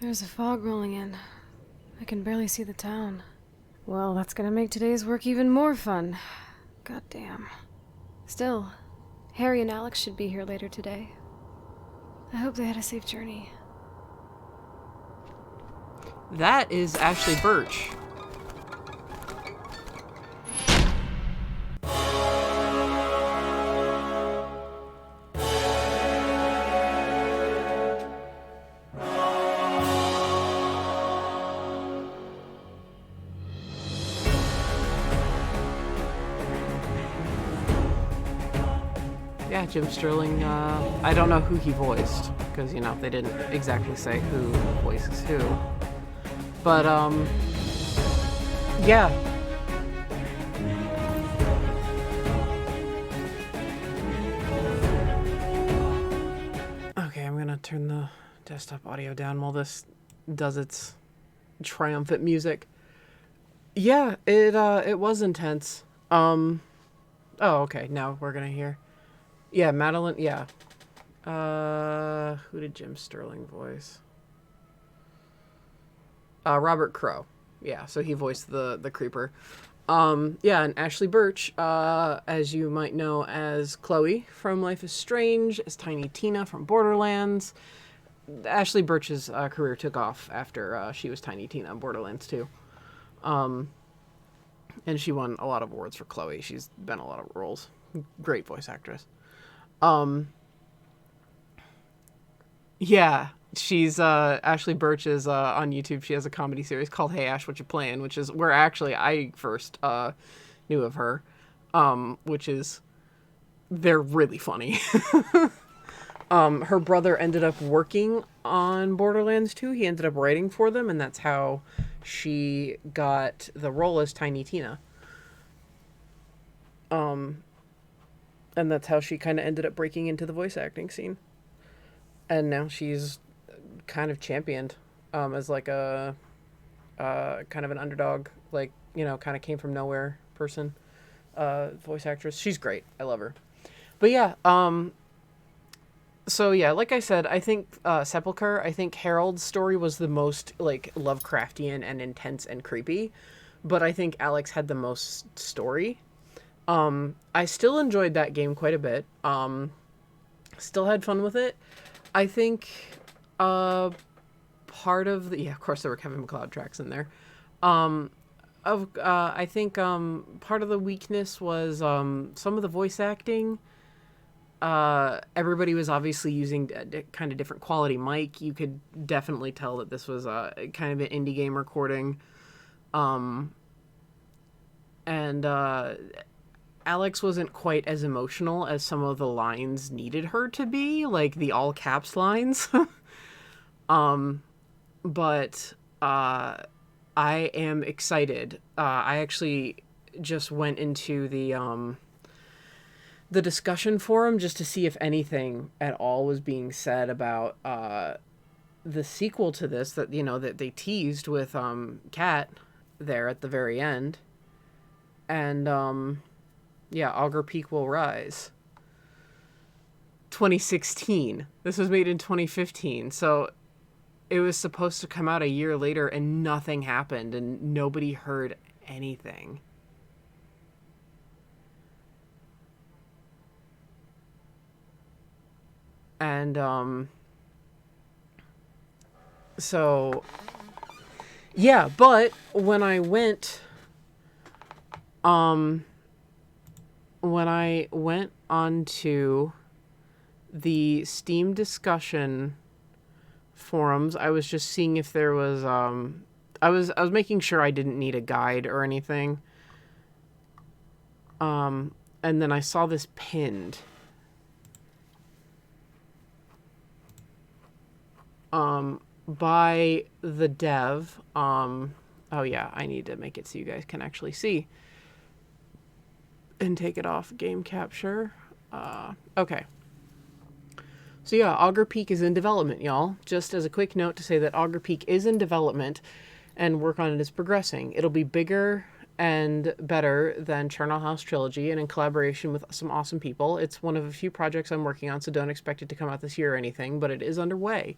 There's a fog rolling in. I can barely see the town. Well, that's gonna make today's work even more fun. Goddamn. Still, Harry and Alex should be here later today. I hope they had a safe journey. That is Ashley Birch. Yeah, Jim Sterling, I don't know who he voiced, because, they didn't exactly say who voices who. But, yeah. Okay, I'm gonna turn the desktop audio down while this does its triumphant music. Yeah, it was intense. Oh, okay, now we're gonna hear. Yeah, Madeline, yeah. Who did Jim Sterling voice? Robert Crow. Yeah, so he voiced the creeper. Yeah, and Ashley Birch, as you might know as Chloe from Life is Strange, as Tiny Tina from Borderlands. Ashley Birch's career took off after she was Tiny Tina in Borderlands 2. And she won a lot of awards for Chloe. She's been in a lot of roles. Great voice actress. Yeah, she's, Ashley Birch is, on YouTube. She has a comedy series called Hey Ash, What You Playin', which is where actually I first, knew of her, which is, they're really funny. Her brother ended up working on Borderlands 2. He ended up writing for them, and that's how she got the role as Tiny Tina. And that's how she kind of ended up breaking into the voice acting scene. And now she's kind of championed as like a kind of an underdog, like, kind of came from nowhere person, voice actress. She's great. I love her. But yeah, so yeah, like I said, I think Sepulchre, I think Harold's story was the most like Lovecraftian and intense and creepy, but I think Alex had the most story. I still enjoyed that game quite a bit. Still had fun with it. I think, part of the, yeah, of course there were Kevin MacLeod tracks in there. I think, part of the weakness was, some of the voice acting. Everybody was obviously using kind of different quality mic. You could definitely tell that this was, kind of an indie game recording. Alex wasn't quite as emotional as some of the lines needed her to be, like the all caps lines. But I am excited. I actually just went into the discussion forum just to see if anything at all was being said about the sequel to this that, that they teased with Kat there at the very end. And Auger Peak Will Rise. 2016. This was made in 2015. So it was supposed to come out a year later and nothing happened and nobody heard anything. And but when I went onto the Steam discussion forums, I was just seeing if there was I was making sure I didn't need a guide or anything. And then I saw this pinned. By the dev. Oh yeah, I need to make it so you guys can actually see. And take it off game capture. Okay. So yeah, Auger Peak is in development, y'all. Just as a quick note to say that Auger Peak is in development and work on it is progressing. It'll be bigger and better than Charnel House Trilogy and in collaboration with some awesome people. It's one of a few projects I'm working on, so don't expect it to come out this year or anything, but it is underway.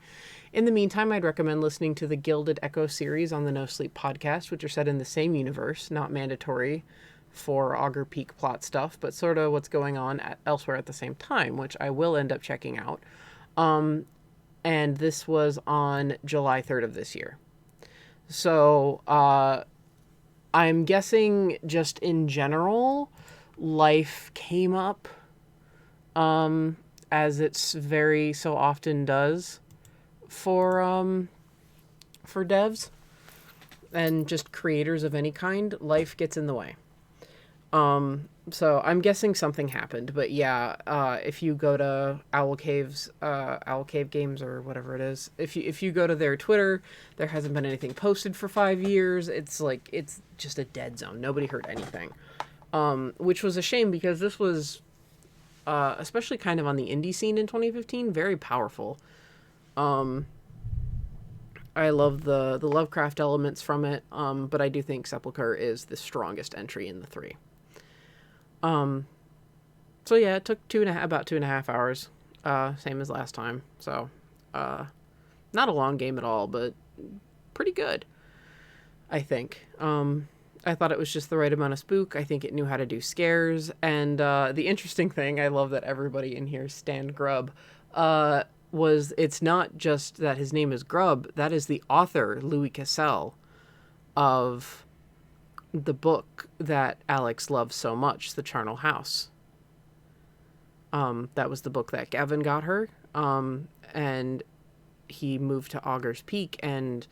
In the meantime, I'd recommend listening to the Gilded Echo series on the No Sleep podcast, which are set in the same universe, not mandatory for Auger Peak plot stuff, but sort of what's going on elsewhere at the same time, which I will end up checking out. And this was on July 3rd of this year. So, I'm guessing just in general, life came up, as it's very so often does for devs and just creators of any kind. Life gets in the way. So I'm guessing something happened, but yeah, if you go to Owl Cave Games or whatever it is, if you go to their Twitter, there hasn't been anything posted for 5 years. It's just a dead zone. Nobody heard anything, which was a shame because this was, especially kind of on the indie scene in 2015, very powerful. I love the Lovecraft elements from it, but I do think Sepulchre is the strongest entry in the three. So yeah, it took about 2.5 hours, same as last time. So, not a long game at all, but pretty good, I think. I thought it was just the right amount of spook. I think it knew how to do scares. And, the interesting thing, I love that everybody in here stand Grub, was it's not just that his name is Grub, that is the author, Louis Cassel, of the book that Alex loves so much, The Charnel House. That was the book that Gavin got her. And he moved to Auger's Peak and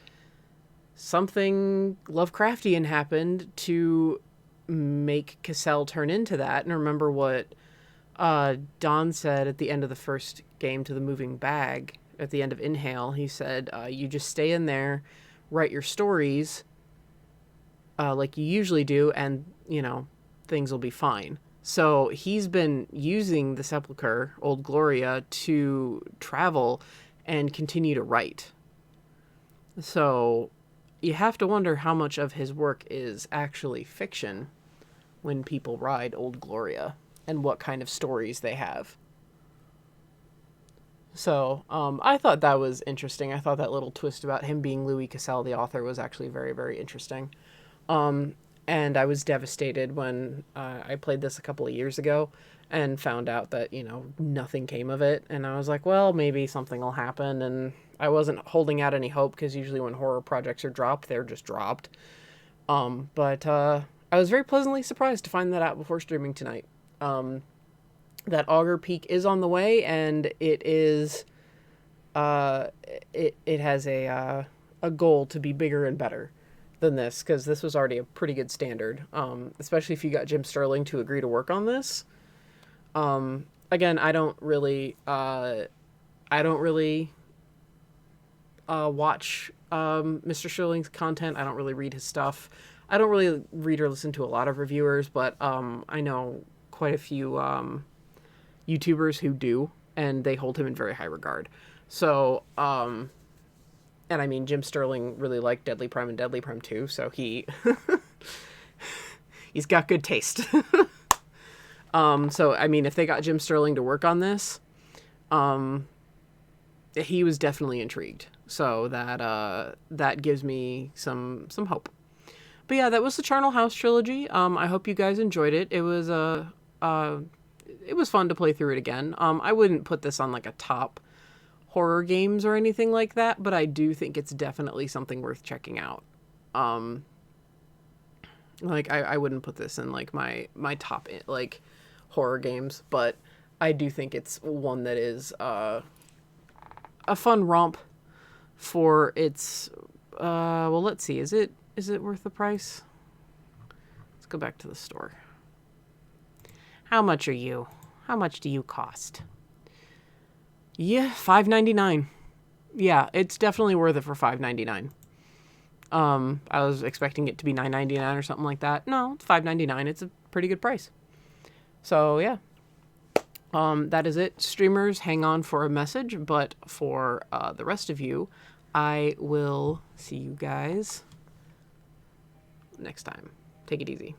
something Lovecraftian happened to make Cassel turn into that. And remember what Don said at the end of the first game to the moving bag, at the end of Inhale, he said, you just stay in there, write your stories, like you usually do, and, things will be fine. So he's been using the Sepulchre, Old Gloria, to travel and continue to write. So you have to wonder how much of his work is actually fiction when people ride Old Gloria and what kind of stories they have. So I thought that was interesting. I thought that little twist about him being Louis Cassel, the author, was actually very, very interesting. And I was devastated when I played this a couple of years ago and found out that, nothing came of it. And I was like, well, maybe something will happen. And I wasn't holding out any hope because usually when horror projects are dropped, they're just dropped. But I was very pleasantly surprised to find that out before streaming tonight. That Auger Peak is on the way, and it is, it has a goal to be bigger and better than this, because this was already a pretty good standard, especially if you got Jim Sterling to agree to work on this. Again, I don't really watch Mr. Sterling's content. I don't really read his stuff. I don't really read or listen to a lot of reviewers, but I know quite a few YouTubers who do, and they hold him in very high regard. So And I mean, Jim Sterling really liked Deadly Prime and Deadly Prime 2, so he's got good taste. So, I mean, if they got Jim Sterling to work on this, he was definitely intrigued. So that gives me some hope. But yeah, that was the Charnel House trilogy. I hope you guys enjoyed it. It was fun to play through it again. I wouldn't put this on like a top horror games or anything like that, but I do think it's definitely something worth checking out. Like I wouldn't put this in like my top like horror games, but I do think it's one that is a fun romp for its well, let's see, is it worth the price? Let's go back to the store. How much are you? How much do you cost? Yeah, $5.99. Yeah, it's definitely worth it for $5.99. I was expecting it to be $9.99 or something like that. No, it's $5.99. It's a pretty good price. So yeah, that is it. Streamers, hang on for a message, but for the rest of you, I will see you guys next time. Take it easy.